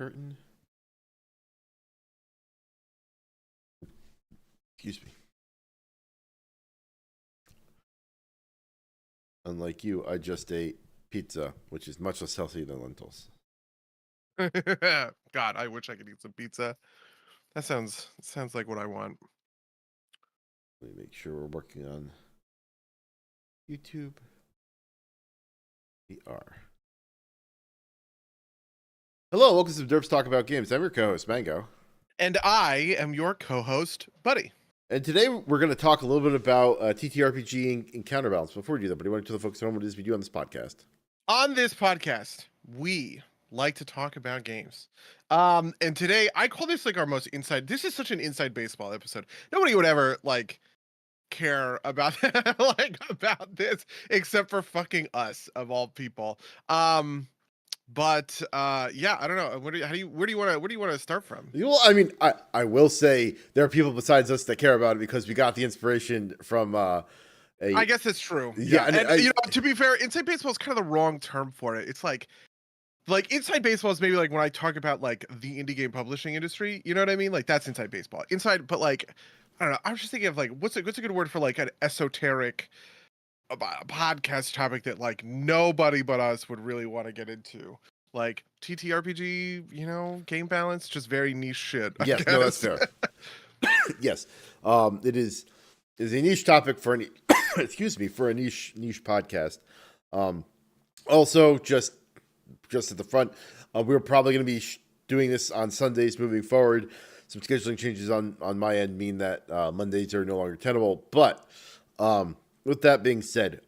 curtain. Excuse me. Unlike you, I just ate pizza, which is much less healthy than lentils. God, I wish I could eat some pizza. That sounds like what I want. Let me make sure we're working on YouTube. We are. Hello, welcome to Derps Talk About Games. I'm your co-host, Mango. And I am your co-host, Buddy. And today we're going to talk a little bit about TTRPG and Counterbalance. Before we do that, but I want to tell the folks at home what it is we do on this podcast. On this podcast, we like to talk about games. And today I call this like our most inside. This is such an inside baseball episode. Nobody would ever care about about this except for fucking us of all people. But yeah, I don't know. Where do you want to start from? Well, I mean, I will say there are people besides us that care about it because we got the inspiration from I guess it's true. Yeah, and you know, to be fair, inside baseball is kind of the wrong term for it. It's like inside baseball is maybe like when I talk about like the indie game publishing industry. You know what I mean? Like that's inside baseball. Inside, but like I don't know. I was just thinking of like what's a good word for like an esoteric podcast topic that like nobody but us would really want to get into. Like TTRPG, you know, game balance, just very niche shit. Yes, no, that's fair. Yes, it is a niche topic for an excuse me, for a niche podcast. Also, just at the front, we're probably going to be doing this on Sundays moving forward. Some scheduling changes on my end mean that Mondays are no longer tenable. But with that being said,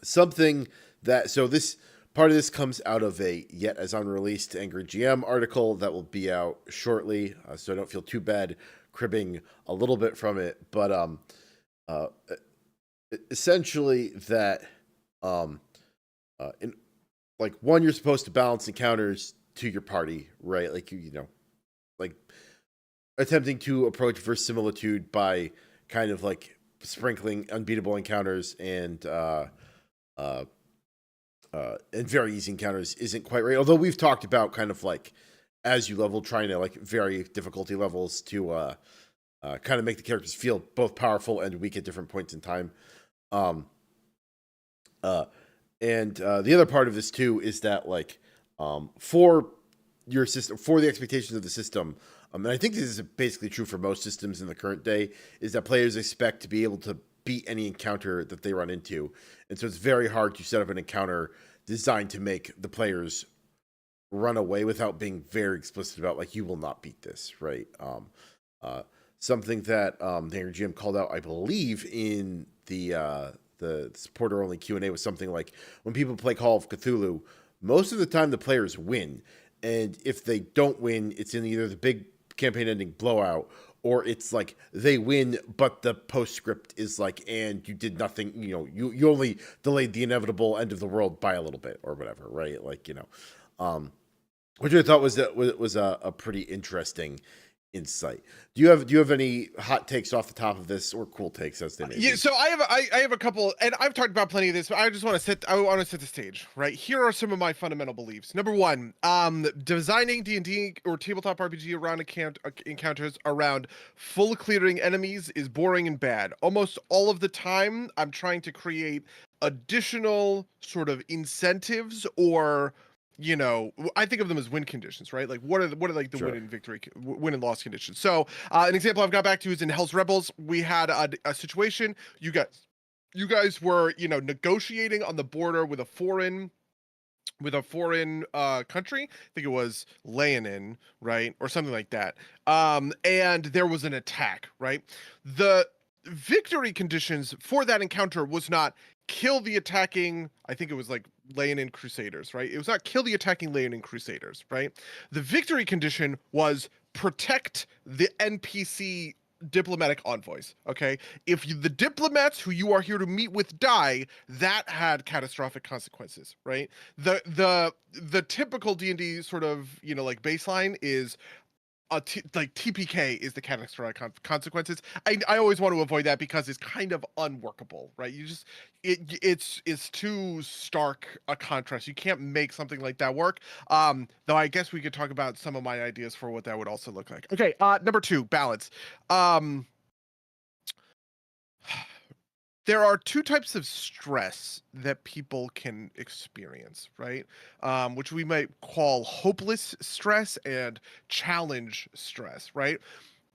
something that this part of this comes out of a yet as unreleased Angry GM article that will be out shortly. So I don't feel too bad cribbing a little bit from it, but essentially that in like one, you're supposed to balance encounters to your party, right? Like you know, like attempting to approach verisimilitude by kind of like sprinkling unbeatable encounters and very easy encounters isn't quite right. Although we've talked about kind of like as you level, trying to like vary difficulty levels to kind of make the characters feel both powerful and weak at different points in time. And the other part of this too is that like for your system, for the expectations of the system, and I think this is basically true for most systems in the current day, is that players expect to be able to beat any encounter that they run into. And so it's very hard to set up an encounter designed to make the players run away without being very explicit about like, you will not beat this, right? Something that the Angry GM called out, I believe, in the supporter only Q&A was something like, when people play Call of Cthulhu, most of the time the players win. And if they don't win, it's in either the big campaign ending blowout, or it's like they win, but the postscript is like, and you did nothing, you know, you only delayed the inevitable end of the world by a little bit or whatever, right? Like, you know, which I thought was a pretty interesting insight. Do you have any hot takes off the top of this, or cool takes as they may be? Yeah, so I have a couple, and I've talked about plenty of this, but I just want to set the stage, right? Here are some of my fundamental beliefs. Number one, designing D&D or tabletop RPG around encounters around full clearing enemies is boring and bad. Almost all of the time, I'm trying to create additional sort of incentives or, you know, I think of them as win conditions, right? Like what are like the Sure. win and loss conditions. So an example I've got back to is in Hell's Rebels. We had a situation. You guys were, you know, negotiating on the border with a foreign country. I think it was Leonin, right? Or something like that. And there was an attack, right? The victory conditions for that encounter was not kill the attacking, I think it was like Leonin Crusaders, right? It was not kill the attacking Leonin Crusaders, right? The victory condition was protect the NPC diplomatic envoys, okay? If the diplomats who you are here to meet with die, that had catastrophic consequences, right? The typical D&D sort of, you know, like baseline is like TPK is the catastrophic consequences. I always want to avoid that because it's kind of unworkable, right? You just it's too stark a contrast. You can't make something like that work. Though I guess we could talk about some of my ideas for what that would also look like. Okay, number 2, balance. Um, there are 2 types of stress that people can experience, right? Which we might call hopeless stress and challenge stress, right?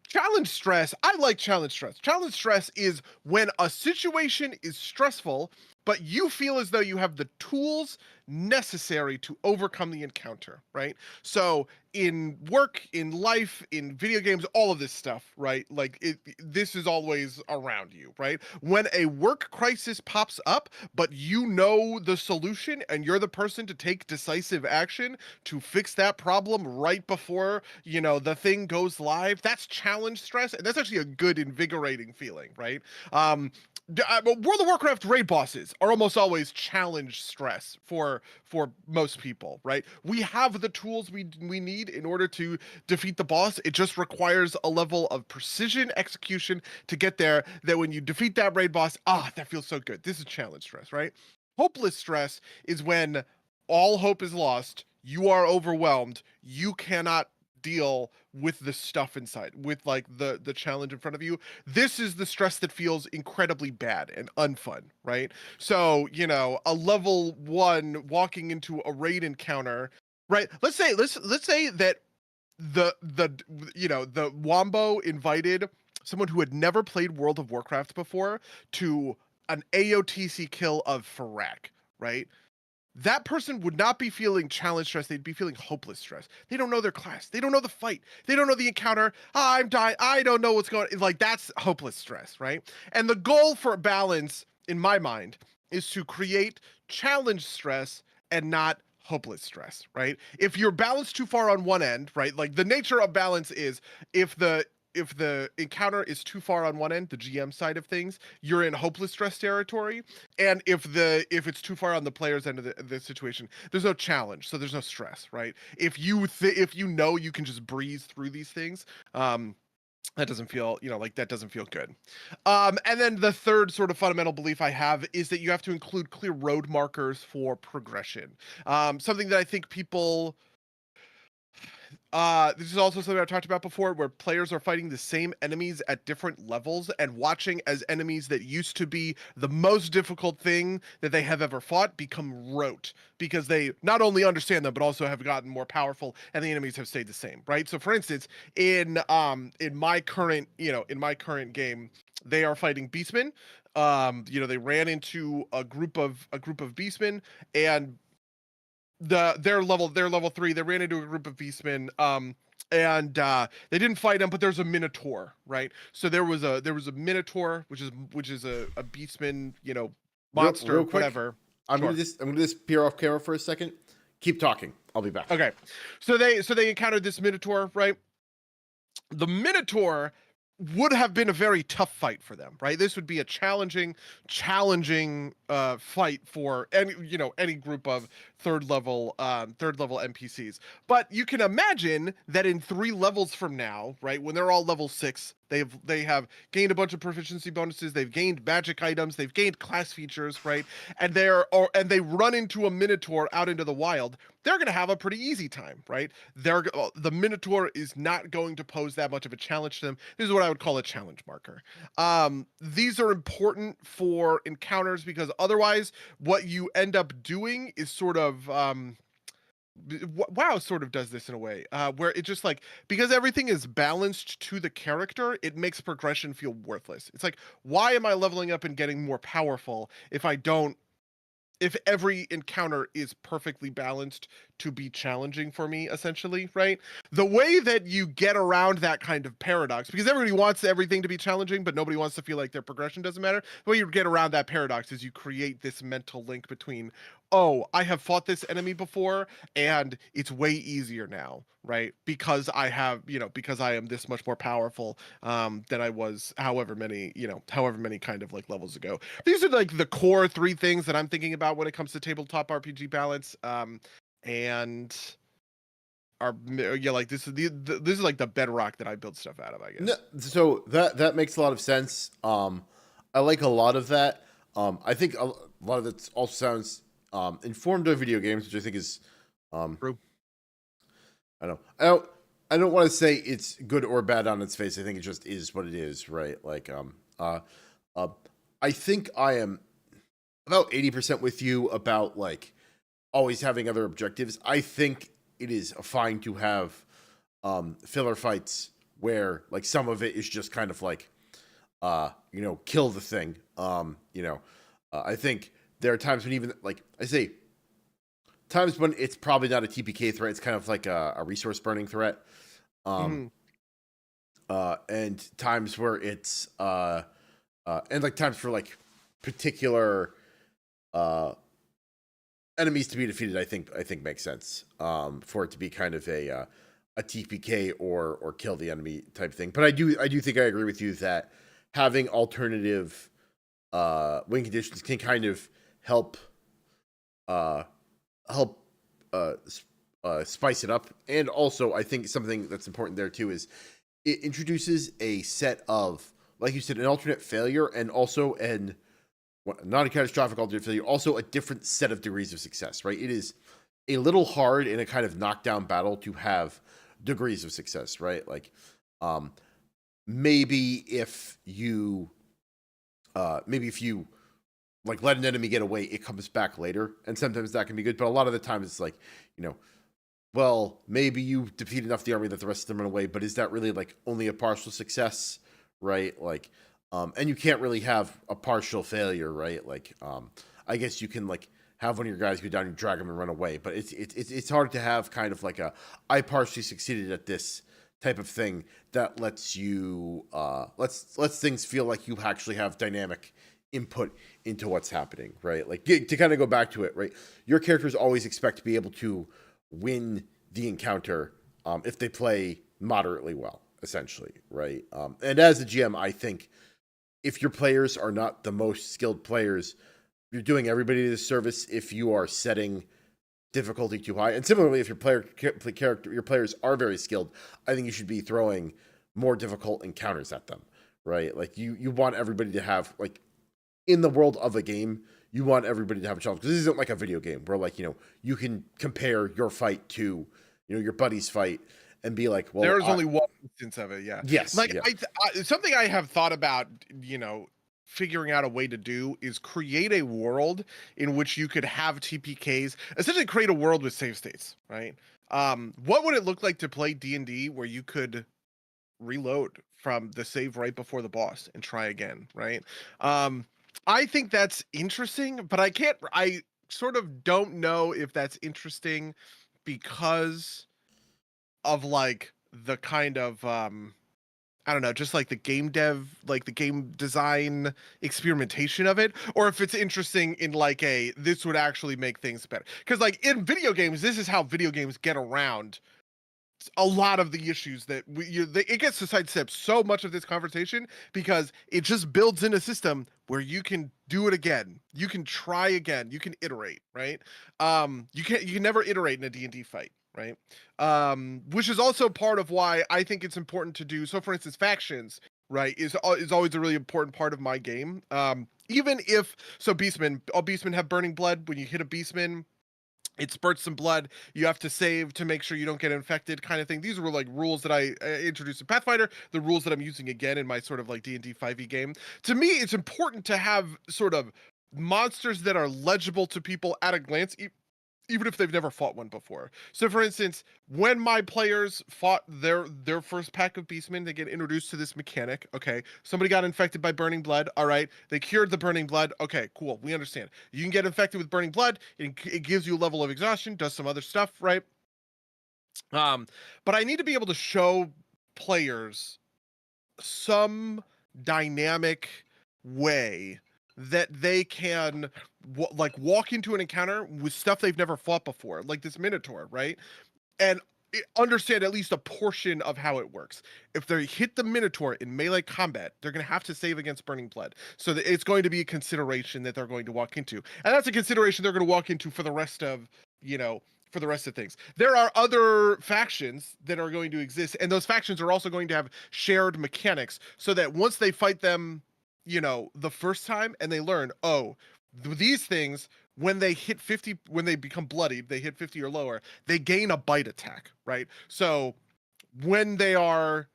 Challenge stress, I like challenge stress. Challenge stress is when a situation is stressful, but you feel as though you have the tools necessary to overcome the encounter, right? So in work, in life, in video games, all of this stuff, right? Like this is always around you, right? When a work crisis pops up, but you know the solution and you're the person to take decisive action to fix that problem right before, the thing goes live, that's challenge stress. And that's actually a good, invigorating feeling, right? World of Warcraft raid bosses are almost always challenge stress for most people, right? We have the tools we need in order to defeat the boss. It just requires a level of precision execution to get there. That when you defeat that raid boss, that feels so good. This is challenge stress, right? Hopeless stress is when all hope is lost. You are overwhelmed. You cannot deal with the stuff inside, with like the challenge in front of you. This is the stress that feels incredibly bad and unfun, right? So, a level 1 walking into a raid encounter, right? Let's say that the Wombo invited someone who had never played World of Warcraft before to an AOTC kill of Farak, right? That person would not be feeling challenge stress. They'd be feeling hopeless stress. They don't know their class. They don't know the fight. They don't know the encounter. I'm dying. I don't know what's going on. Like, that's hopeless stress, right? And the goal for balance, in my mind, is to create challenge stress and not hopeless stress, right? If you're balanced too far on one end, right? Like, the nature of balance is if the encounter is too far on one end, the GM side of things, you're in hopeless stress territory. And if it's too far on the player's end of the situation, there's no challenge, so there's no stress, right? If you know you can just breeze through these things, that doesn't feel, that doesn't feel good. And then the third sort of fundamental belief I have is that you have to include clear road markers for progression. Something that I think people this is also something I've talked about before, where players are fighting the same enemies at different levels and watching as enemies that used to be the most difficult thing that they have ever fought become rote, because they not only understand them but also have gotten more powerful, and the enemies have stayed the same, right? So, for instance, in my current game, they are fighting beastmen. They ran into a group of beastmen, and they're level 3. They ran into a group of beastmen, and they didn't fight them, but there's a minotaur, right? So there was a minotaur, which is a beastman, monster, real quick, whatever. I'm Sure. gonna just peer off camera for a second. Keep talking. I'll be back. Okay, so they encountered this minotaur, right? The minotaur would have been a very tough fight for them, right? This would be a challenging fight for any group of third level NPCs. But you can imagine that in 3 levels from now, right, when they're all level 6, they have gained a bunch of proficiency bonuses, they've gained magic items, they've gained class features, right? And they run into a minotaur out into the wild. They're going to have a pretty easy time, right? The minotaur is not going to pose that much of a challenge to them. This is what I would call a challenge marker. These are important for encounters because otherwise what you end up doing is sort of WoW sort of does this in a way, where it just like, because everything is balanced to the character, it makes progression feel worthless. It's like, why am I leveling up and getting more powerful if every encounter is perfectly balanced to be challenging for me, essentially, right? The way that you get around that kind of paradox, because everybody wants everything to be challenging, but nobody wants to feel like their progression doesn't matter. The way you get around that paradox is you create this mental link between, oh, I have fought this enemy before, and it's way easier now, right? Because I am this much more powerful than I was however many kind of like levels ago. These are like the core 3 things that I'm thinking about when it comes to tabletop RPG balance. And like this is this is like the bedrock that I build stuff out of, I No, guess. so that makes a lot of sense. I like a lot of that. I think a lot of it also sounds informed of video games, which I think is True. I don't want to say it's good or bad on its face. I think it just is what it is, right? Like uh I think I am about 80% with you about like always having other objectives. I think it is fine to have filler fights where like some of it is just kind of like kill the thing. I think there are times when even like I say times when it's probably not a TPK threat, it's kind of like a resource burning threat. Um Hmm. and times where it's and like times for like particular uh enemies to be defeated, I think makes sense. For it to be kind of a TPK or kill the enemy type thing. But I do think I agree with you that having alternative win conditions can kind of help uh help spice it up. And also I think something that's important there too is it introduces a set of, like you said, an alternate failure and also an not a catastrophic alternate failure, also a different set of degrees of success, right? It is a little hard in a kind of knockdown battle to have degrees of success, right? Like, um, maybe if you, maybe if you like let an enemy get away, it comes back later, and sometimes that can be good. But a lot of the time, it's like, you know, well, maybe you defeat enough of the army that the rest of them run away, but is that really like only a partial success, right? Like, and you can't really have a partial failure, right? Like, I guess you can like have one of your guys go down, you drag them and run away, but it's hard to have kind of like a I partially succeeded at this type of thing that lets you lets things feel like you actually have dynamic input into what's happening, right? Like to kind of go back to it, right? Your characters always expect to be able to win the encounter if they play moderately well, essentially, right? And as a GM, I think if your players are not the most skilled players, you're doing everybody a disservice if you are setting difficulty too high. And similarly, if your players are very skilled, I think you should be throwing more difficult encounters at them, right? Like you want everybody to have like in the world of a game, you want everybody to have a challenge because this isn't like a video game where like you can compare your fight to your buddy's fight and be like, well, There's only one instance of it, yeah. yes, Like yeah, something I have thought about, figuring out a way to do is create a world in which you could have TPKs, essentially create a world with save states, right? What would it look like to play D&D where you could reload from the save right before the boss and try again, right? I think that's interesting, but I sort of don't know if that's interesting because of like the kind of I don't know, just like the game dev, like the game design experimentation of it, or if it's interesting in like this would actually make things better. Because like in video games, this is how video games get around a lot of the issues that it gets to sidestep so much of this conversation because it just builds in a system where you can do it again, you can try again, you can iterate, right? You can never iterate in a D&D fight, right? Which is also part of why I think it's important to do. So for instance, factions, right, is always a really important part of my game. Even if so beastmen, all beastmen have burning blood. When you hit a beastman, it spurts some blood. You have to save to make sure you don't get infected, kind of thing. These were like rules that I introduced in Pathfinder, the rules that I'm using again in my sort of like D&D 5e game. To me, it's important to have sort of monsters that are legible to people at a glance, even if they've never fought one before. So for instance, when my players fought their first pack of beastmen, they get introduced to this mechanic. Okay, somebody got infected by burning blood. All right, they cured the burning blood. Okay, cool, we understand. You can get infected with burning blood. It gives you a level of exhaustion, does some other stuff, right? um but I need to be able to show players some dynamic way that they can like walk into an encounter with stuff they've never fought before, like this minotaur, right? And understand at least a portion of how it works. If they hit the minotaur in melee combat, they're going to have to save against burning blood, so that it's going to be a consideration that they're going to walk into, and that's a consideration they're going to walk into for the rest of, you know for the rest of things. There are other factions that are going to exist, and those factions are also going to have shared mechanics, so that once they fight them, the first time, and they learn, oh, these things, when they hit 50, when they become bloodied, they hit 50 or lower, they gain a bite attack, right? So when they are,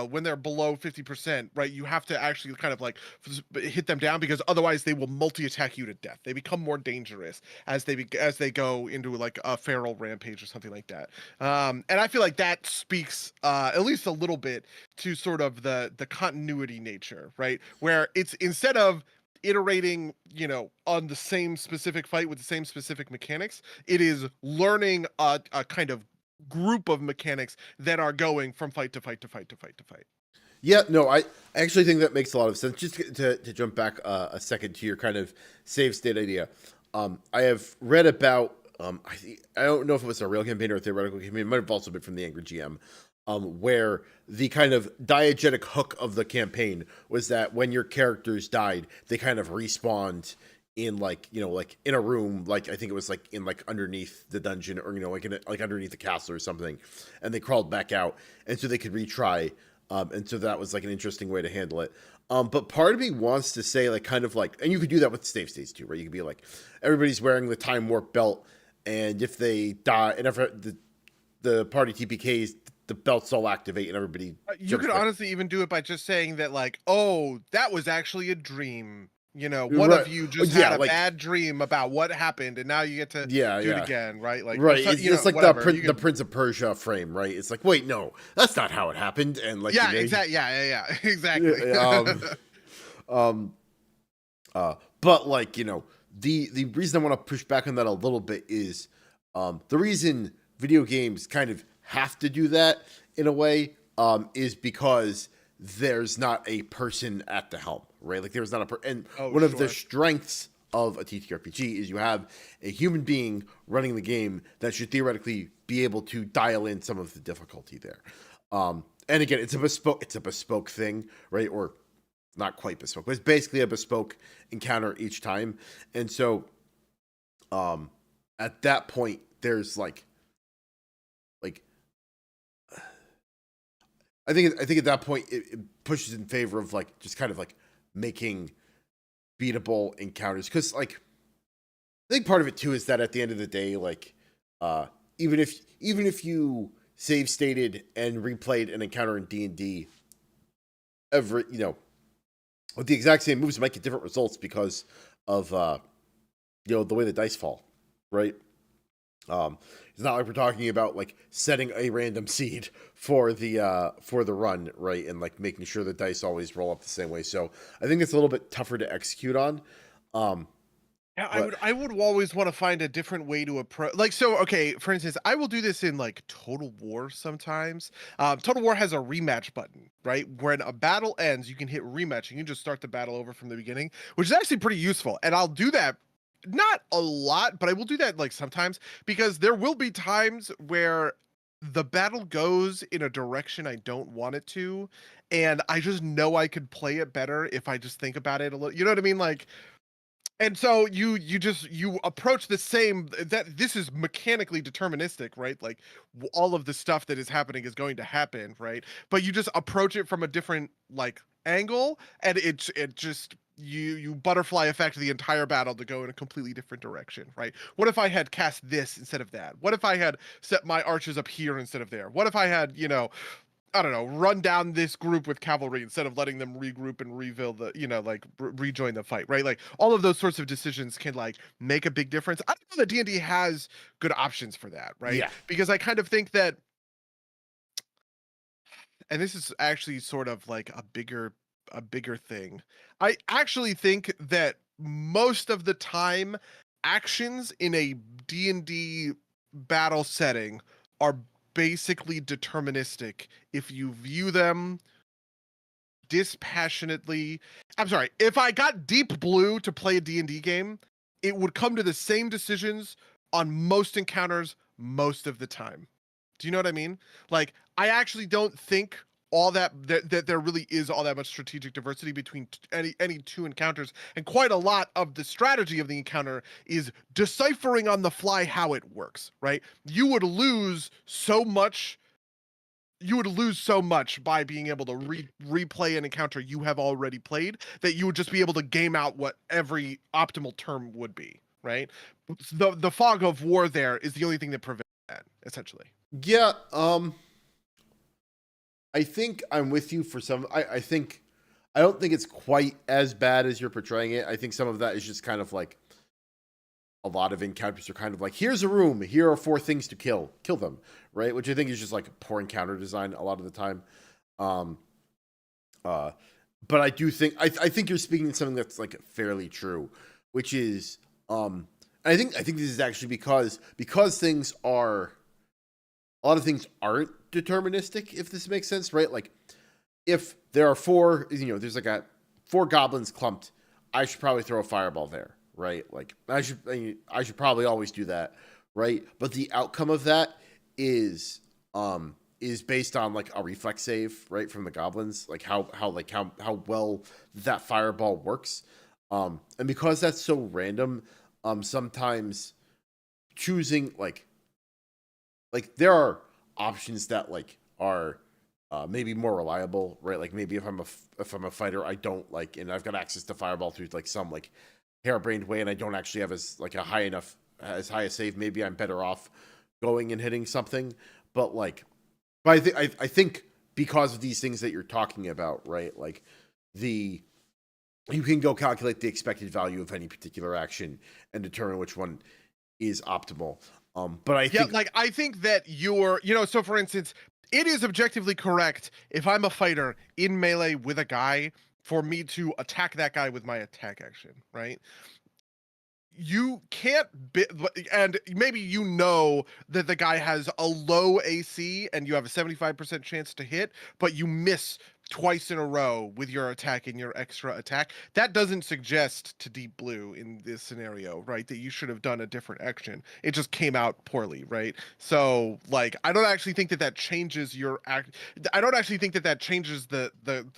when they're below 50%, right, you have to actually kind of like hit them down, because otherwise they will multi-attack you to death. They become more dangerous as they go into like a feral rampage or something like that. And I feel like that speaks at least a little bit to sort of the continuity nature, right? Where it's, instead of iterating, on the same specific fight with the same specific mechanics, it is learning a kind of group of mechanics that are going from fight to fight to fight to fight to fight. Yeah, no, I actually think that makes a lot of sense. Just to jump back a second to your kind of save state idea, I have read about, I don't know if it was a real campaign or a theoretical campaign, it might have also been from the Angry GM, where the kind of diegetic hook of the campaign was that when your characters died, they kind of respawned in like in a room, like I think it was like in like underneath the dungeon, or like underneath the castle or something, and they crawled back out, and so they could retry, and so that was like an interesting way to handle it. But part of me wants to say, like, kind of like, and you could do that with save states too, right? You could be like, everybody's wearing the time warp belt, and if they die, and if the party TPKs, the belts all activate, and everybody. You could honestly even do it by just saying that, like, oh, that was actually a dream. One Right. of you just had a bad dream about what happened, and now you get to do it again, right? Like, right. It's like the Prince of Persia frame, right? It's like, wait, no, that's not how it happened, and like, exactly, exactly. But like, the reason I want to push back on that a little bit is, the reason video games kind of have to do that in a way, is because there's not a person at the helm, right? Like, there's not and one of the strengths of a TTRPG is you have a human being running the game that should theoretically be able to dial in some of the difficulty there. And again, it's a bespoke thing, right? Or not quite bespoke, but it's basically a bespoke encounter each time. And so, at that point, there's like I think at that point it pushes in favor of like just kind of like making beatable encounters, because like I think part of it too is that at the end of the day, like, even if you save stated and replayed an encounter in D&D, with the exact same moves, you might get different results because of the way the dice fall, right? It's not like we're talking about like setting a random seed for the run, right, and like making sure the dice always roll up the same way. So I think it's a little bit tougher to execute on. I would always want to find a different way to approach. Like, so, okay, for instance, I will do this in like Total War sometimes. Total War has a rematch button, right? When a battle ends, you can hit rematch, and you can just start the battle over from the beginning, which is actually pretty useful. And I'll do that. Not a lot, but I will do that like sometimes, because there will be times where the battle goes in a direction I don't want it to, and I just know I could play it better if I just think about it a little. You know what I mean? Like, and so you approach the same, that this is mechanically deterministic, right? Like, all of the stuff that is happening is going to happen, right? But you just approach it from a different like angle, and it just you butterfly effect the entire battle to go in a completely different direction, right? What if I had cast this instead of that? What if I had set my archers up here instead of there? What if I had, I don't know, run down this group with cavalry instead of letting them regroup and reveal the, like rejoin the fight, right? Like, all of those sorts of decisions can like make a big difference. I don't know that D&D has good options for that, right? Yeah. Because I kind of think that, and this is actually sort of like a bigger thing. I actually think that most of the time, actions in a D&D battle setting are basically deterministic if you view them dispassionately. I'm sorry, if I got Deep Blue to play a D&D game, it would come to the same decisions on most encounters most of the time. Do you know what I mean? Like, I actually don't think all that there really is all that much strategic diversity between any two encounters, and quite a lot of the strategy of the encounter is deciphering on the fly how it works, right? You would lose so much by being able to replay an encounter you have already played, that you would just be able to game out what every optimal term would be, right? The fog of war there is the only thing that prevents that, essentially. Yeah, I think I'm with you for some. I don't think it's quite as bad as you're portraying it. I think some of that is just kind of like a lot of encounters are kind of like, here's a room, here are 4 things to kill them, right? Which I think is just like poor encounter design a lot of the time. But I do think I think you're speaking to something that's like fairly true, which is I think this is actually because things are, a lot of things aren't deterministic, if this makes sense, right? Like if there are 4, there's like 4 goblins clumped, I should probably throw a fireball there, right? Like I should probably always do that, right? But the outcome of that is based on like a reflex save, right, from the goblins, like how well that fireball works. And because that's so random, sometimes choosing like there are options that like are maybe more reliable, right? Like maybe if I'm a fighter, I don't like, and I've got access to fireball through like some like harebrained way, and I don't actually have as high a save. Maybe I'm better off going and hitting something. But I think because of these things that you're talking about, right? Like you can go calculate the expected value of any particular action and determine which one is optimal. But I think that so for instance, it is objectively correct if I'm a fighter in melee with a guy for me to attack that guy with my attack action, right? You can't and maybe that the guy has a low AC and you have a 75% chance to hit, but you miss twice in a row with your attack and your extra attack. That doesn't suggest to Deep Blue in this scenario, right, that you should have done a different action. It just came out poorly, right? So like I don't actually think that changes your act. I don't actually think that changes the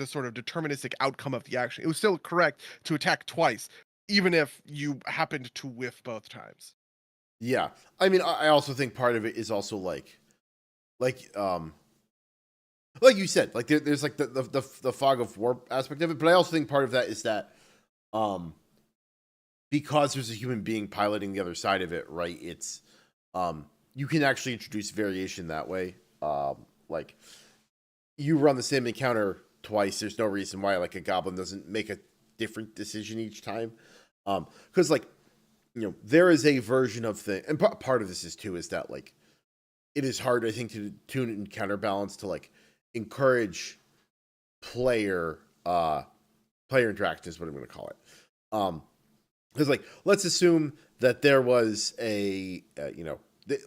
sort of deterministic outcome of the action. It was still correct to attack twice, even if you happened to whiff both times. Yeah. I mean, I also think part of it is also like you said, like there's like the fog of war aspect of it, but I also think part of that is that because there's a human being piloting the other side of it, right? It's you can actually introduce variation that way. Like you run the same encounter twice, there's no reason why like a goblin doesn't make a different decision each time. Because there is a version of the, and part of this is too, is that like it is hard, I think, to tune and counterbalance to like encourage player interaction is what I'm going to call it. Because like let's assume that there was a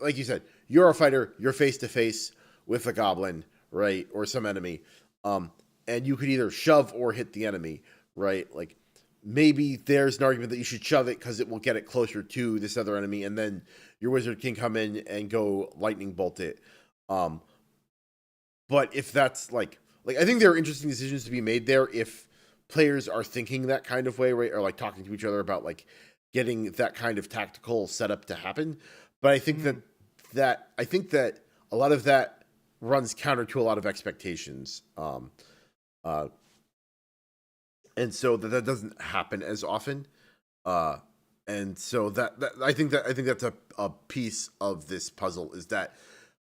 like you said, you're a fighter, you're face to face with a goblin, right, or some enemy, and you could either shove or hit the enemy, right? Like maybe there's an argument that you should shove it because it will get it closer to this other enemy, and then your wizard can come in and go lightning bolt it. But if that's like I think there are interesting decisions to be made there if players are thinking that kind of way, right? Or like talking to each other about like getting that kind of tactical setup to happen. But I think that a lot of that runs counter to a lot of expectations. And so that doesn't happen as often. And so that I think that's a piece of this puzzle, is that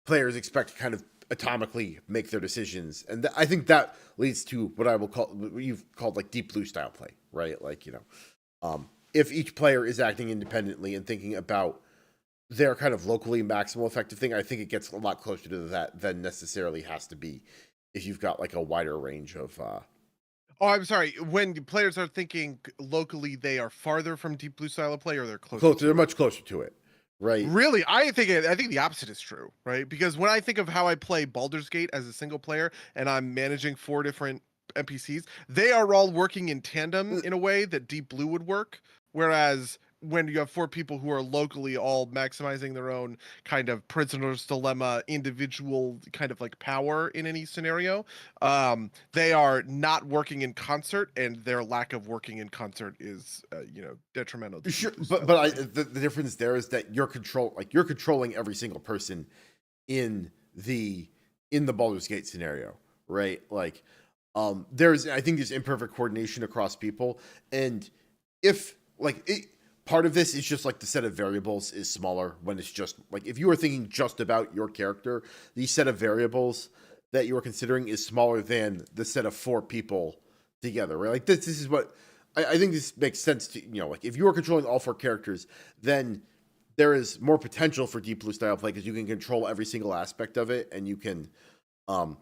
players expect to kind of atomically make their decisions, and I think that leads to what I will call, what you've called like Deep Blue style play, right? Like if each player is acting independently and thinking about their kind of locally maximal effective thing, I think it gets a lot closer to that than necessarily has to be if you've got like a wider range of. Oh, I'm sorry. When players are thinking locally, they are farther from Deep Blue style of play, or they're closer. They're much closer to it. Right. Really, I think the opposite is true, right? Because when I think of how I play Baldur's Gate as a single player and I'm managing 4 different NPCs, they are all working in tandem in a way that Deep Blue would work. Whereas when you have four people who are locally all maximizing their own kind of prisoner's dilemma, individual kind of like power in any scenario, they are not working in concert, and their lack of working in concert is, detrimental to Sure, deep blue but style but play. the difference there is that you're controlling every single person in the Baldur's Gate scenario, right? Like, I think there's imperfect coordination across people, and if part of this is just like the set of variables is smaller when it's just like if you were thinking just about your character, the set of variables that you are considering is smaller than the set of four people together, right? Like this is what I think this makes sense to like if you are controlling all four characters, then there is more potential for deep blue style play because you can control every single aspect of it and you can um,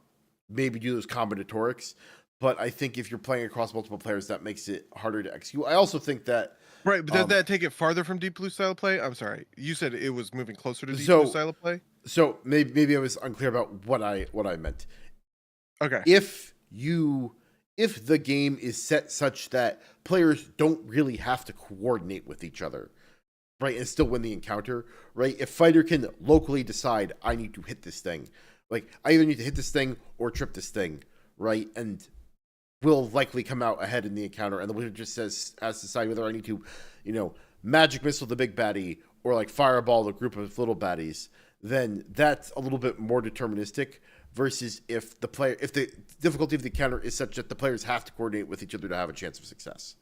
maybe do those combinatorics. But I think if you're playing across multiple players, that makes it harder to execute. I also think that Right, but does um, that take it farther from deep blue style play? I'm sorry, you said it was moving closer to deep blue so style play. maybe I was unclear about what I meant. Okay. If the game is set such that players don't really have to coordinate with each other, right, and still win the encounter, right? If fighter can locally decide I need to hit this thing, like I either need to hit this thing or trip this thing, right, and will likely come out ahead in the encounter, and the wizard just has to decide whether I need to, magic missile the big baddie or like fireball the group of little baddies. Then that's a little bit more deterministic versus if the difficulty of the encounter is such that the players have to coordinate with each other to have a chance of success.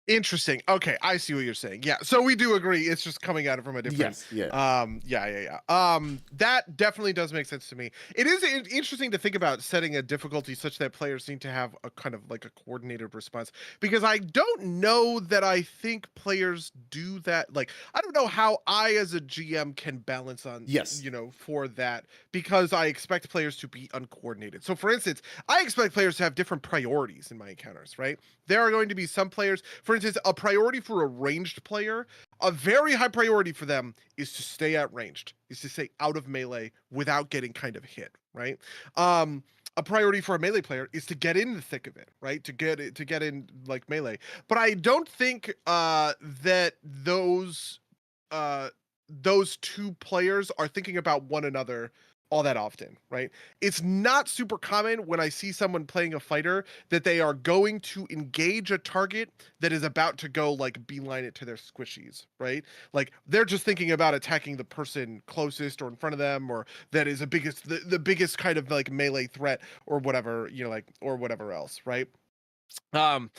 Interesting. Okay, I see what you're saying. Yeah, so we do agree. It's just coming at it from a different. Yes, yeah. Yeah. That definitely does make sense to me. It is interesting to think about setting a difficulty such that players need to have a kind of like a coordinated response, because I don't know that I think players do that. Like, I don't know how I as a GM can balance on, Yes. for that, because I expect players to be uncoordinated. So for instance, I expect players to have different priorities in my encounters, right? There are going to be some players, for instance, a priority for a ranged player, a very high priority for them is to stay at ranged, is to stay out of melee without getting kind of hit, right? A priority for a melee player is to get in the thick of it, right? To get in like melee. But I don't think that uh those two players are thinking about one another all that often, right? It's not super common when I see someone playing a fighter that they are going to engage a target that is about to go like beeline it to their squishies, right? Like they're just thinking about attacking the person closest or in front of them, or that is the biggest kind of like melee threat or whatever, like, or whatever else, right? Um,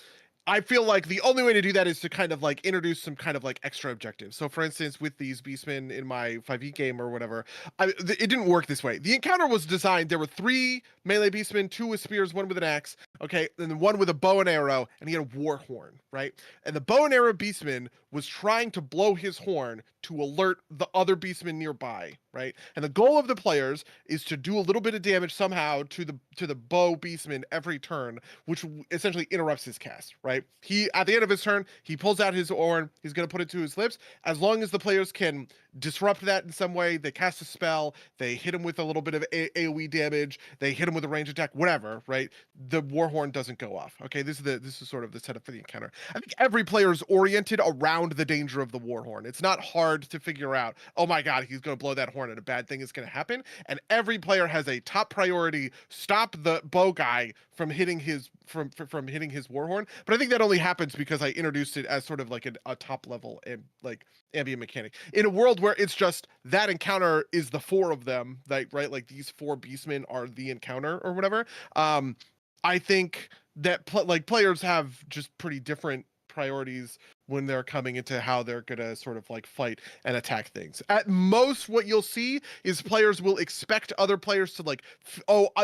I feel like the only way to do that is to kind of like introduce some kind of like extra objectives. So, for instance, with these beastmen in my 5e game or whatever, it didn't work this way. The encounter was designed. There were 3 melee beastmen, 2 with spears, 1 with an axe. Okay, and then 1 with a bow and arrow, and he had a war horn, right? And the bow and arrow beastman was trying to blow his horn to alert the other beastmen nearby, right? And the goal of the players is to do a little bit of damage somehow to the bow beastman every turn, which essentially interrupts his cast, right? He, at the end of his turn, he pulls out his horn, he's going to put it to his lips. As long as the players can disrupt that in some way, they cast a spell, they hit him with a little bit of AoE damage, they hit him with a range attack, whatever, right? The war horn doesn't go off. Okay, this is sort of the setup for the encounter. I think every player is oriented around the danger of the war horn. It's not hard to figure out, oh my god, he's going to blow that horn and a bad thing is going to happen. And every player has a top priority: stop the bow guy from hitting his from hitting his war horn. But I think that only happens because I introduced it as sort of like a top level and like ambient mechanic. In a world where it's just that encounter is the 4 of them, like, right, like these 4 beastmen are the encounter or whatever. I think that players have just pretty different priorities when they're coming into how they're gonna sort of like fight and attack things. At most, what you'll see is players will expect other players to like,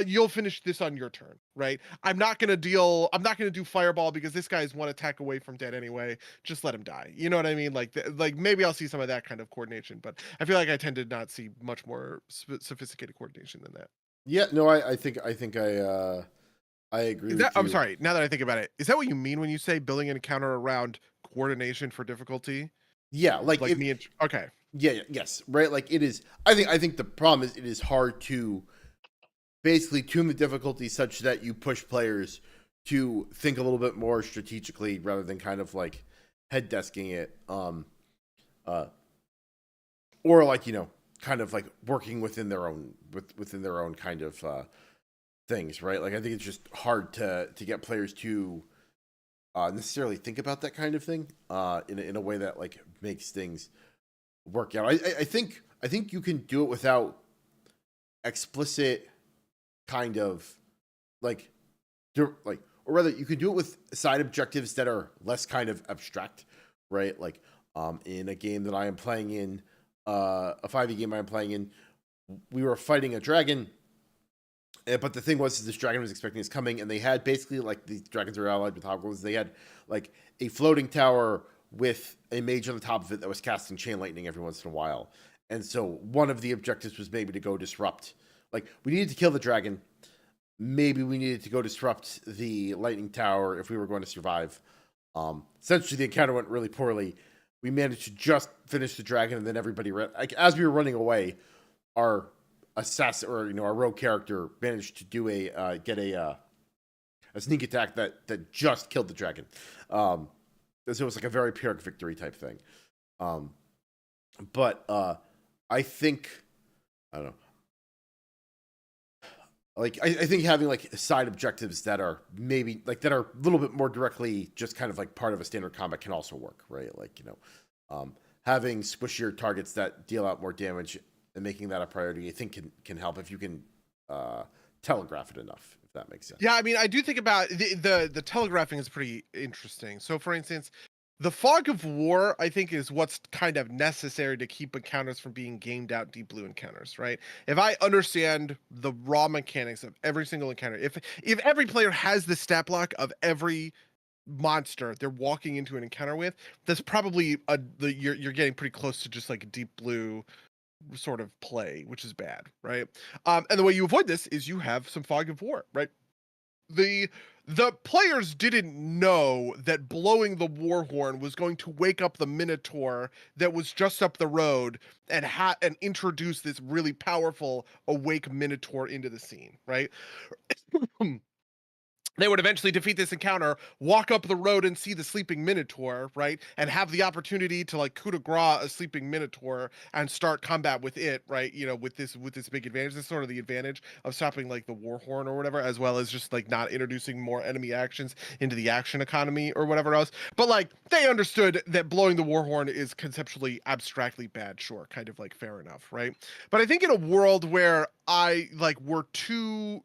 you'll finish this on your turn, right? I'm not gonna do fireball because this guy's 1 attack away from dead anyway. Just let him die. You know what I mean? Like maybe I'll see some of that kind of coordination, but I feel like I tend to not see much more sophisticated coordination than that. Yeah, no, I think I agree Is that, with I'm you. sorry, now that I think about it, is that what you mean when you say building an encounter around coordination for difficulty? Yeah, like Like if me and okay. yes, right. Like it is. I think the problem is it is hard to basically tune the difficulty such that you push players to think a little bit more strategically rather than kind of like head desking it. uh, or like kind of like working within their own within their own kind of things, right? Like I think it's just hard to get players to necessarily think about that kind of thing in a way that like makes things work out. I think you can do it without explicit kind of like like, or rather you can do it with side objectives that are less kind of abstract, right? Like in a game that I am playing in, a 5e game I'm playing in, we were fighting a dragon. But the thing was, this dragon was expecting us coming, and they had basically like these dragons are allied with hobgoblins. They had like a floating tower with a mage on the top of it that was casting chain lightning every once in a while. And so one of the objectives was maybe to go disrupt. Like we needed to kill the dragon. Maybe we needed to go disrupt the lightning tower if we were going to survive. Essentially, the encounter went really poorly. We managed to just finish the dragon, and then everybody like as we were running away, our assassin or our rogue character managed to do get a sneak attack that just killed the dragon. So it was like a very Pyrrhic victory type thing. But I think I don't know. Like I think having like side objectives that are maybe like that are a little bit more directly just kind of like part of a standard combat can also work, right? Like having squishier targets that deal out more damage and making that a priority, I think can help if you can telegraph it enough, if that makes sense. Yeah, I mean, I do think about the telegraphing is pretty interesting. So, for instance, the fog of war, I think, is what's kind of necessary to keep encounters from being gamed out deep blue encounters, right? If I understand the raw mechanics of every single encounter, if every player has the stat block of every monster they're walking into an encounter with, that's probably you're getting pretty close to just like a deep blue sort of play, which is bad, right? And the way you avoid this is you have some fog of war, right? The players didn't know that blowing the war horn was going to wake up the minotaur that was just up the road and introduce this really powerful awake minotaur into the scene, right? They would eventually defeat this encounter, walk up the road and see the sleeping minotaur, right? And have the opportunity to like coup de grace a sleeping minotaur and start combat with it, right? With this big advantage. This is sort of the advantage of stopping like the war horn or whatever, as well as just like not introducing more enemy actions into the action economy or whatever else. But like they understood that blowing the war horn is conceptually abstractly bad, sure, kind of like fair enough, right? But I think in a world where we're too,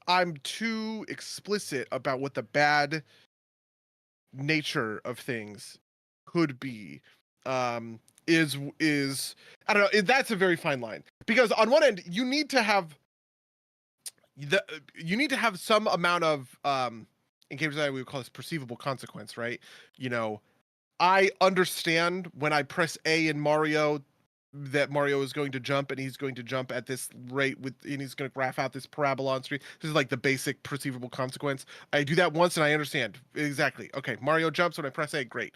I'm too explicit about what the bad nature of things could be. Is I don't know. That's a very fine line because on one end you need to have some amount of in games that we would call this perceivable consequence, right? I understand when I press A in Mario that Mario is going to jump and he's going to jump at this rate and he's going to graph out this parabola on screen. This is like the basic perceivable consequence. I do that once and I understand exactly. Okay, Mario jumps when I press A, great.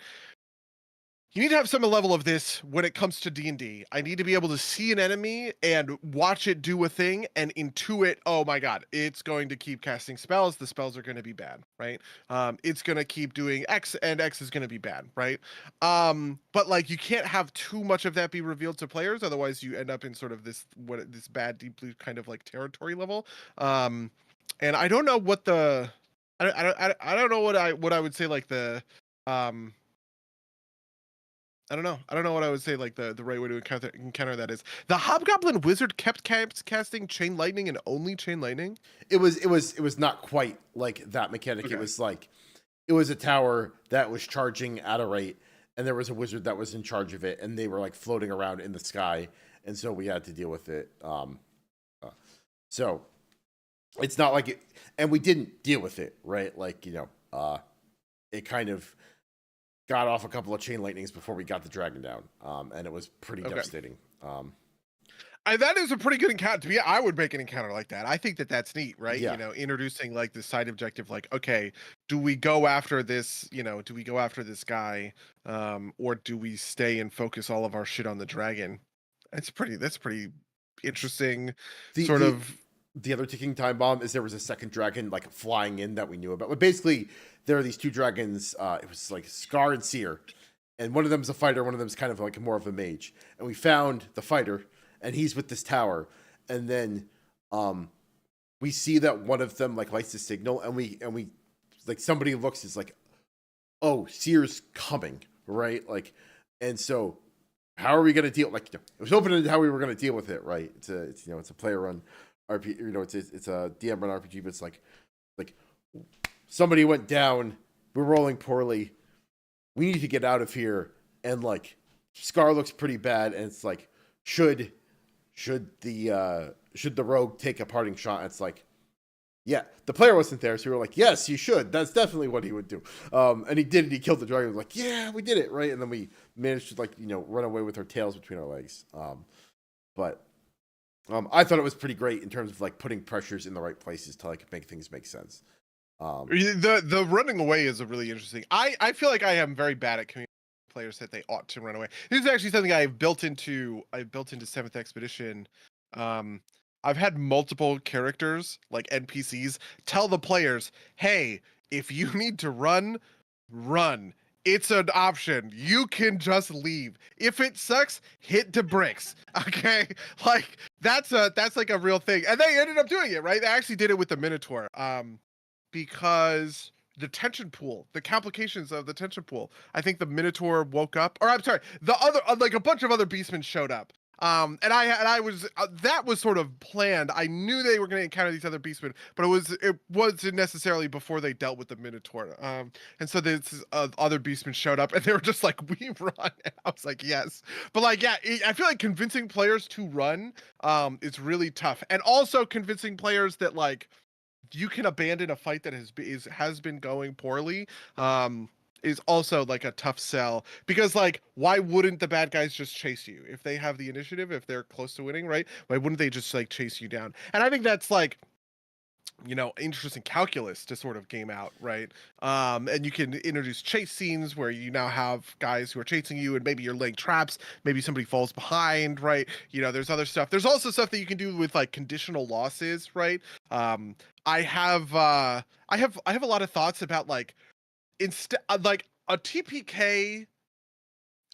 You need to have some level of this when it comes to D&D. I need to be able to see an enemy and watch it do a thing and intuit, oh my god, it's going to keep casting spells. The spells are going to be bad, right? It's going to keep doing X and X is going to be bad, right? But like you can't have too much of that be revealed to players, otherwise you end up in sort of this bad deep blue kind of like territory level. And I don't know what I don't know what I would say like the I don't know. I don't know what I would say like the right way to encounter that is. The Hobgoblin Wizard kept casting Chain Lightning and only Chain Lightning? It was not quite like that mechanic. Okay. It was like it was a tower that was charging at a rate, and there was a wizard that was in charge of it, and they were like floating around in the sky, and so we had to deal with it. So it's not like it, and we didn't deal with it, right? Like it kind of got off a couple of chain lightnings before we got the dragon down, and it was pretty devastating. That is a pretty good encounter. To me, I would make an encounter like that. I think that's neat, right? Yeah. Introducing like the side objective, like, okay, do we go after this? Do we go after this guy, or do we stay and focus all of our shit on the dragon? That's pretty interesting. The other ticking time bomb is there was a second dragon like flying in that we knew about. But basically, there are these two dragons. It was like Scar and Seer, and one of them's a fighter, one of them's kind of like more of a mage. And we found the fighter, and he's with this tower, and then we see that one of them like lights the signal, and we like somebody looks is like, oh, Seer's coming, right? Like, and so how are we going to deal? Like, it was open to how we were going to deal with it, right? It's a player run RPG, it's a DM run RPG, but it's like somebody went down, we're rolling poorly, we need to get out of here, and like Scar looks pretty bad, and it's like, should the rogue take a parting shot? And it's like, yeah, the player wasn't there, so we were like, yes, you should. That's definitely what he would do. And he did it. He killed the dragon. Like, yeah, we did it, right? And then we managed to run away with our tails between our legs. But I thought it was pretty great in terms of like putting pressures in the right places to like make things make sense. The running away is a really interesting. I feel like I am very bad at communicating with players that they ought to run away. This is actually something I've built into 7th Expedition. I've had multiple characters, like NPCs, tell the players, hey, if you need to run, run. It's an option. You can just leave. If it sucks, hit the bricks. Okay? Like, that's like a real thing. And they ended up doing it, right? They actually did it with the Minotaur. Because the tension pool, the complications of the tension pool. I think the Minotaur woke up, or I'm sorry, the other, like a bunch of other beastmen showed up. And I was that was sort of planned. I knew they were going to encounter these other beastmen, but it wasn't necessarily before they dealt with the Minotaur. And so this other beastmen showed up, and they were just like, "We run." And I was like, "Yes," but like, yeah, I feel like convincing players to run is really tough, and also convincing players that like you can abandon a fight that has been going poorly. Is also like a tough sell, because like, why wouldn't the bad guys just chase you if they have the initiative, if they're close to winning, right? Why wouldn't they just like chase you down? And I think that's like, interesting calculus to sort of game out, right? And you can introduce chase scenes where you now have guys who are chasing you, and maybe you're laying traps, maybe somebody falls behind, right? There's other stuff. There's also stuff that you can do with like conditional losses, right? I have a lot of thoughts about like, instead like a TPK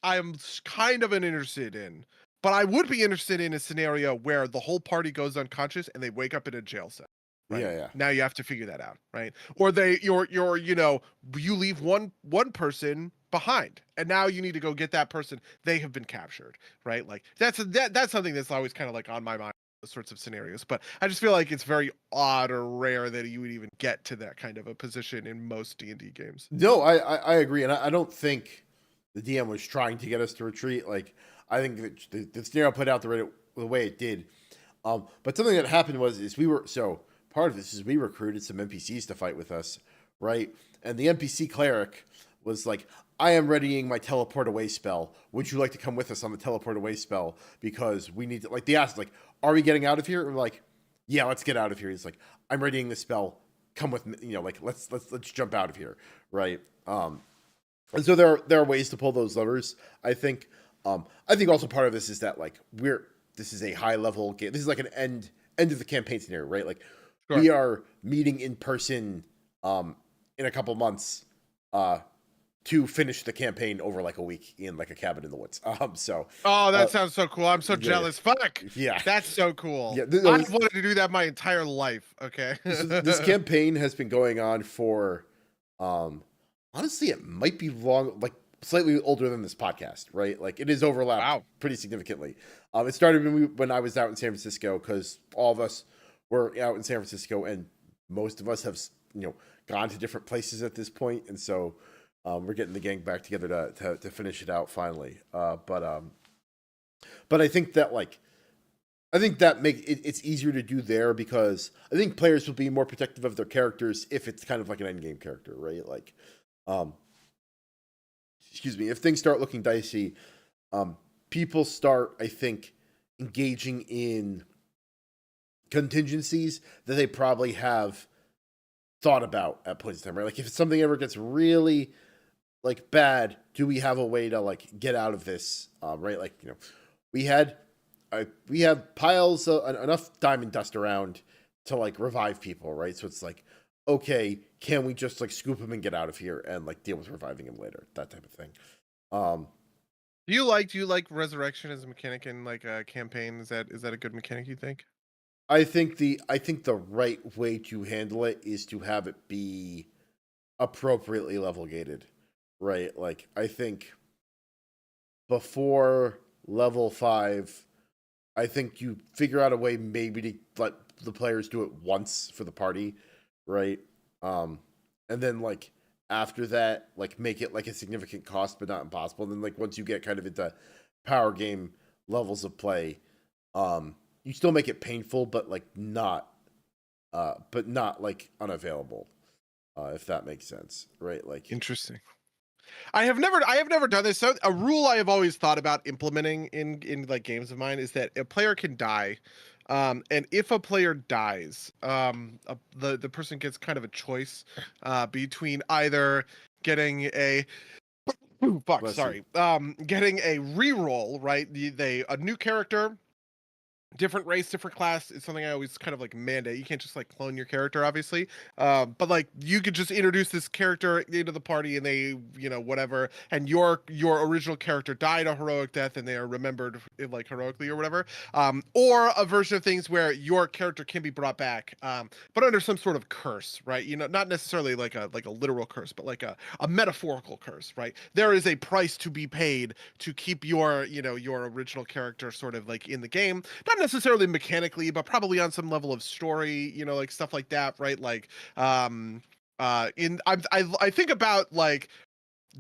I'm kind of interested in, but I would be interested in a scenario where the whole party goes unconscious and they wake up in a jail cell. Right. Yeah. Now you have to figure that out, right? Or you leave one person behind, and now you need to go get that person. They have been captured, right? Like that's something that's always kind of like on my mind, those sorts of scenarios. But I just feel like it's very odd or rare that you would even get to that kind of a position in most D&D games. No, I agree, and I don't think the DM was trying to get us to retreat. Like, I think that the scenario played out the way it did. But something that happened is part of this is we recruited some NPCs to fight with us, right? And the NPC cleric was like, I am readying my teleport away spell. Would you like to come with us on the teleport away spell? Because we need to, like, they asked, like, are we getting out of here? And we're like, yeah, let's get out of here. He's like, I'm readying the spell. Come with me, like, let's jump out of here, right? And so there are ways to pull those levers, I think. I think also part of this is that, like, this is a high level game. This is like an end of the campaign scenario, right? Like, sure. We are meeting in person in a couple months to finish the campaign over like a week in like a cabin in the woods. That sounds so cool. I'm so jealous. Fuck. Yeah. That's so cool. Yeah, I've wanted to do that my entire life. Okay. This campaign has been going on for honestly, it might be long, like slightly older than this podcast, right? Like it is overlapped pretty significantly. It started when I was out in San Francisco, because all of us were out in San Francisco, and most of us have gone to different places at this point, and so we're getting the gang back together to finish it out finally. But I think that it's easier to do there, because I think players will be more protective of their characters if it's kind of like an endgame character, right? Like, if things start looking dicey, people start, I think, engaging in contingencies that they probably have thought about at points in time, right? Like if something ever gets really like bad, do we have a way to like get out of this? Right? Like, we have piles of enough diamond dust around to like revive people, right? So it's like, okay, can we just like scoop him and get out of here and like deal with reviving him later? That type of thing. Um, Do you like resurrection as a mechanic in like a campaign? Is that a good mechanic, you think? I think the right way to handle it is to have it be appropriately level gated, right? Like I think before level 5, I think you figure out a way maybe to let the players do it once for the party, right? Um, and then like after that, like make it like a significant cost but not impossible. And then like once you get kind of into power game levels of play, you still make it painful, but not like unavailable, if that makes sense, right? Like, Interesting. I have never done this. So a rule I have always thought about implementing in like games of mine is that a player can die, and if a player dies, the person gets kind of a choice between either getting a ooh, fuck, let's see. sorry, getting a reroll, right? A new character, different race, different class is something I always kind of like mandate. You can't just like clone your character, obviously. But like you could just introduce this character into the party and they, whatever, and your original character died a heroic death and they are remembered like heroically or whatever. Or a version of things where your character can be brought back, but under some sort of curse, right? Not necessarily like a literal curse, but like a metaphorical curse, right? There is a price to be paid to keep your original character sort of like in the game, not necessarily mechanically, but probably on some level of story, like stuff like that, right? Like, in I think about like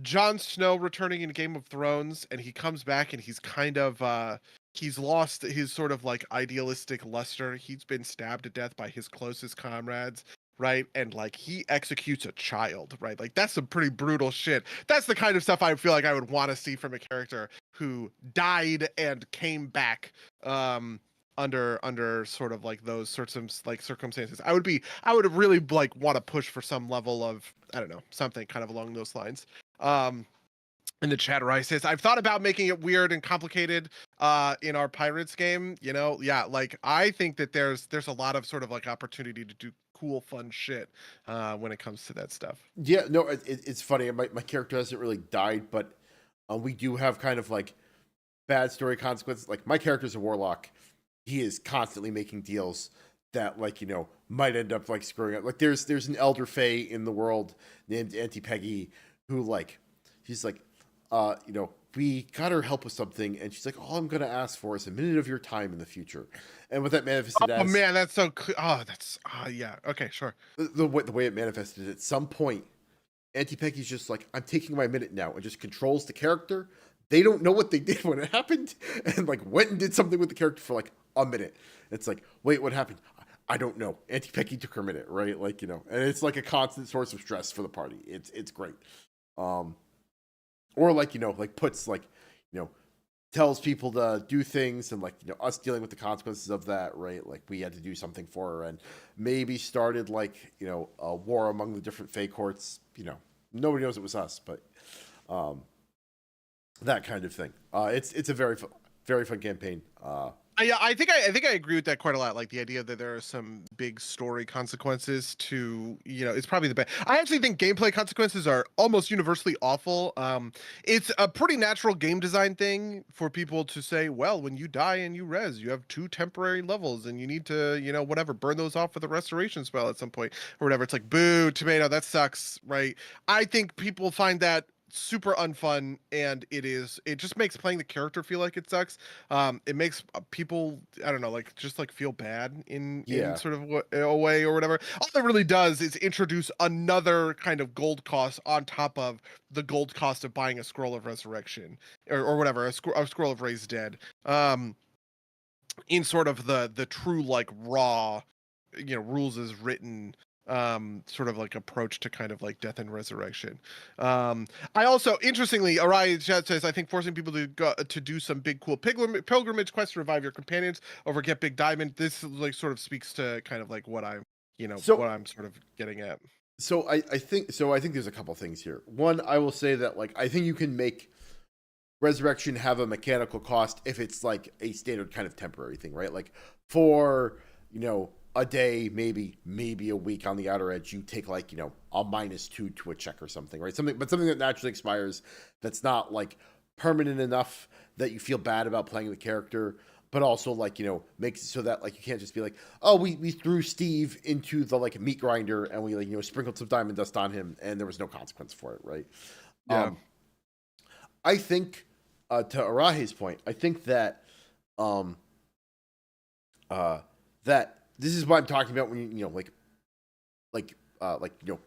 Jon Snow returning in Game of Thrones, and he comes back and he's kind of he's lost his sort of like idealistic luster. He's been stabbed to death by his closest comrades, right? And like he executes a child, right? Like that's some pretty brutal shit. That's the kind of stuff I feel like I would want to see from a character who died and came back under sort of like those sorts of like circumstances. I would really like want to push for some level of, I don't know, something kind of along those lines. Um, in the chat, Rice says, I've thought about making it weird and complicated in our Pirates game. Yeah, like I think that there's a lot of sort of like opportunity to do cool, fun shit when it comes to that stuff. Yeah, no, it's funny. My character hasn't really died, but we do have kind of like bad story consequences. Like my character's a warlock. He is constantly making deals that like might end up like screwing up. Like there's an elder fae in the world named Auntie Peggy who like she's like we got her help with something, and she's like, all I'm gonna ask for is a minute of your time in the future. And what that manifested Oh as, man, that's so that's yeah, okay, sure. the way it manifested at some point, Auntie Peggy's just like, I'm taking my minute now, and just controls the character. They don't know what they did when it happened, and like went and did something with the character for like a minute. It's like, wait, what happened? I don't know. Auntie Peggy took her minute, right? Like and it's like a constant source of stress for the party. It's great. Um, or like like puts like tells people to do things, and like us dealing with the consequences of that, right? Like we had to do something for her, and maybe started like a war among the different Fey courts. Nobody knows it was us, but um that kind of thing. It's a very fun campaign. Yeah, I think I agree with that quite a lot. Like the idea that there are some big story consequences to, it's probably the best. I actually think gameplay consequences are almost universally awful. It's a pretty natural game design thing for people to say, well, when you die and you res, you have 2 temporary levels, and you need to, whatever, burn those off with a restoration spell at some point or whatever. It's like, boo, tomato, that sucks, right? I think people find that super unfun, and it just makes playing the character feel like it sucks. It makes people, I don't know, like just like feel bad in Yeah, sort of a way or whatever. All it really does is introduce another kind of gold cost on top of the gold cost of buying a scroll of resurrection or whatever, a scroll of raised dead. In sort of the true like raw, rules as written sort of like approach to kind of like death and resurrection. I also, interestingly, Arai chat says, I think forcing people to go to do some big cool pilgrimage quests to revive your companions over get big diamond, this like sort of speaks to kind of like what I'm so what I'm sort of getting at. I think there's a couple things here. One, I will say that like I think you can make resurrection have a mechanical cost if it's like a standard kind of temporary thing, right? Like for a day, maybe a week on the outer edge, you take like, a -2 to a check or something, right? Something that naturally expires, that's not like permanent enough that you feel bad about playing the character, but also like, makes it so that like you can't just be like, oh, we threw Steve into the like meat grinder and we like, sprinkled some diamond dust on him and there was no consequence for it, right? Yeah. I think to Arahe's point, I think that that this is what I'm talking about when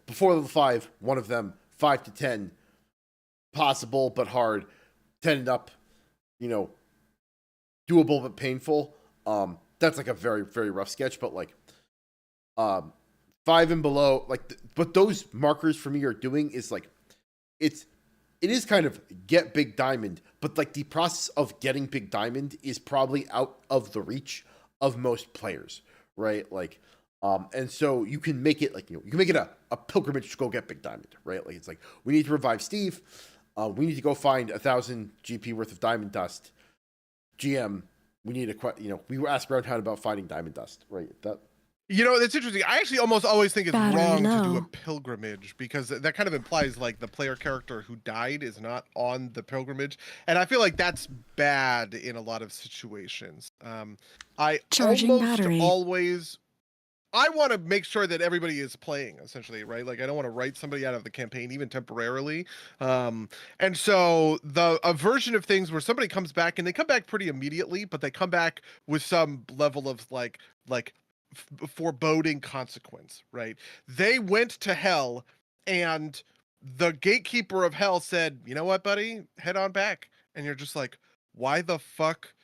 before level 5, one of them 5 to 10 possible but hard, 10 and up, doable but painful. That's like a very very rough sketch, but like 5 and below, like what those markers for me are doing is like it is kind of get big diamond, but like the process of getting big diamond is probably out of the reach of most players, right? Like and so you can make it like, you can make it a pilgrimage to go get big diamond, right? Like it's like, we need to revive Steve, we need to go find 1,000 GP worth of diamond dust. GM, we need to, we were asked around town about finding diamond dust, right? That That's interesting. I actually almost always think it's Battery wrong to low. do a pilgrimage, because that kind of implies like the player character who died is not on the pilgrimage, and I feel like that's bad in a lot of situations. I Charging almost battery. always I want to make sure that everybody is playing, essentially, right? Like I don't want to write somebody out of the campaign even temporarily. And so a version of things where somebody comes back and they come back pretty immediately, but they come back with some level of like foreboding consequence, right? They went to hell and the gatekeeper of hell said, "You know what, buddy? Head on back." And you're just like, "Why the fuck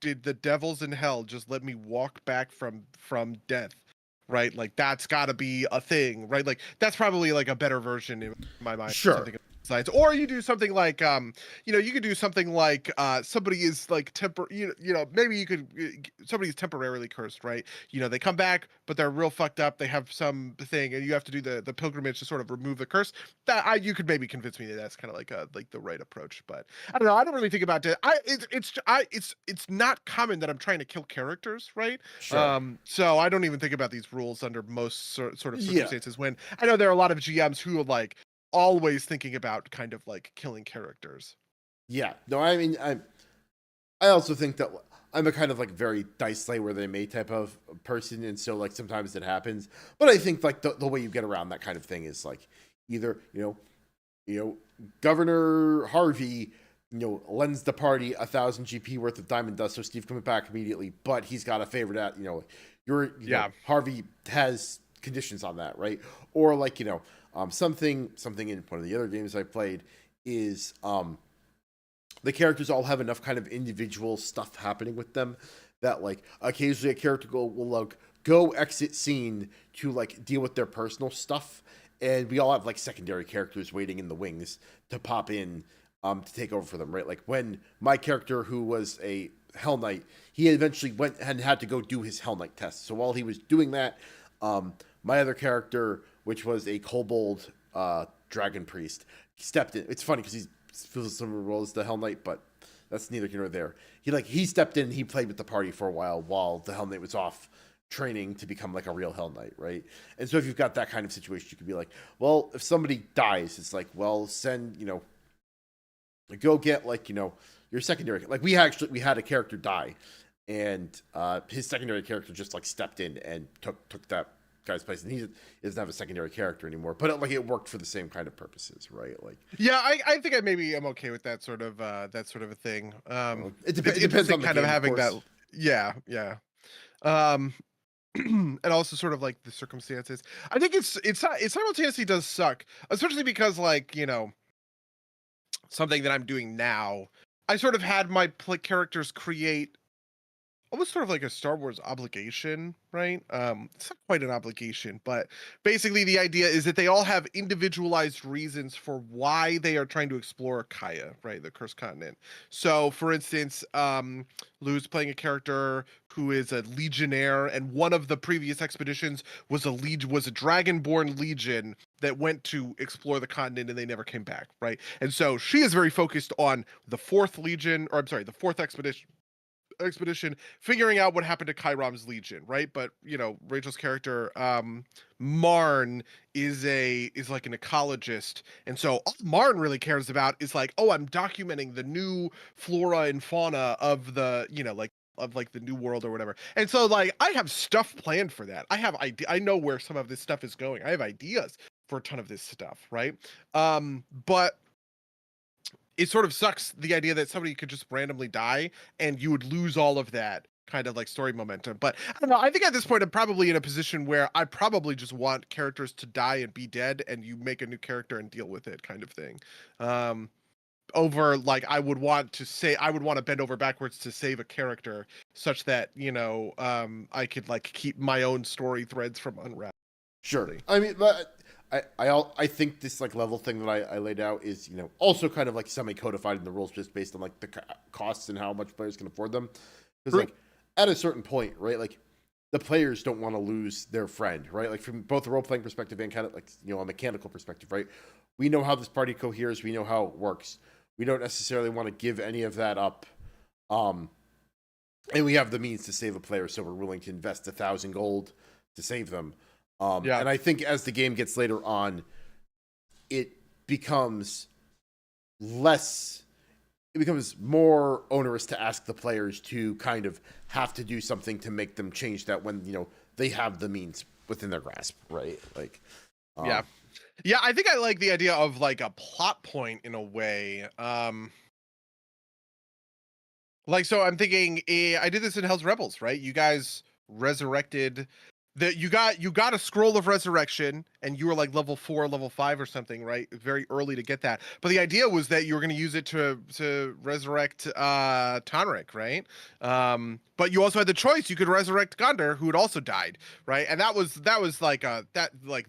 did the devils in hell just let me walk back from death?" Right? Like that's got to be a thing, right? Like that's probably like a better version in my mind. Sure. Something sides, or you do something like you could do something like somebody is like maybe you could somebody's temporarily cursed, right? They come back but they're real fucked up, they have some thing, and you have to do the pilgrimage to sort of remove the curse. That you could maybe convince me that that's kind of like the right approach, but I don't know, I don't really think about it. It's not common that I'm trying to kill characters, right? Sure. So I don't even think about these rules under most sort of Yeah. circumstances, when I know there are a lot of GMs who are like always thinking about kind of like killing characters. Yeah. No, I mean, I also think that I'm a kind of like very dice lay where they may type of person, and so like sometimes it happens. But I think like the way you get around that kind of thing is like either Governor Harvey lends the party 1,000 GP worth of diamond dust, so Steve coming back immediately, but he's got a favorite at Harvey has conditions on that, right? Or like something in one of the other games I played is the characters all have enough kind of individual stuff happening with them that like occasionally a character will like go exit scene to like deal with their personal stuff, and we all have like secondary characters waiting in the wings to pop in to take over for them, right? Like when my character, who was a Hell Knight, he eventually went and had to go do his Hell Knight test. So while he was doing that, my other character, which was a kobold dragon priest, stepped in. It's funny because he feels a similar role as the Hell Knight, but that's neither here nor there. He stepped in and he played with the party for a while the Hell Knight was off training to become like a real Hell Knight, right? And so if you've got that kind of situation, you could be like, well, if somebody dies, it's like, well, send, go get like, your secondary. Like we had a character die, and his secondary character just like stepped in and took that guy's place, and he doesn't have a secondary character anymore, but it worked for the same kind of purposes, right? Like, yeah, I think I'm okay with that sort of a thing. It depends on the kind game, of having of course. that. Yeah. And also sort of like the circumstances. I think it simultaneously does suck, especially because like something that I'm doing now, I sort of had my characters create almost sort of like a Star Wars obligation, right? It's not quite an obligation, but basically the idea is that they all have individualized reasons for why they are trying to explore Kaya, right? The Cursed Continent. So, for instance, Lou's playing a character who is a legionnaire, and one of the previous expeditions was a dragonborn legion that went to explore the continent, and they never came back, right? And so she is very focused on the fourth expedition expedition, figuring out what happened to Chiron's Legion, right? But you know, Rachel's character, Marn, is like an ecologist, and so all Marn really cares about is like, oh, I'm documenting the new flora and fauna of the, you know, like of like the new world or whatever. And so like I have stuff planned for that. I know where some of this stuff is going. I have ideas for a ton of this stuff, right? But it sort of sucks the idea that somebody could just randomly die and you would lose all of that kind of like story momentum. But I don't know. I think at this point I'm probably in a position where I probably just want characters to die and be dead, and you make a new character and deal with it, kind of thing. Over like I would want to bend over backwards to save a character such that, you know, I could like keep my own story threads from unraveling. Sure. I mean, but I think this like level thing that I laid out is, you know, also kind of like semi-codified in the rules just based on like the costs and how much players can afford them. Because like at a certain point, right, like the players don't want to lose their friend, right? Like from both a role-playing perspective and kind of like, you know, a mechanical perspective, right? We know how this party coheres. We know how it works. We don't necessarily want to give any of that up. And we have the means to save a player, so we're willing to invest 1,000 gold to save them. And I think as the game gets later on, it becomes more onerous to ask the players to kind of have to do something to make them change that when, you know, they have the means within their grasp, right? Like, yeah, I think I like the idea of like a plot point in a way. Like, so I'm thinking, I did this in Hell's Rebels, right? You guys resurrected you got a scroll of resurrection, and you were like level 4, level 5 or something, right? Very early to get that. But the idea was that you were going to use it to resurrect Tonrik, right? But you also had the choice. You could resurrect Gondar, who had also died, right? And that was like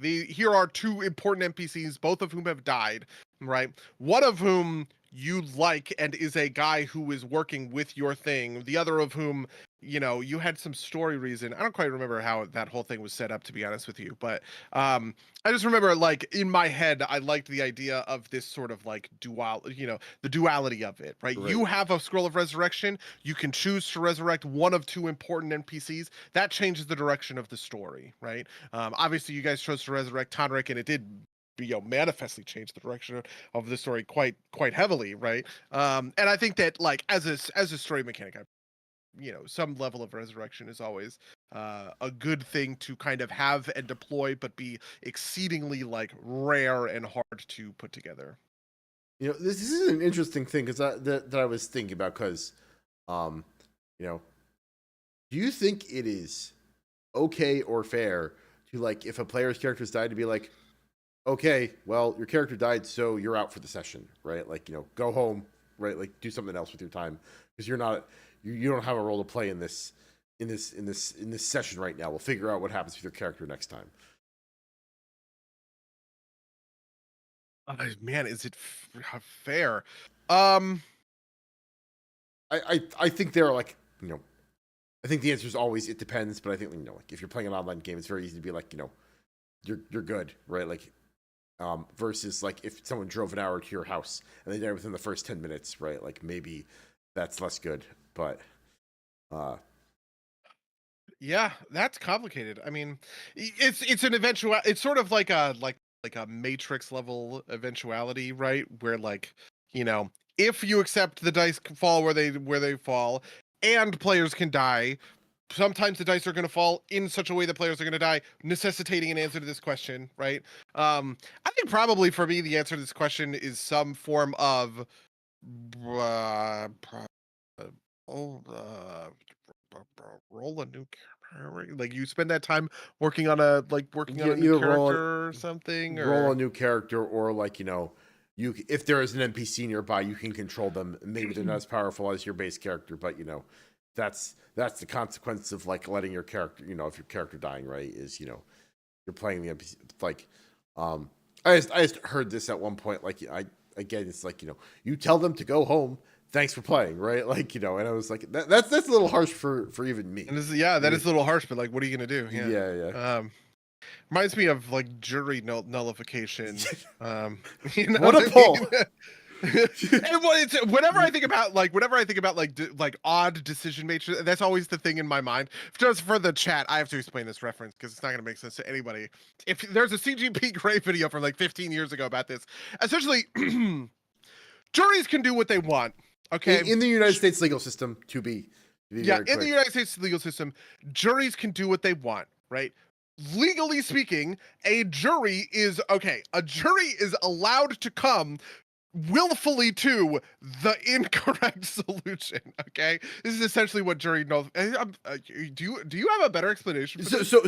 here are 2 important NPCs, both of whom have died, right? One of whom you like and is a guy who is working with your thing. The other of whom, you know, you had some story reason. I don't quite remember how that whole thing was set up, to be honest with you. But I just remember, like, in my head, I liked the idea of this sort of like the duality of it, right? You have a scroll of resurrection. You can choose to resurrect one of 2 important NPCs. That changes the direction of the story, right? Obviously, you guys chose to resurrect Tonrik, and it did, you know, manifestly change the direction of the story quite heavily, right? And I think that like as a story mechanic, you know, some level of resurrection is always a good thing to kind of have and deploy, but be exceedingly like rare and hard to put together. You know, this is an interesting thing because that I was thinking about because, you know, do you think it is okay or fair to like if a player's character's died to be like, okay, well, your character died, so you're out for the session, right? Like, you know, go home, right? Like, do something else with your time because you don't have a role to play in this session right now. We'll figure out what happens with your character next time. Man, is it fair? I think they're like, you know, I think the answer is always it depends, but I think, you know, like if you're playing an online game, it's very easy to be like, you know, you're good, right? Like, versus like if someone drove an hour to your house and they died within the first 10 minutes, right? Like maybe that's less good, but yeah, that's complicated. I mean, it's an eventual. It's sort of like a Matrix level eventuality, right? Where like, you know, if you accept the dice fall where they fall, and players can die, sometimes the dice are going to fall in such a way that players are going to die, necessitating an answer to this question, right? I think probably for me the answer to this question is some form of roll a new character. Like you spend that time working on a new character or something, roll or a new character, or like, you know, if there is an NPC nearby, you can control them. Maybe they're not as powerful as your base character, but you know, that's the consequence of like letting your character, you know, if your character dying, right, is, you know, you're playing the NPC. Like, I just heard this at one point. Like, again, it's like, you know, you tell them to go home. Thanks for playing, right? Like, you know, and I was like, that's a little harsh for even me. And that is a little harsh, but like, what are you gonna do? Yeah. Reminds me of like jury nullification. You know what a pull! And whenever I think about like odd decision matrix, that's always the thing in my mind. Just for the chat, I have to explain this reference because it's not going to make sense to anybody. If there's a CGP Grey video from like 15 years ago about this, essentially, juries can do what they want. Okay, in the United States legal system, to be yeah, in the United States legal system, juries can do what they want, right? Legally speaking, a jury is allowed to come willfully to the incorrect solution. Okay, this is essentially what jury knows. Do you have a better explanation for this? So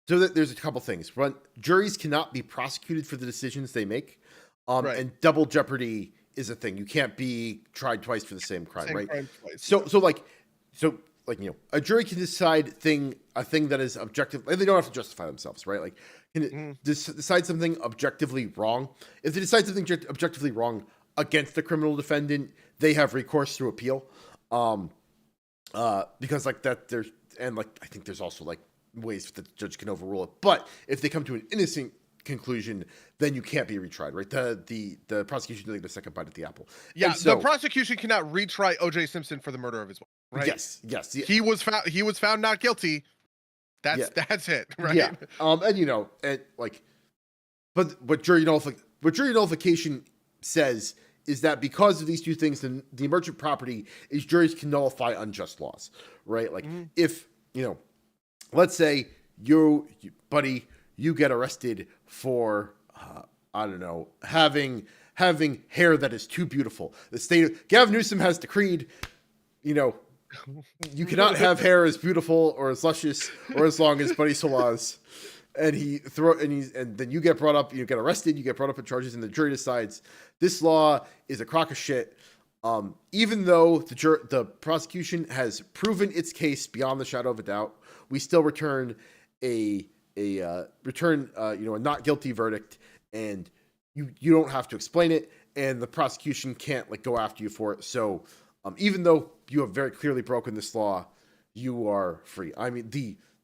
there's a couple things. One, juries cannot be prosecuted for the decisions they make, Right. and double jeopardy is a thing. You can't be tried twice for the same crime, right? Crime twice, So a jury can decide a thing that is objective. They don't have to justify themselves, right? Like, can decide something objectively wrong. If they decide something objectively wrong against the criminal defendant, they have recourse through appeal. Because like that, I think there's also like ways that the judge can overrule it. But if they come to an innocent conclusion, then you can't be retried, right? The prosecution doesn't get a second bite at the apple. Yeah, the prosecution cannot retry O.J. Simpson for the murder of his wife. Right? Yes. Yeah. He was found not guilty. That's it, right? Yeah. But what jury nullification says is that because of these two things, then the emergent property is juries can nullify unjust laws, right? Like if let's say you get arrested for I don't know, having hair that is too beautiful. The state of Gavin Newsom has decreed, you cannot have hair as beautiful or as luscious or as long as Buddy Solaz. And then you get brought up, you get arrested, you get brought up in charges, and the jury decides this law is a crock of shit. Even though the prosecution has proven its case beyond the shadow of a doubt, we still return a not guilty verdict, and you don't have to explain it, and the prosecution can't like go after you for it. So even though you have very clearly broken this law, you are free. I mean,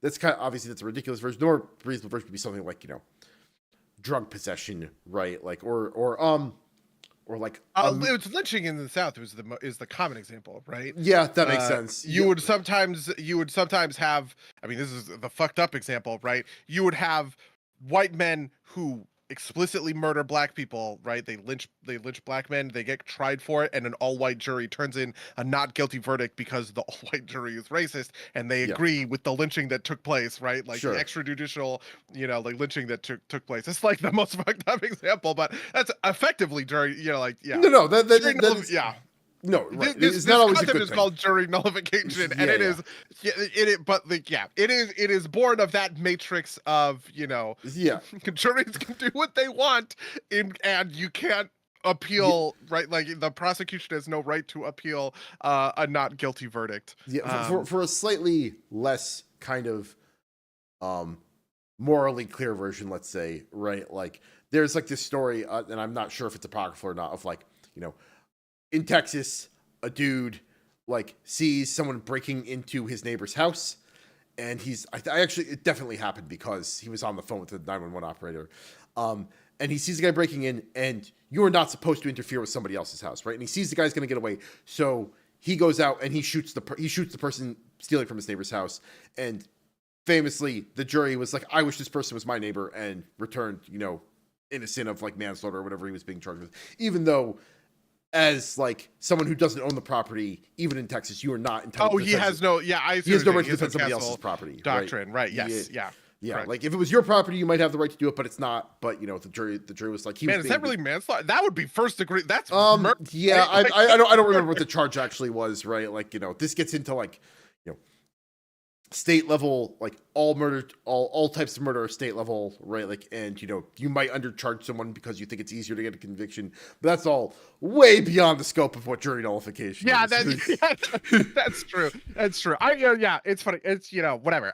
that's kind of obviously that's a ridiculous version. The more reasonable version would be something like drug possession, right? Like or like it's lynching in the South is the common example, right? Yeah, that makes sense. You would sometimes have. I mean, this is the fucked up example, right? You would have white men who explicitly murder black people, right? They lynch black men, they get tried for it, and an all-white jury turns in a not guilty verdict because the all-white jury is racist, and they agree with the lynching that took place, right? Like the extrajudicial, like lynching that took place. It's like the most fucked up example, but that's effectively jury, No, that's, yeah. No, right. This concept is called jury nullification, and it is born of that matrix of juries can do what they want, and you can't appeal, right? Like the prosecution has no right to appeal a not guilty verdict. Yeah, for a slightly less kind of morally clear version, let's say, right? Like there's like this story, and I'm not sure if it's apocryphal or not, of like in Texas, a dude like sees someone breaking into his neighbor's house, and it definitely happened because he was on the phone with the 911 operator, and he sees the guy breaking in, and you are not supposed to interfere with somebody else's house, right? And he sees the guy's going to get away, so he goes out and he shoots the person stealing from his neighbor's house, and famously, the jury was like, "I wish this person was my neighbor," and returned, innocent of like manslaughter or whatever he was being charged with, even though, as like someone who doesn't own the property, even in Texas, you are not entitled. He has no right to defend somebody else's property. Doctrine, right? Yes, yeah. Right. Like if it was your property, you might have the right to do it, but it's not. But the jury was like, is that really manslaughter? That would be first degree. That's yeah. I don't remember what the charge actually was. Right, like this gets into like state level, like all types of murder are state level, right? Like, and you might undercharge someone because you think it's easier to get a conviction, but that's all way beyond the scope of what jury nullification is. That's true. That's true. It's funny. It's whatever.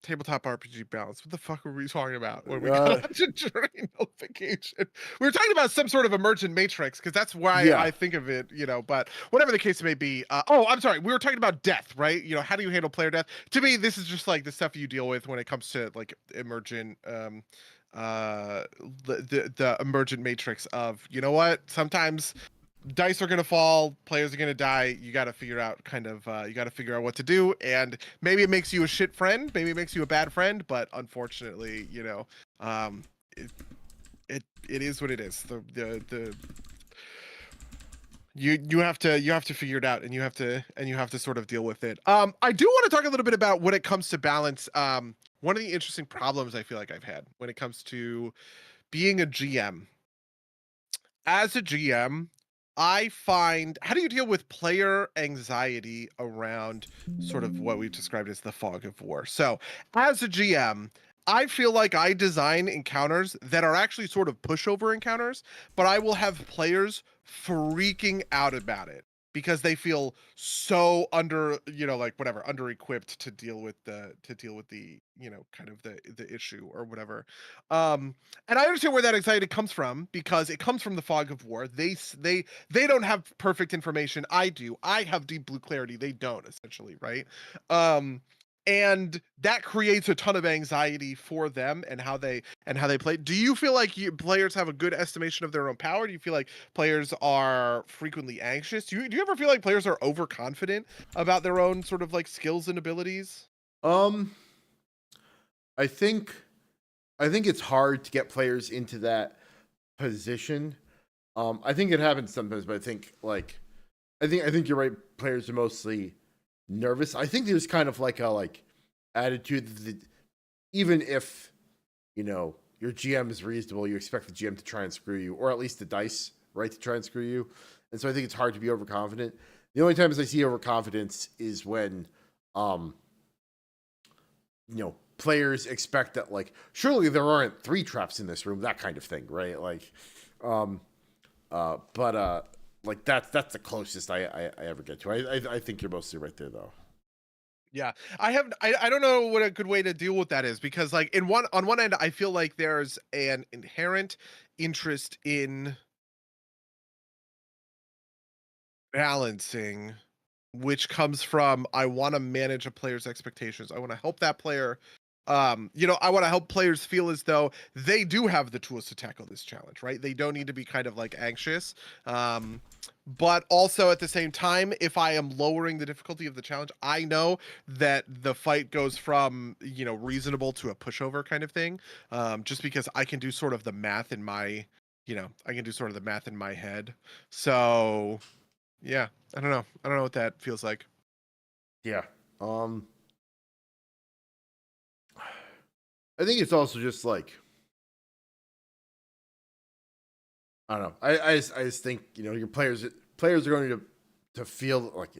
Tabletop RPG balance. What the fuck were we talking about when we got to jury nullification? We were talking about some sort of emergent matrix because that's why I think of it, but whatever the case may be. I'm sorry. We were talking about death, right? How do you handle player death? To me, this is just like the stuff you deal with when it comes to like emergent the emergent matrix of, you know what, sometimes dice are going to fall, players are going to die, you got to figure out what to do, and maybe it makes you a shit friend, maybe it makes you a bad friend, but unfortunately, um it it is what it is. The you have to figure it out, and you have to sort of deal with it. I do want to talk a little bit about when it comes to balance. One of the interesting problems I feel like I've had when it comes to being a GM. As a GM, I find, how do you deal with player anxiety around sort of what we've described as the fog of war? So, as a GM, I feel like I design encounters that are actually sort of pushover encounters, but I will have players freaking out about it because they feel so under, like whatever, under equipped to deal with the kind of the issue or whatever. Um and I understand where that anxiety comes from, because it comes from the fog of war. They don't have perfect information. I do. I have deep blue clarity. They don't, essentially, right? Um, and that creates a ton of anxiety for them and how they play. Do you feel like players have a good estimation of their own power? Do you feel like players are frequently anxious? Do you ever feel like players are overconfident about their own sort of like skills and abilities? Um, I think I think it's hard to get players into that position. I think it happens sometimes, but I think you're right. Players are mostly nervous. I think there's kind of like a attitude that even if your GM is reasonable, you expect the GM to try and screw you, or at least the dice, right, to try and screw you. And so I think it's hard to be overconfident. The only times I see overconfidence is when um players expect that surely there aren't three traps in this room, that kind of thing, right? Um but that's the closest I ever get to. I think you're mostly right there though. Yeah. I don't know what a good way to deal with that is, because like on one end I feel like there's an inherent interest in balancing, which comes from, I want to manage a player's expectations. I want to help that player. I want to help players feel as though they do have the tools to tackle this challenge, right? They don't need to be kind of like anxious. But also at the same time, if I am lowering the difficulty of the challenge, I know that the fight goes from, reasonable to a pushover kind of thing. Just because I can do sort of the math in my, I can do sort of the math in my head. So yeah, I don't know. I don't know what that feels like. Yeah. Um I think it's also just I don't know. I just think your players are going to feel like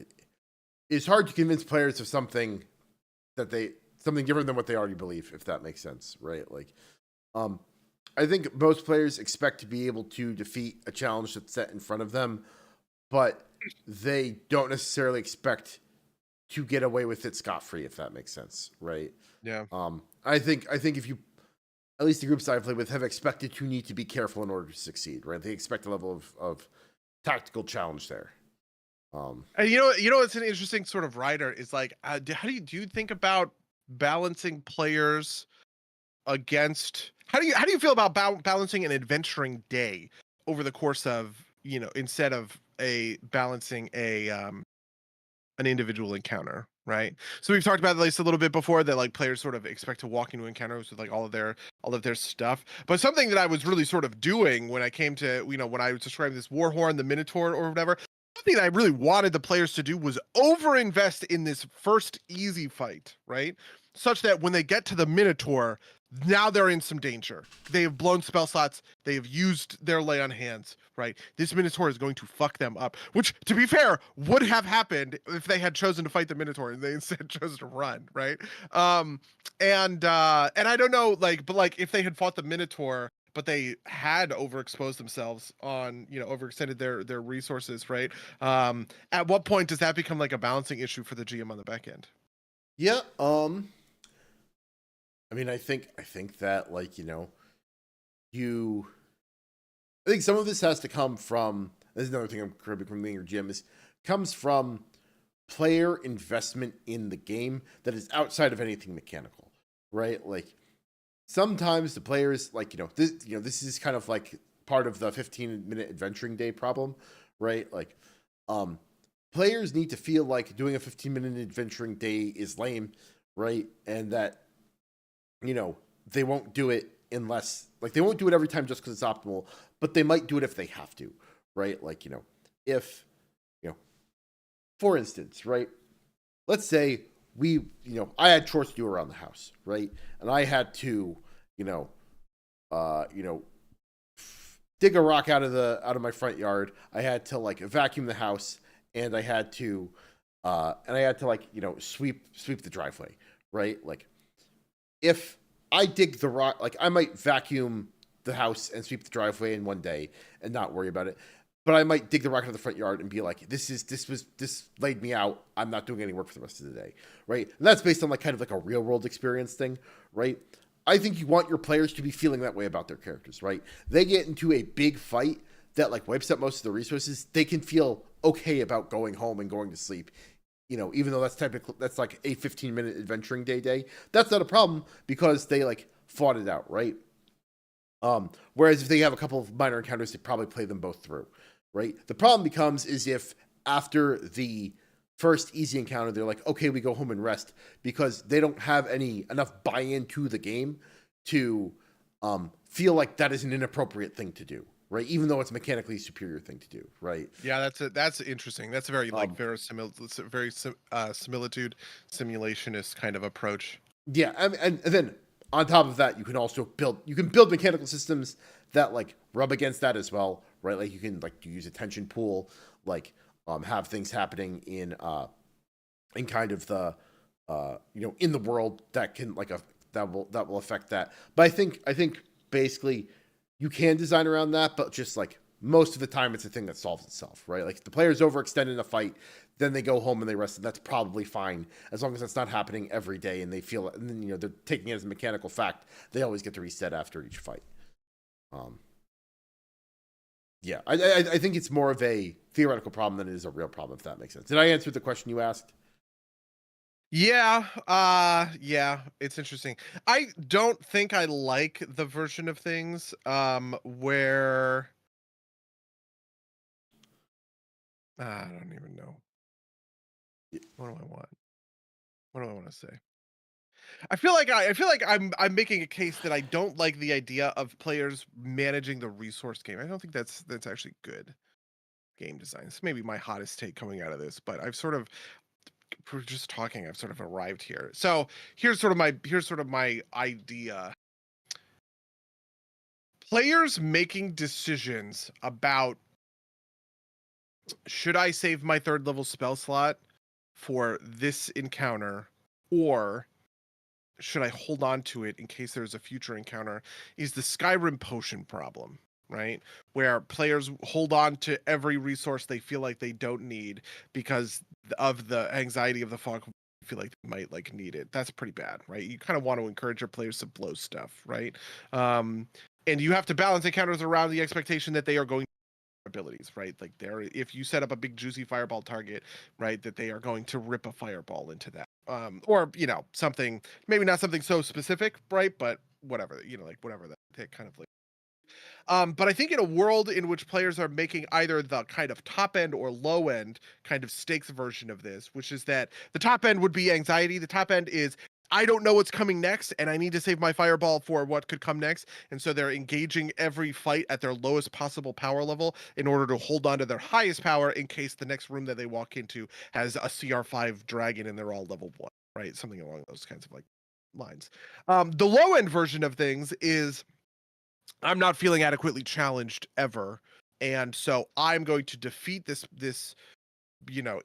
it's hard to convince players of something different than what they already believe, if that makes sense, right? Um, I think most players expect to be able to defeat a challenge that's set in front of them, but they don't necessarily expect to get away with it scot free, if that makes sense, right? Yeah. I think if you at least the groups I've played with have expected to need to be careful in order to succeed, right? They expect a level of tactical challenge there. And it's an interesting sort of writer is like, how do you think about balancing players against, how do you feel about balancing an adventuring day over the course of, instead of a balancing a an individual encounter, right? So we've talked about this a little bit before, that like players sort of expect to walk into encounters with like all of their stuff. But something that I was really sort of doing when I came to, when I was describing this Warhorn, the Minotaur or whatever, something that I really wanted the players to do was overinvest in this first easy fight, right? Such that when they get to the Minotaur, now they're in some danger. They have blown spell slots. They have used their lay on hands, right? This Minotaur is going to fuck them up, which, to be fair, would have happened if they had chosen to fight the Minotaur and they instead chose to run, right? And I don't know, but if they had fought the Minotaur, but they had overexposed themselves on, overextended their resources, right? At what point does that become like a balancing issue for the GM on the back end? Yeah. I mean, I think that you. I think some of this has to come from. This is another thing I'm cribbing from being your GM is comes from player investment in the game that is outside of anything mechanical, right? sometimes the players like this is kind of like part of the 15-minute adventuring day problem, right? Like, players need to feel like doing a 15-minute adventuring day is lame, right? And that they won't do it unless like they won't do it every time just because it's optimal, but they might do it if they have to, right? Like if for instance, right? Let's say I had chores to do around the house, right? And I had to, you know, dig a rock out of my front yard. I had to like vacuum the house, and I had to, like sweep the driveway, right? Like if I dig the rock, like I might vacuum the house and sweep the driveway in one day and not worry about it. But I might dig the rock out of the front yard and be like, this laid me out. I'm not doing any work for the rest of the day, right? And that's based on like kind of like a real world experience thing, right? I think you want your players to be feeling that way about their characters, right? They get into a big fight that like wipes out most of the resources. They can feel okay about going home and going to sleep, even though that's like a 15-minute adventuring day. That's not a problem because they like fought it out, right? Whereas if they have a couple of minor encounters, they probably play them both through, right? The problem becomes is if after the first easy encounter, they're like, okay, we go home and rest because they don't have enough buy-in to the game to feel like that is an inappropriate thing to do, right? Even though it's a mechanically superior thing to do, right? Yeah, that's interesting. That's a very like similitude simulationist kind of approach. Yeah, and then on top of that, you can also build mechanical systems that like rub against that as well, right? Like you can like use a tension pool, like have things happening in kind of the in the world that can like that will affect that. But I think basically you can design around that, but just like most of the time it's a thing that solves itself, right? Like if the player's overextended in a fight, then they go home and they rest, and that's probably fine as long as that's not happening every day and they feel it, and then they're taking it as a mechanical fact. They always get to reset after each fight. Yeah, I think it's more of a theoretical problem than it is a real problem, if that makes sense. Did I answer the question you asked? Yeah, yeah, it's interesting. I don't think I like the version of things where I don't even know. What do I want? What do I want to say? I feel like I'm making a case that I don't like the idea of players managing the resource game. I don't think that's actually good game design. It's maybe my hottest take coming out of this, but I've sort of we're just talking, I've sort of arrived here. So here's sort of my idea. Players making decisions about should I save my third level spell slot for this encounter or should I hold on to it in case there's a future encounter is the Skyrim potion problem, right? Where players hold on to every resource they feel like they don't need because of the anxiety of the fog feel like they might like need it. That's pretty bad, right? You kind of want to encourage your players to blow stuff, right? And you have to balance encounters around the expectation that they are going abilities, right? Like if you set up a big juicy fireball target, right, that they are going to rip a fireball into that. Or something, maybe not something so specific, right? But whatever, like whatever that kind of like. But I think in a world in which players are making either the kind of top end or low end kind of stakes version of this, which is that the top end would be anxiety. The top end is I don't know what's coming next, and I need to save my fireball for what could come next. And so they're engaging every fight at their lowest possible power level in order to hold on to their highest power in case the next room that they walk into has a CR5 dragon and they're all level 1, right? Something along those kinds of like lines. The low end version of things is I'm not feeling adequately challenged ever. And so I'm going to defeat this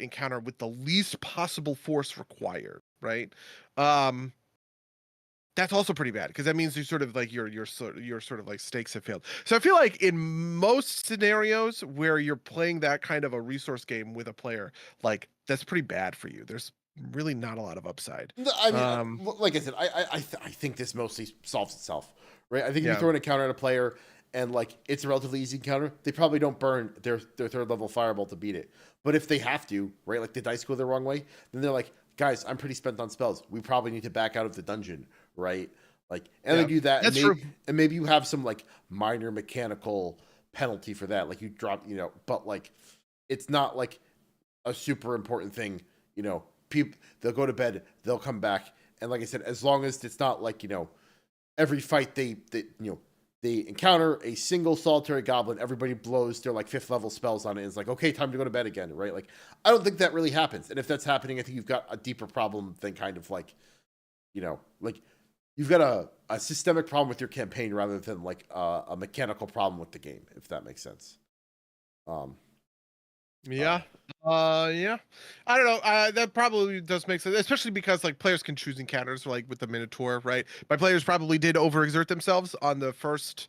encounter with the least possible force required, right? That's also pretty bad because that means you sort of like your sort of like stakes have failed. So I feel like in most scenarios where you're playing that kind of a resource game with a player, like that's pretty bad for you. There's really not a lot of upside. I mean, like I said, I think this mostly solves itself, right? I think if you throw an encounter at a player and like it's a relatively easy encounter, they probably don't burn their third level fireball to beat it. But if they have to, right, like the dice go the wrong way, then they're like, guys, I'm pretty spent on spells. We probably need to back out of the dungeon, right? Like, and they do that, That's true. and maybe you have some like minor mechanical penalty for that, like you drop, but like it's not like a super important thing. People, they'll go to bed, they'll come back, and like I said, as long as it's not like every fight they encounter a single solitary goblin, everybody blows their like 5th level spells on it, and it's like, okay, time to go to bed again, right? Like, I don't think that really happens, and if that's happening, I think you've got a deeper problem than kind of like, like you've got a systemic problem with your campaign rather than like a mechanical problem with the game, if that makes sense. Yeah. Yeah. I don't know. That probably does make sense, especially because like players can choose encounters like with the Minotaur, right? My players probably did overexert themselves on the first,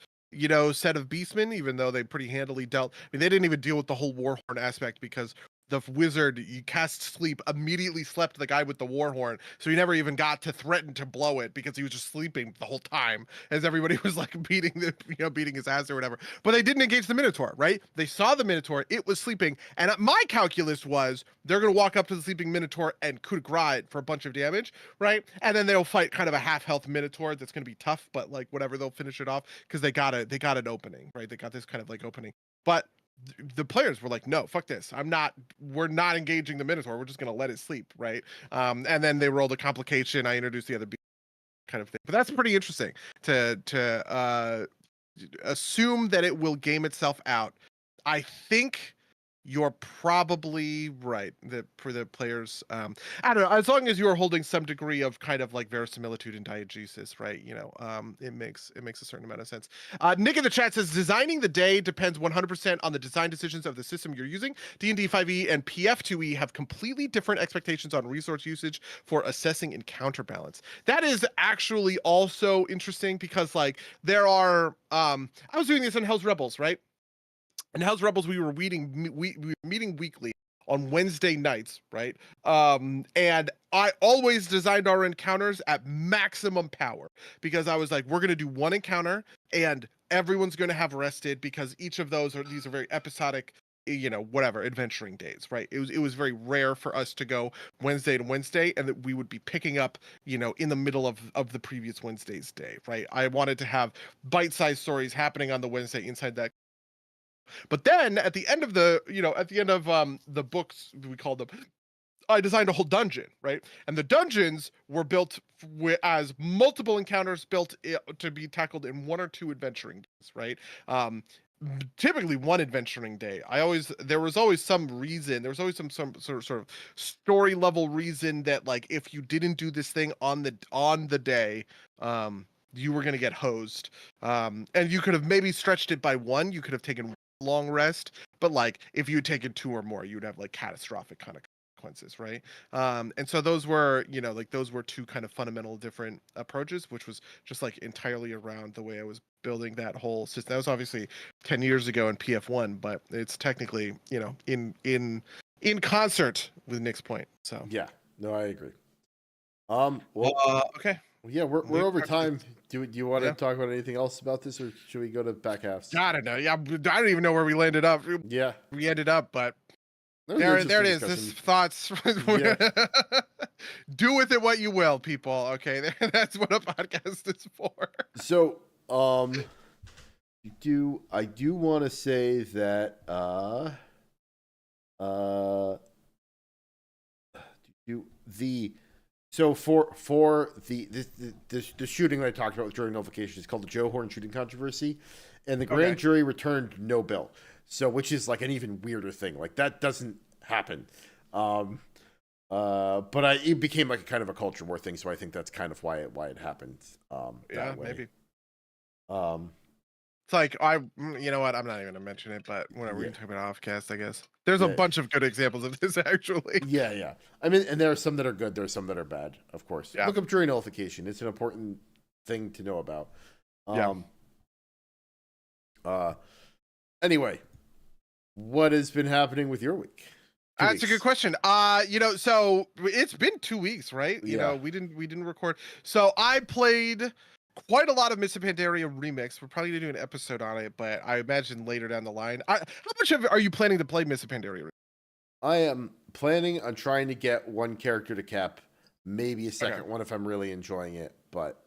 set of Beastmen, even though they pretty handily dealt. I mean, they didn't even deal with the whole Warhorn aspect because the wizard you cast sleep immediately slept the guy with the Warhorn, so he never even got to threaten to blow it because he was just sleeping the whole time as everybody was like beating his ass or whatever. But they didn't engage the Minotaur, right? They saw the Minotaur, it was sleeping, and my calculus was they're gonna walk up to the sleeping Minotaur and coup de grace it for a bunch of damage, right? And then they'll fight kind of a half health Minotaur that's gonna be tough, but like whatever, they'll finish it off because they got an opening, right? They got this kind of like opening, but the players were like, no, fuck this. We're not engaging the Minotaur. We're just going to let it sleep. Right. And then they rolled a complication. I introduced the other kind of thing, but that's pretty interesting to assume that it will game itself out. I think you're probably right that for the players, I don't know, as long as you're holding some degree of kind of like verisimilitude and diegesis, right? It makes a certain amount of sense. Nick in the chat says designing the day depends 100% on the design decisions of the system you're using. D&D 5e and PF2e have completely different expectations on resource usage for assessing encounter balance. That is actually also interesting because like there are I was doing this on Hell's Rebels, right? In Hell's Rebels, we were meeting weekly on Wednesday nights, right? And I always designed our encounters at maximum power because I was like, we're gonna do one encounter and everyone's gonna have rested because each of these are very episodic, whatever adventuring days, right? It was very rare for us to go Wednesday to Wednesday and that we would be picking up, in the middle of the previous Wednesday's day, right? I wanted to have bite-sized stories happening on the Wednesday inside that. But then at the end of the books, we called them, I designed a whole dungeon, right? And the dungeons were built as multiple encounters built to be tackled in 1 or 2 adventuring days, right? Typically 1 adventuring day. There was always some reason, there was always some sort of story level reason that like if you didn't do this thing on the day, you were going to get hosed. And you could have maybe stretched it by 1, you could have taken long rest, but like if you had taken 2 or more, you'd have like catastrophic kind of consequences, right? And so those were, those were 2 kind of fundamental different approaches, which was just like entirely around the way I was building that whole system. That was obviously 10 years ago in PF1, but it's technically, in concert with Nick's point. So yeah, no, I agree. Well, okay. Yeah, we're over time. Do you want to talk about anything else about this, or should we go to back halves? I don't know. Yeah, I don't even know where we landed up. Yeah, we ended up, but there it is. This thoughts. Yeah. Do with it what you will, people. Okay, that's what a podcast is for. So, I do want to say that So for the shooting that I talked about during notification is called the Joe Horn shooting controversy, and the grand jury returned no bill. So which is like an even weirder thing. Like that doesn't happen. But it became like a kind of a culture war thing. So I think that's kind of why it happened. That way. Maybe. It's like you know what? I'm not even gonna mention it, but whatever. We can talk about offcast, I guess. There's a bunch of good examples of this, actually. Yeah. I mean, and there are some that are good. There are some that are bad, of course. Yeah. Look up jury nullification. It's an important thing to know about. Anyway, what has been happening with your week? That's a good question. So it's been 2 weeks, right? We didn't record. So I played quite a lot of Mists of Pandaria Remix. We're probably gonna do an episode on it, but I imagine later down the line. How much of it are you planning to play Mists of Pandaria? I am planning on trying to get 1 character to cap, maybe a second one if I'm really enjoying it. But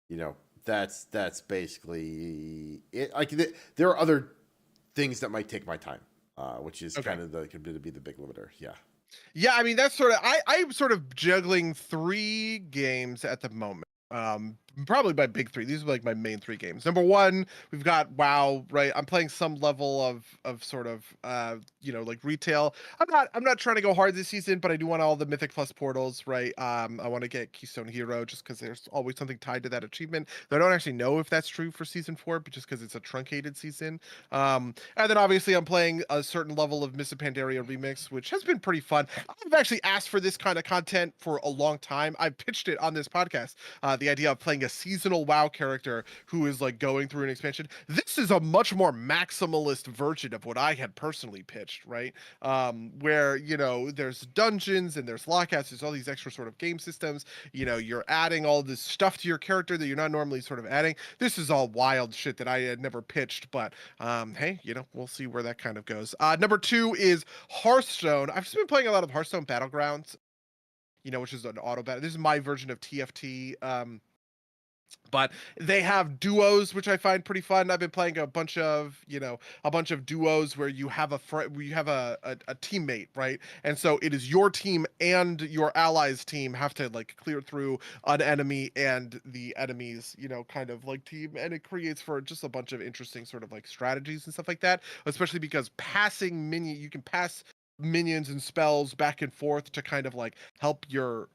you know, that's basically it. Like there are other things that might take my time, which is Okay. kind of could be the big limiter. Yeah. Yeah, I mean that's sort of I'm sort of juggling 3 games at the moment. Probably my big 3. These are like my main 3 games. Number 1, we've got WoW, right? I'm playing some level of sort of like retail. I'm not trying to go hard this season, but I do want all the Mythic Plus portals, right? I want to get Keystone Hero just because there's always something tied to that achievement. Though I don't actually know if that's true for season 4, but just because it's a truncated season. And then obviously I'm playing a certain level of Miss Pandaria Remix, which has been pretty fun. I've actually asked for this kind of content for a long time. I've pitched it on this podcast. The idea of playing a seasonal WoW character who is like going through an expansion. This is a much more maximalist version of what I had personally pitched, right? Where there's dungeons and there's lockouts, there's all these extra sort of game systems. You're adding all this stuff to your character that you're not normally sort of adding. This is all wild shit that I had never pitched, but hey, we'll see where that kind of goes. Number 2 is Hearthstone. I've just been playing a lot of Hearthstone Battlegrounds, which is an auto battle. This is my version of TFT. But they have duos, which I find pretty fun. I've been playing a bunch of duos where you have a teammate, right? And so it is your team and your allies' team have to like clear through an enemy and the enemy's, kind of like team, and it creates for just a bunch of interesting sort of like strategies and stuff like that. Especially because you can pass minions and spells back and forth to kind of like help your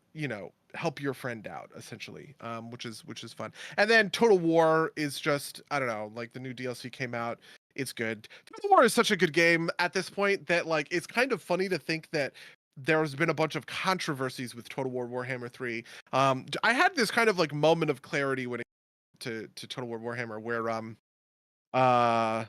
friend out essentially, which is fun. And then Total War is just, I don't know, like the new DLC came out, it's good. Total War is such a good game at this point that like it's kind of funny to think that there's been a bunch of controversies with Total War Warhammer 3. I had this kind of like moment of clarity when it came to Total War Warhammer where uh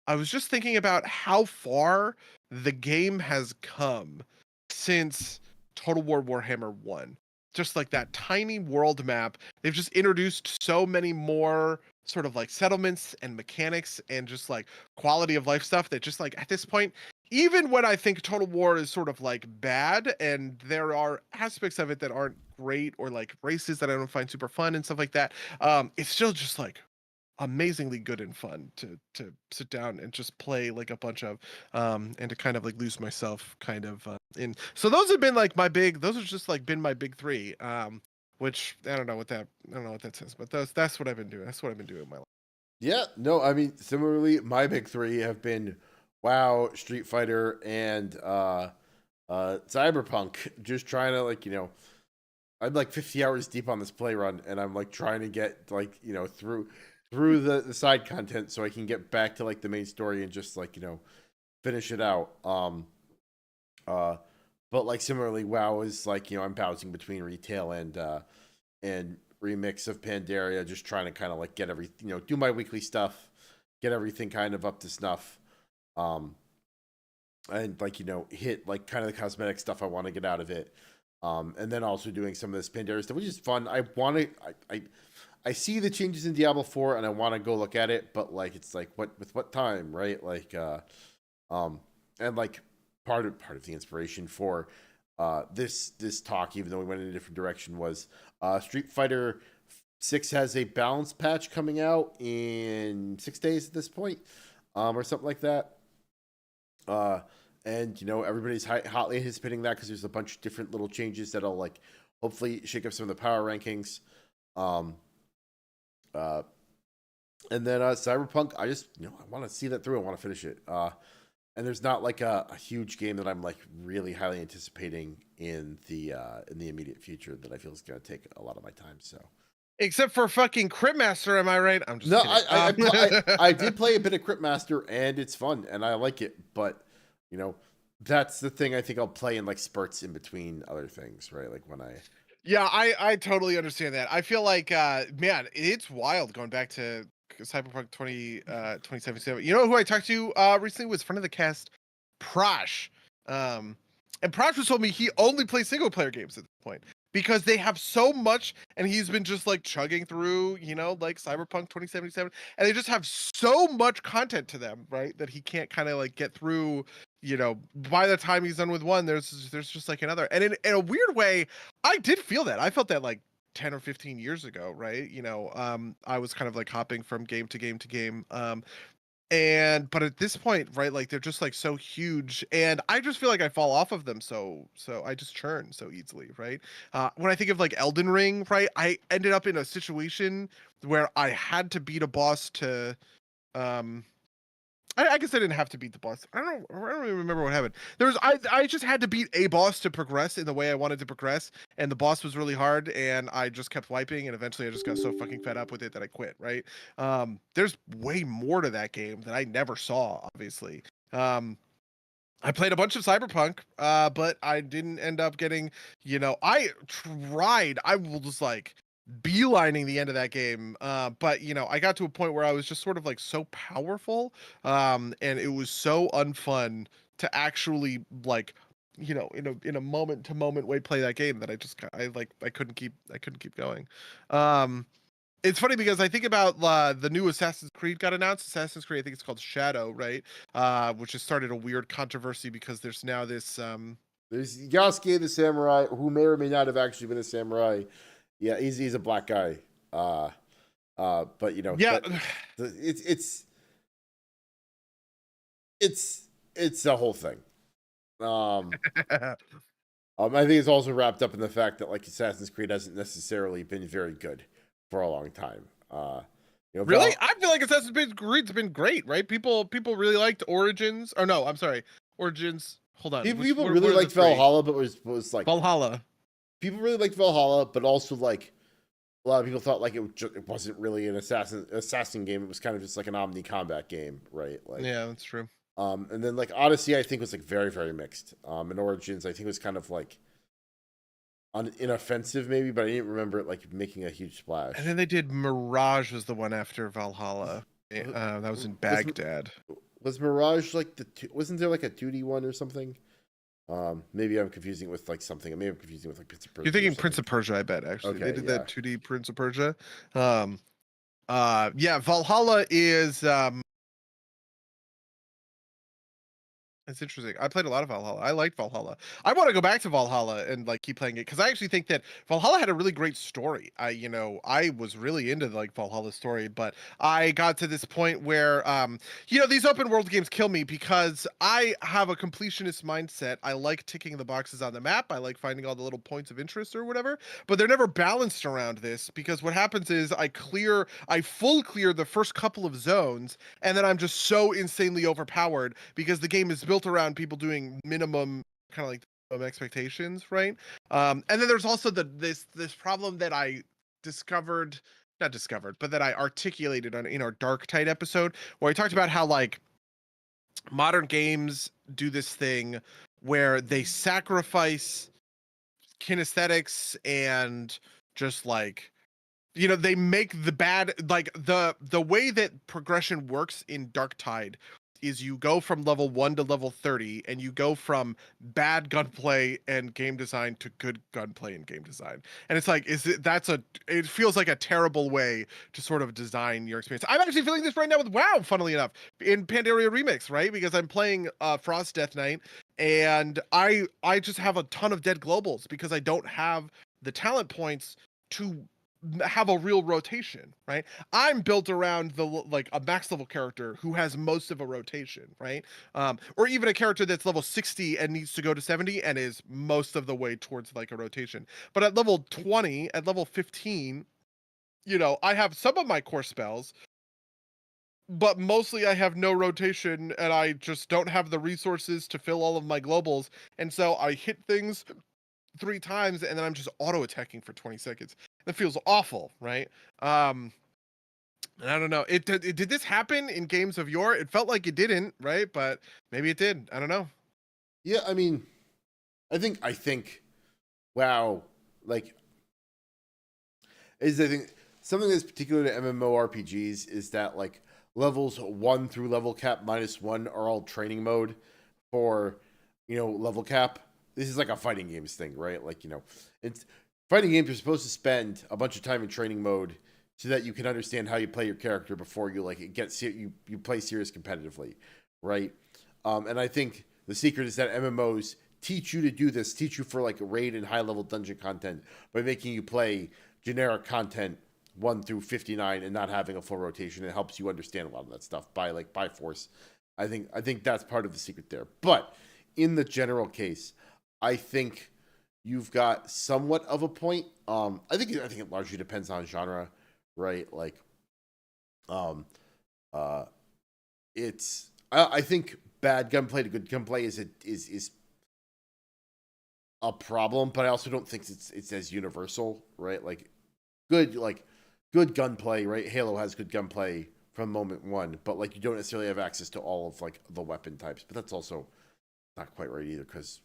I was just thinking about how far the game has come since Total War Warhammer 1. Just like that tiny world map, they've just introduced so many more sort of like settlements and mechanics and just like quality of life stuff that just like at this point, even when I think Total War is sort of like bad and there are aspects of it that aren't great or like races that I don't find super fun and stuff like that, it's still just like amazingly good and fun to sit down and just play like a bunch of and to kind of like lose myself kind of in. So those have been like those have just like been my big 3, which I don't know what that says, but that's what I've been doing. That's what I've been doing in my life. Yeah, no, I mean, similarly, my big 3 have been WoW, Street Fighter, and Cyberpunk. Just trying to I'm like 50 hours deep on this play run, and I'm like trying to get like through the side content so I can get back to like the main story and just like finish it out. But like similarly, WoW is like I'm bouncing between retail and remix of Pandaria, just trying to kind of like get everything, do my weekly stuff, get everything kind of up to snuff, and like hit like kind of the cosmetic stuff I want to get out of it, and then also doing some of this Pandaria stuff, which is fun. I see the changes in Diablo 4 and I want to go look at it, but like it's like what time, right? Like and like part of the inspiration for this talk, even though we went in a different direction, was Street Fighter 6 has a balance patch coming out in 6 days at this point, or something like that. And everybody's hotly anticipating that because there's a bunch of different little changes that'll like hopefully shake up some of the power rankings. And then Cyberpunk, I just I want to see that through. I want to finish it. And there's not like a huge game that I'm like really highly anticipating in the immediate future that I feel is going to take a lot of my time. So, Except for fucking Cryptmaster, am I right? I'm just no, kidding. I did play a bit of Cryptmaster and it's fun and I like it, but that's the thing. I think I'll play in like spurts in between other things, right? Like when I. Yeah, I totally understand that. I feel like man, it's wild going back to Cyberpunk 2077. You know who I talked to recently was friend of the cast, Prash. And Prash was told me he only plays single player games at this point because they have so much, and he's been just like chugging through, like Cyberpunk 2077, and they just have so much content to them, right? That he can't kind of like get through. By the time he's done with one, there's just like another. And in a weird way, I did feel that. I felt that like 10 or 15 years ago, right? I was kind of like hopping from game to game to game. But at this point, right, like they're just like so huge, and I just feel like I fall off of them, so I just churn so easily, right? When I think of like Elden Ring, right, I ended up in a situation where I had to beat a boss to um I guess I didn't have to beat the boss. I don't even remember what happened. I just had to beat a boss to progress in the way I wanted to progress, and the boss was really hard, and I just kept wiping, and eventually I just got so fucking fed up with it that I quit, right? There's way more to that game that I never saw, obviously. Um, I played a bunch of Cyberpunk, but I didn't end up getting, I tried. I will just like beelining the end of that game. But I got to a point where I was just sort of like so powerful, and it was so unfun to actually like, in a moment to moment way play that game that I couldn't keep going. Um, it's funny because I think about the new Assassin's Creed got announced. Assassin's Creed, I think it's called Shadow, right? Which has started a weird controversy because there's now this. There's Yasuke the samurai, who may or may not have actually been a samurai. Yeah, he's a black guy. But Yeah. that it's a whole thing. Um, I think it's also wrapped up in the fact that like Assassin's Creed hasn't necessarily been very good for a long time. Really? I feel like Assassin's Creed's been great, right? People really liked Origins. Or no, I'm sorry, Origins. Hold on. People What really are the liked three? Valhalla, but was like Valhalla. people really liked Valhalla, but also like a lot of people thought like it wasn't really an assassin game. It was kind of just like an omni combat game, right? Like Yeah, that's true. and then like Odyssey, I think was like very very mixed. And Origins, I think was kind of like inoffensive maybe, but I didn't remember it like making a huge splash. And then they did Mirage was the one after Valhalla. That was in Baghdad. Was Mirage like wasn't there like a 2D one or something? Maybe I'm confusing it with like something. Maybe I'm confusing it with like Prince of Persia. You're thinking Prince of Persia, I bet. Actually, Okay, they did yeah. that 2D Prince of Persia. Yeah, Valhalla is It's interesting. I played a lot of Valhalla. I liked Valhalla. I want to go back to Valhalla and like keep playing it because I actually think that Valhalla had a really great story. I was really into like Valhalla's story, but I got to this point where these open world games kill me because I have a completionist mindset. I like ticking the boxes on the map. I like finding all the little points of interest or whatever, but they're never balanced around this because what happens is I full clear the first couple of zones and then I'm just so insanely overpowered because the game is built around people doing minimum kind of like expectations, right? And then there's also this problem that I discovered, not discovered, but that I articulated in our Dark Tide episode where I talked about how like modern games do this thing where they sacrifice kinesthetics and just like they make the bad like the way that progression works in Dark Tide is you go from level 1 to level 30 and you go from bad gunplay and game design to good gunplay and game design. And it's like it feels like a terrible way to sort of design your experience. I'm actually feeling this right now with WoW, funnily enough, in Pandaria Remix, right? Because I'm playing Frost Death Knight and I just have a ton of dead globals because I don't have the talent points to have a real rotation, right? I'm built around like a max level character who has most of a rotation, right? Or even a character that's level 60 and needs to go to 70 and is most of the way towards like a rotation. But at level 20, at level 15, I have some of my core spells, but mostly I have no rotation and I just don't have the resources to fill all of my globals. And so I hit things 3 times and then I'm just auto attacking for 20 seconds. That feels awful, right? And I don't know. Did this happen in games of yore? It felt like it didn't, right? But maybe it did. I don't know. Yeah, I mean, I think wow, like I think something that's particular to MMORPGs is that like levels 1 through level cap -1 are all training mode for level cap. This is like a fighting games thing, right? Like it's fighting games. You're supposed to spend a bunch of time in training mode so that you can understand how you play your character before you like you play serious competitively, right? And I think the secret is that MMOs teach you to do this, teach you for like raid and high level dungeon content by making you play generic content 1 through 59 and not having a full rotation. It helps you understand a lot of that stuff by force. I think that's part of the secret there. But in the general case, I think you've got somewhat of a point. I think it largely depends on genre, right? Like, uh, I think bad gunplay to good gunplay is a problem, but I also don't think it's as universal, right? Good gunplay, right? Halo has good gunplay from moment one, but like you don't necessarily have access to all of like the weapon types. But that's also not quite right either, because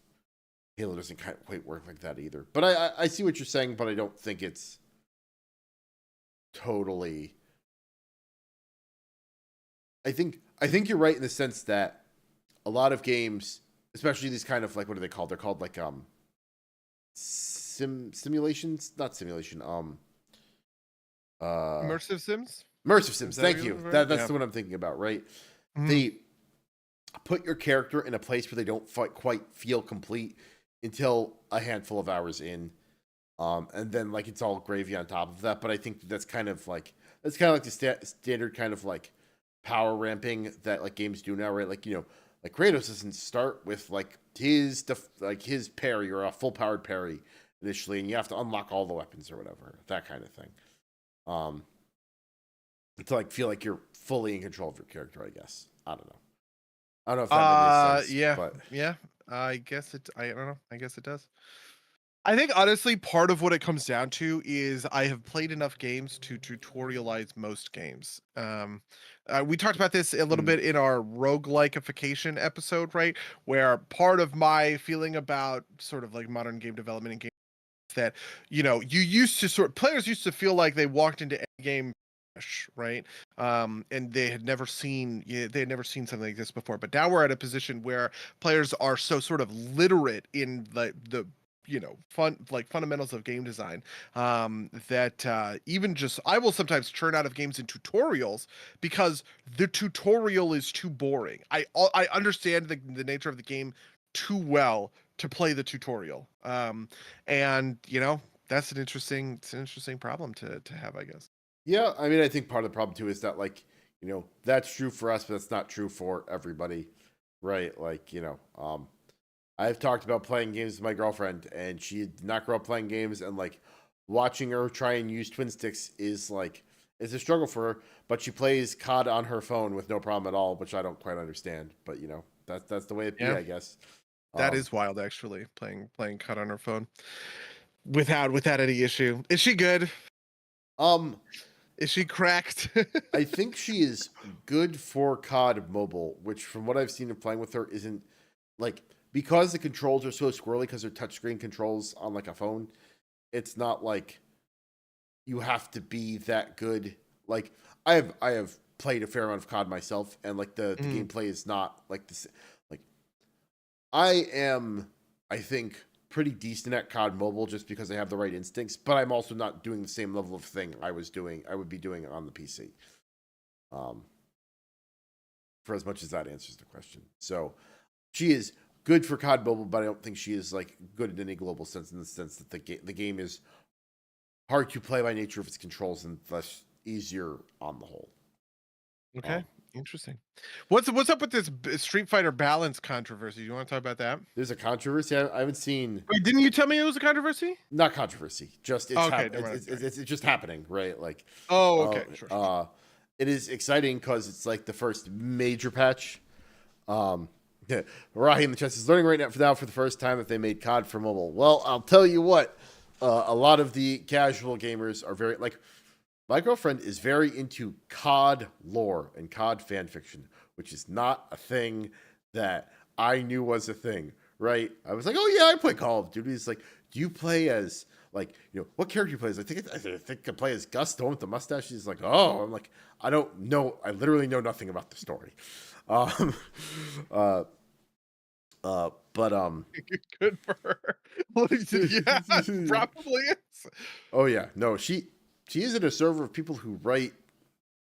Halo doesn't quite work like that either. But I see what you're saying, but I don't think it's totally. I think you're right in the sense that a lot of games, especially these kind of like, what are they called? They're called like simulations, not simulation. Immersive sims. Immersive sims. Thank you. That's Yeah. the one I'm thinking about, right? Mhm. They put your character in a place where they don't quite feel complete until a handful of hours in, and then like it's all gravy on top of that. But I think that's kind of like the standard kind of like power ramping that like games do now, right? Like, like Kratos doesn't start with like his parry or a full powered parry initially, and you have to unlock all the weapons or whatever, that kind of thing. To like feel like you're fully in control of your character, I guess. I don't know if that made any sense. Yeah, But yeah. I don't know. I guess it does. I think honestly, part of what it comes down to is I have played enough games to tutorialize most games. We talked about this a little bit in our roguelikeification episode, right? Where part of my feeling about sort of like modern game development and game that players used to feel like they walked into any game fresh, right? And they had never seen something like this before. But now we're at a position where players are so sort of literate in the fundamentals of game design, that even just I will sometimes churn out of games in tutorials because the tutorial is too boring. I understand the nature of the game too well to play the tutorial. And that's it's an interesting problem to have, I guess. yeah, I mean, I think part of the problem too is that like, that's true for us, but that's not true for everybody, right? Like, I've talked about playing games with my girlfriend, and she did not grow up playing games, and like watching her try and use twin sticks is a struggle for her. But she plays COD on her phone with no problem at all, which I don't quite understand. But that's the way it be, Yeah, I guess. that Um, is wild, actually. Playing cut on her phone without any issue. Is she good? um, Is she cracked? I think she is good for COD mobile, which from what I've seen of playing with her isn't like, because the controls are so squirrely because they're touchscreen controls on like a phone. It's not like you have to be that good. Like I have played a fair amount of COD myself, and like the Mm, gameplay is not like this. Like I am, I think, pretty decent at COD mobile just because I have the right instincts, but I'm also not doing the same level of thing I would be doing on the PC. Um, for as much as that answers the question. So she is good for COD mobile, but I don't think she is like good in any global sense, in the sense that the game is hard to play by nature of its controls and thus easier on the whole. okay, Um, interesting. What's up with this Street Fighter balance controversy? You want to talk about that? there's a controversy. I haven't seen. Wait, didn't you tell me it was a controversy? Not controversy. Just Oh, okay, never mind. it's just happening, right? Like, Oh, uh, okay, sure. uh, it is exciting because it's like the first major patch. Yeah, Rahi in the chest is learning right now for the first time that they made COD for mobile. Well, I'll tell you what, a lot of the casual gamers are very like. My girlfriend is very into COD lore and COD fan fiction, which is not a thing that I knew was a thing, right? I was like, oh yeah, I play Call of Duty. It's like, do you play as like, what character you play as? I think I play as Gus, the one with the mustache. She's like, oh, I'm like, I don't know. I literally know nothing about the story. Um, uh, but Good for her. What is it? Yeah, probably is. oh yeah, no, she is in a server of people who write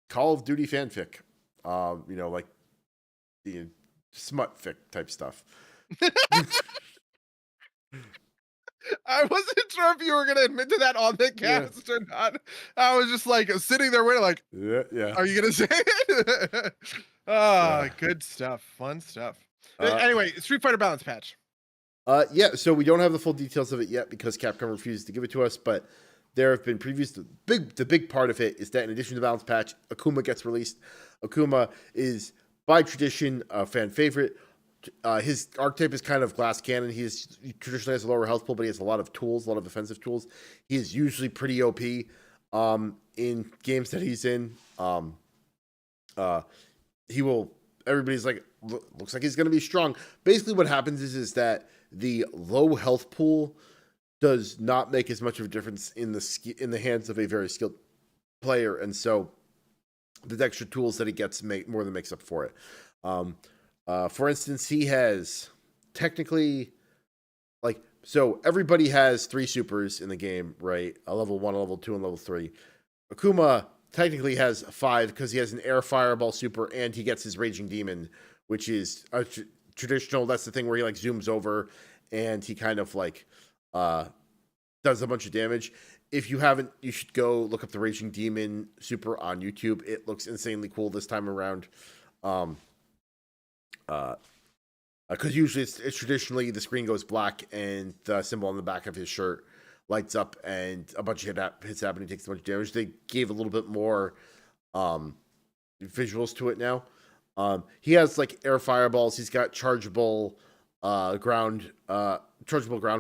Call of Duty fanfic, like the smut fic type stuff. I wasn't sure if you were gonna admit to that on the Yeah. cast or not. I was just like sitting there waiting, like, Yeah, yeah. are you gonna say it? Ah, Yeah. good stuff. Fun stuff. Uh, Anyway, Street Fighter Balance patch. yeah, so we don't have the full details of it yet because Capcom refused to give it to us, but there have been previews. The big part of it is that in addition to the balance patch, Akuma gets released. Akuma is by tradition a fan favorite. His archetype is kind of glass cannon. He traditionally has a lower health pool, but he has a lot of tools, a lot of offensive tools. He is usually pretty OP in games that he's in. Uh, he will. Everybody's like, looks like he's going to be strong. Basically, what happens is that the low health pool does not make as much of a difference in the hands of a very skilled player, and so the extra tools that he gets more than makes up for it. For instance, he has technically so everybody has 3 supers in the game, right? A level 1, a level 2, and level 3. Akuma technically has 5 because he has an air fireball super and he gets his raging demon, which is a traditional. That's the thing where he like zooms over and he kind of like does a bunch of damage. If you haven't, you should go look up the raging demon super on YouTube. It looks insanely cool this time around. Because usually it's traditionally the screen goes black and the symbol on the back of his shirt lights up and a bunch of hits happen and he takes a bunch of damage. They gave a little bit more visuals to it now. He has like air fireballs. He's got chargeable ground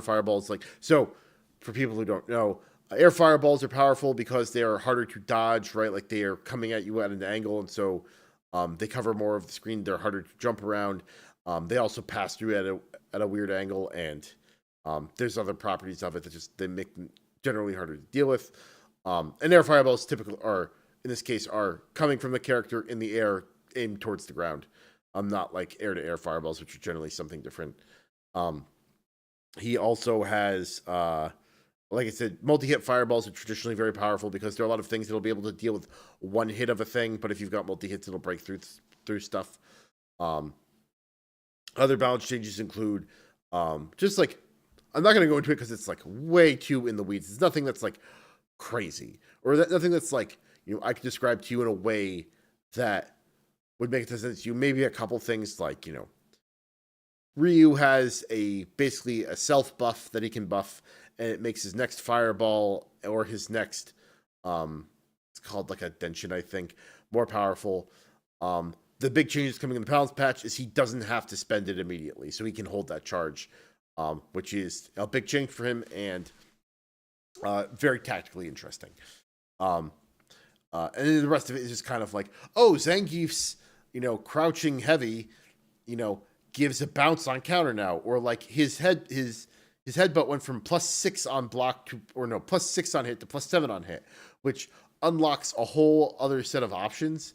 fireballs. Like, so for people who don't know, air fireballs are powerful because they are harder to dodge, right? Like they are coming at you at an angle, and so they cover more of the screen. They're harder to jump around. They also pass through at a weird angle, and there's other properties of it that they make them generally harder to deal with. And air fireballs typically are, in this case, are coming from the character in the air, aimed towards the ground. Not like air to air fireballs, which are generally something different. He also has, like I said, multi-hit fireballs are traditionally very powerful because there are a lot of things that'll be able to deal with one hit of a thing, but if you've got multi-hits, it'll break through stuff. Other balance changes include just like, I'm not going to go into it because it's like way too in the weeds. It's nothing that's like crazy or nothing that's like, I could describe to you in a way that would make sense to you. Maybe a couple things like, Ryu has basically a self buff that he can buff, and it makes his next fireball or his next, it's called like a Denshin, I think, more powerful. The big changes coming in the balance patch is he doesn't have to spend it immediately, so he can hold that charge, which is a big change for him and very tactically interesting. And then the rest of it is just kind of like, oh, Zangief's, crouching heavy, gives a bounce on counter now, or like his headbutt went from +6 on block to, or no, +6 on hit to +7 on hit, which unlocks a whole other set of options.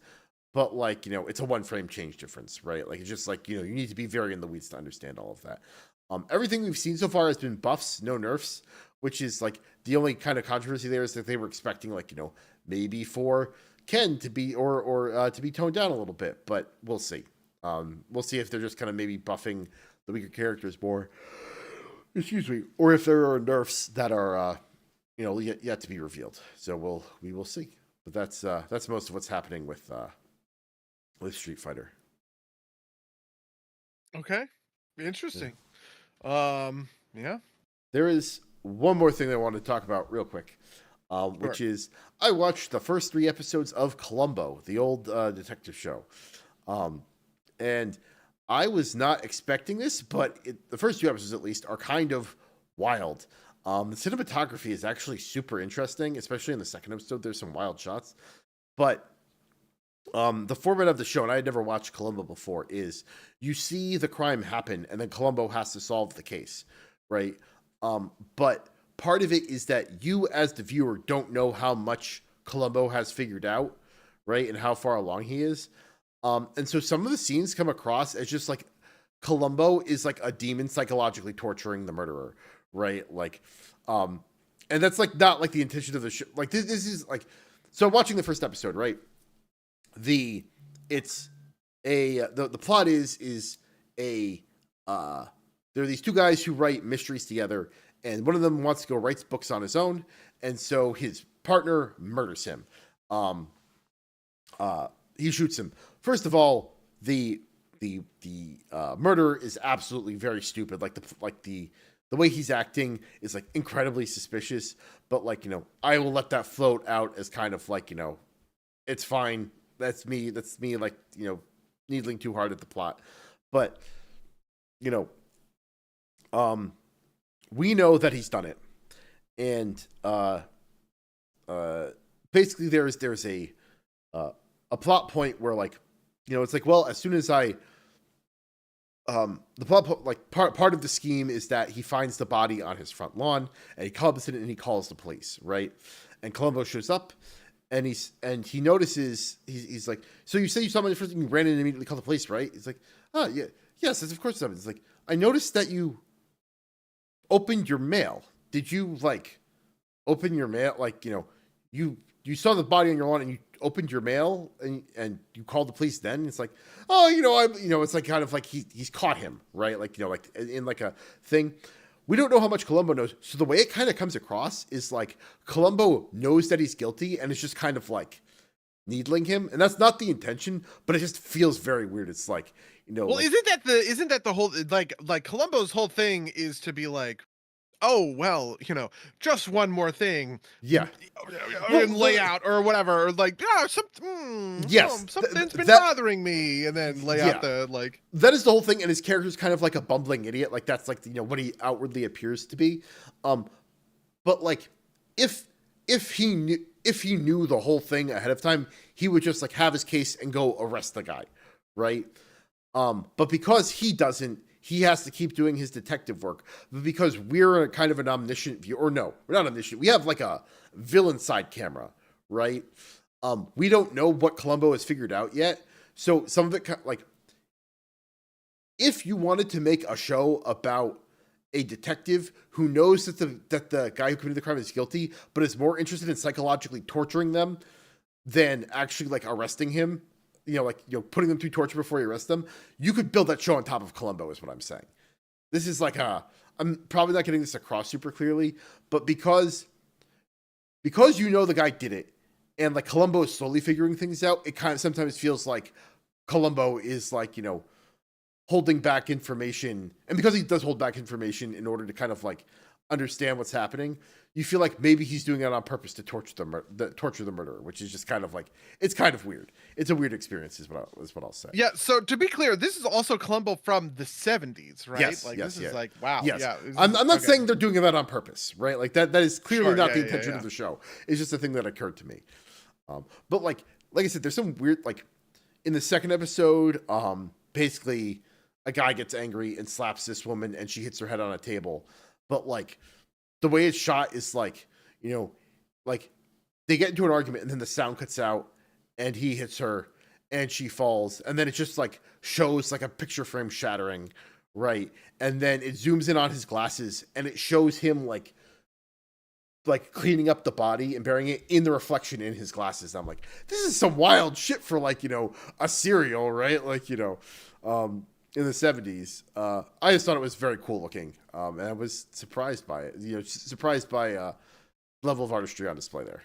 But like, it's a 1 frame change difference, right? Like, it's just like, you need to be very in the weeds to understand all of that. Everything we've seen so far has been buffs, no nerfs, which is like the only kind of controversy there is that they were expecting like, maybe for Ken to be, or to be toned down a little bit, but we'll see. We'll see if they're just kind of maybe buffing the weaker characters more, excuse me, or if there are nerfs that are, yet to be revealed. So we will see. But that's most of what's happening with Street Fighter. Okay, interesting. Yeah. There is one more thing that I wanted to talk about real quick, which is I watched the first 3 episodes of Columbo, the old detective show, and I was not expecting this, but the first 2 episodes at least are kind of wild. The cinematography is actually super interesting, especially in the second episode. There's some wild shots, but the format of the show, and I had never watched Columbo before, is you see the crime happen and then Columbo has to solve the case, right? But part of it is that you as the viewer don't know how much Columbo has figured out, right? And how far along he is. And so some of the scenes come across as just like Columbo is like a demon psychologically torturing the murderer, right? Like, and that's like not like the intention of the show. Like this is like, so watching the first episode, right? The plot is there are these 2 guys who write mysteries together, and one of them wants to go write books on his own, and so his partner murders him. Um, he shoots him. First of all, the murder is absolutely very stupid. The way he's acting is like incredibly suspicious. But like, I will let that float out as kind of like, it's fine. That's me. That's me. Like, needling too hard at the plot. But we know that he's done it, and basically there's a plot point where like, it's like, well, as soon as I the plot, like part of the scheme is that he finds the body on his front lawn, and he comes in and he calls the police, right? And Columbo shows up, and he notices, he's like, so you say you saw me first and you ran in and immediately called the police, right? He's like, oh yeah, yes, of course. It's like, I noticed that you opened your mail. Did you like open your mail? Like, you saw the body on your lawn and you opened your mail and you called the police then? It's like, oh, it's like kind of like he's caught him, right? Like, like in like a thing. We don't know how much Columbo knows. So the way it kind of comes across is like Columbo knows that he's guilty and it's just kind of like needling him. And that's not the intention, but it just feels very weird. It's like, Well, like, isn't that the whole, like Columbo's whole thing is to be like, oh, well, just one more thing. yeah. And lay out or whatever, or like, yes, something's been bothering me, and then lay out the like. That is the whole thing, and his character's kind of like a bumbling idiot. Like that's like what he outwardly appears to be. But like if he knew the whole thing ahead of time, he would just like have his case and go arrest the guy, right? But because he doesn't, he has to keep doing his detective work. But because we're a kind of an omniscient view, or no, we're not omniscient. We have like a villain side camera, right? We don't know what Columbo has figured out yet. So some of it, like, if you wanted to make a show about a detective who knows that the guy who committed the crime is guilty, but is more interested in psychologically torturing them than actually like arresting him, putting them through torture before you arrest them, you could build that show on top of Columbo, is what I'm saying. This is like I'm probably not getting this across super clearly, but because the guy did it, and like Columbo is slowly figuring things out, it kind of sometimes feels like Columbo is like, holding back information. And because he does hold back information in order to kind of like understand what's happening, you feel like maybe he's doing it on purpose to torture the murderer, which is just kind of like, it's kind of weird. It's a weird experience is what I'll say. Yeah. So to be clear, this is also Columbo from the 70s, right? Yes. Like yes, this yeah. is like, wow. Yes. Yeah. I'm not saying they're doing that on purpose, right? Like that is clearly not the intention of the show. It's just a thing that occurred to me. But like I said, there's some weird, like in the second episode, basically a guy gets angry and slaps this woman and she hits her head on a table. But like the way it's shot is like, like they get into an argument and then the sound cuts out and he hits her and she falls. And then it just like shows like a picture frame shattering. Right. And then it zooms in on his glasses and it shows him like cleaning up the body and burying it in the reflection in his glasses. I'm like, this is some wild shit for like, a serial, right? Like, in the 70s. I just thought it was very cool looking. And I was surprised by it, surprised by level of artistry on display there.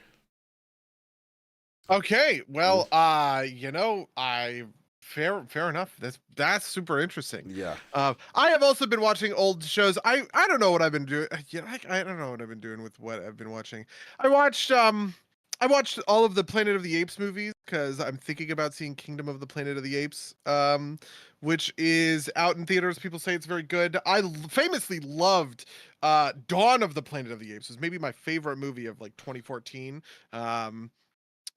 Okay. Well, fair enough. That's super interesting. Yeah. I have also been watching old shows. I don't know what I've been doing. I don't know what I've been doing with what I've been watching. I watched all of the Planet of the Apes movies because I'm thinking about seeing Kingdom of the Planet of the Apes, which is out in theaters. People say it's very good. I famously loved Dawn of the Planet of the Apes. It was maybe my favorite movie of like 2014.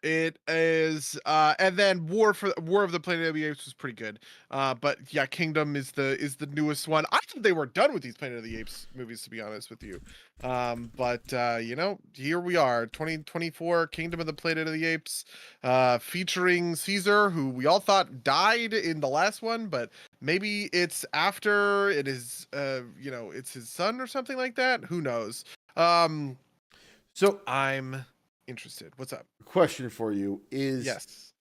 It is, and then War of the Planet of the Apes was pretty good. But yeah, Kingdom is the newest one. I thought they were done with these Planet of the Apes movies, to be honest with you. But here we are, 2024, Kingdom of the Planet of the Apes, featuring Caesar, who we all thought died in the last one, but maybe it's after it is, it's his son or something like that. Who knows? So I'm interested. What's up? Question for you is, yes,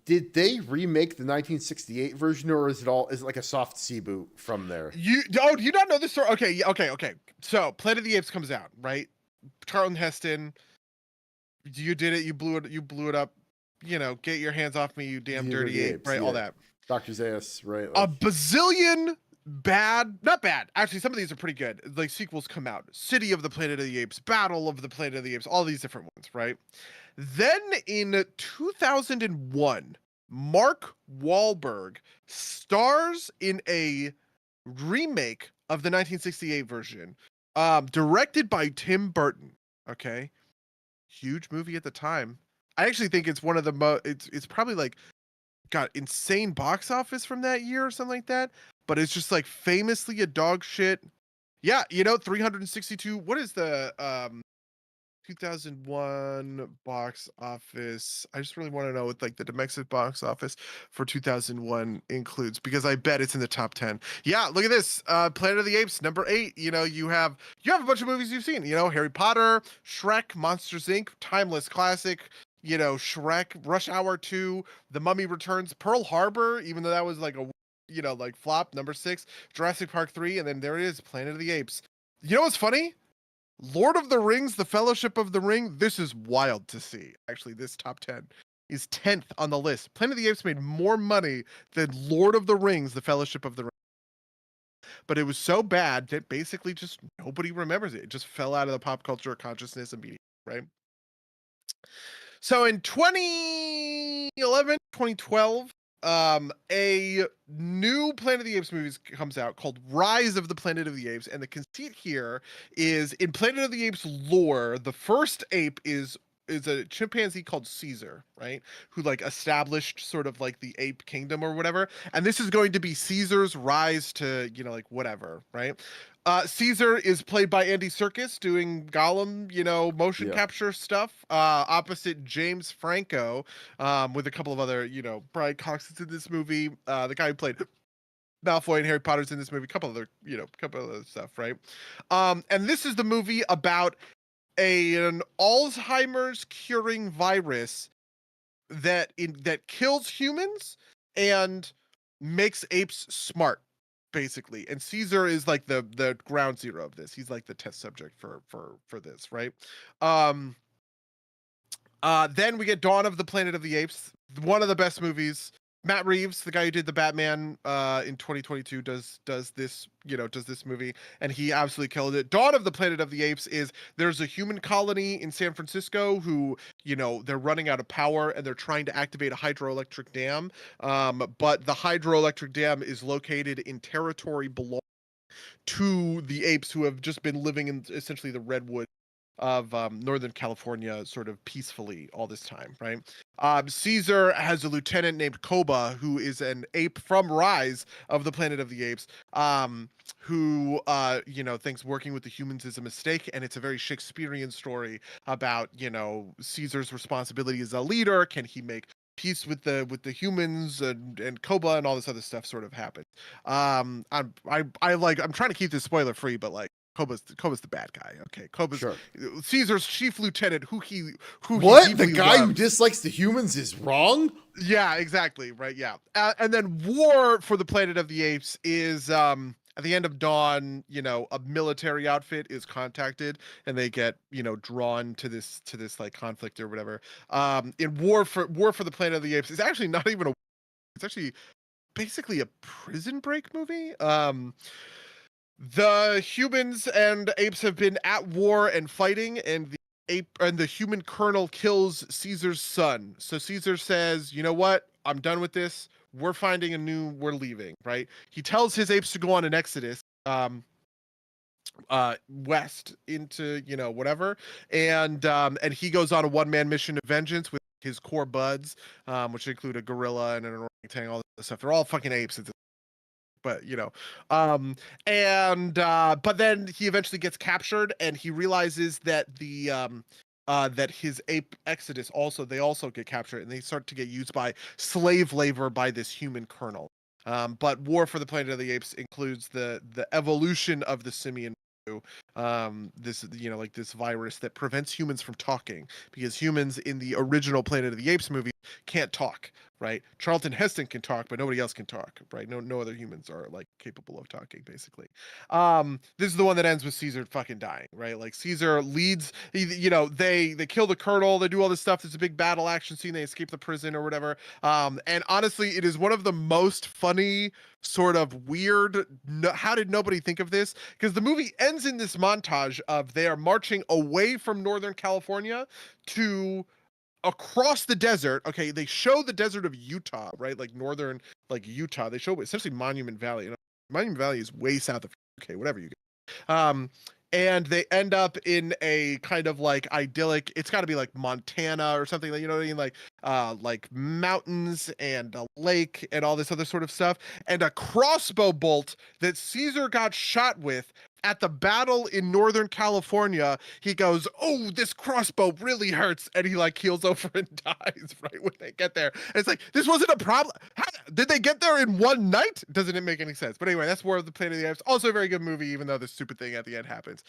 Did they remake the 1968 version, or is it like a soft reboot from there? Do you not know this story? Okay, okay. So Planet of the Apes comes out, right? Charlton Heston, you did it. You blew it. You blew it up. Get your hands off me, you damn dirty ape, Apes, right? All yeah. that. Dr. Zaius, right? A Like, bazillion not bad. Actually, some of these are pretty good. Like sequels come out. City of the Planet of the Apes, Battle of the Planet of the Apes, all these different ones, right? Then in 2001, Mark Wahlberg stars in a remake of the 1968 version, directed by Tim Burton. Okay, huge movie at the time. I actually think it's one of the it's probably like got insane box office from that year or something like that. But it's just like famously a dog shit. Yeah, 362. What is the 2001 box office? I just really want to know what like the domestic box office for 2001 includes, because I bet it's in the top 10. Yeah, look at this. Planet of the Apes, number 8. You have a bunch of movies you've seen. Harry Potter, Shrek, Monsters Inc., timeless classic. Shrek, Rush Hour 2, The Mummy Returns, Pearl Harbor, even though that was like a like flop, number 6, Jurassic Park 3, and then there it is, Planet of the Apes. You know what's funny? Lord of the Rings, The Fellowship of the Ring, this is wild to see. Actually, this top 10 is 10th on the list. Planet of the Apes made more money than Lord of the Rings, The Fellowship of the Ring. But it was so bad that basically just nobody remembers it. It just fell out of the pop culture consciousness immediately, right? So in 2011, 2012, a new Planet of the Apes movie comes out called Rise of the Planet of the Apes, and the conceit here is, in Planet of the Apes lore, the first ape is a chimpanzee called Caesar, right? Who like established sort of like the ape kingdom or whatever. And this is going to be Caesar's rise to, like whatever, right? Caesar is played by Andy Serkis doing Gollum, motion yeah. capture stuff, opposite James Franco, with a couple of other, Brian Cox is in this movie. The guy who played Malfoy and Harry Potter's in this movie, couple other stuff, right? And this is the movie about an Alzheimer's curing virus that kills humans and makes apes smart, basically. And Caesar is like the ground zero of this. He's like the test subject for this, right? Then we get Dawn of the Planet of the Apes, one of the best movies. Matt Reeves, the guy who did the Batman in 2022, does this movie, and he absolutely killed it. Dawn of the Planet of the Apes is, there's a human colony in San Francisco who, they're running out of power and they're trying to activate a hydroelectric dam. But the hydroelectric dam is located in territory belonging to the apes, who have just been living in essentially the redwood of Northern California sort of peacefully all this time, right? Caesar has a lieutenant named Koba, who is an ape from Rise of the Planet of the Apes, who thinks working with the humans is a mistake, and it's a very Shakespearean story about Caesar's responsibility as a leader. Can he make peace with the humans, and Koba and all this other stuff sort of happens. I'm trying to keep this spoiler free, but like Koba's the bad guy. Okay, Koba's Sure. Caesar's chief lieutenant, who he What? The deeply guy who loves. dislikes the humans is wrong? Yeah, exactly. Right. Yeah. And then War for the Planet of the Apes is at the end of Dawn, a military outfit is contacted and they get, drawn to this like conflict or whatever. In War for the Planet of the Apes is actually not even it's actually basically a prison break movie. The humans and apes have been at war and fighting, and the human colonel kills Caesar's son. So Caesar says, "You know what? I'm done with this. We're leaving." Right? He tells his apes to go on an exodus, west into whatever, and he goes on a one-man mission of vengeance with his core buds, which include a gorilla and an orangutan, all this stuff. They're all fucking apes at this, but but then he eventually gets captured, and he realizes that that his ape exodus they also get captured, and they start to get used by slave labor by this human colonel. But War for the Planet of the Apes includes the evolution of the simian flu, this like this virus that prevents humans from talking, because humans in the original Planet of the Apes movie can't talk. right? Charlton Heston can talk, but nobody else can talk, right? No other humans are like capable of talking, basically. This is the one that ends with Caesar fucking dying, right? Like Caesar leads, they kill the colonel, they do all this stuff. There's a big battle action scene, they escape the prison or whatever. And honestly, it is one of the most funny, sort of weird, how did nobody think of this? Because the movie ends in this montage of they are marching away from Northern California to across the desert. Okay, they show the desert of Utah, right? Like northern, like Utah. They show essentially Monument Valley. Monument Valley is way south of okay, whatever you get. And they end up in a kind of like idyllic. It's got to be like Montana or something. You know what I mean? Like mountains and a lake and all this other sort of stuff. And a crossbow bolt that Caesar got shot with at the battle in Northern California, he goes, "Oh, this crossbow really hurts," and he like keels over and dies right when they get there. And it's like, this wasn't a problem. How did they get there in one night? Doesn't it make any sense? But anyway, that's War of the Planet of the Apes. Also a very good movie, even though the stupid thing at the end happens.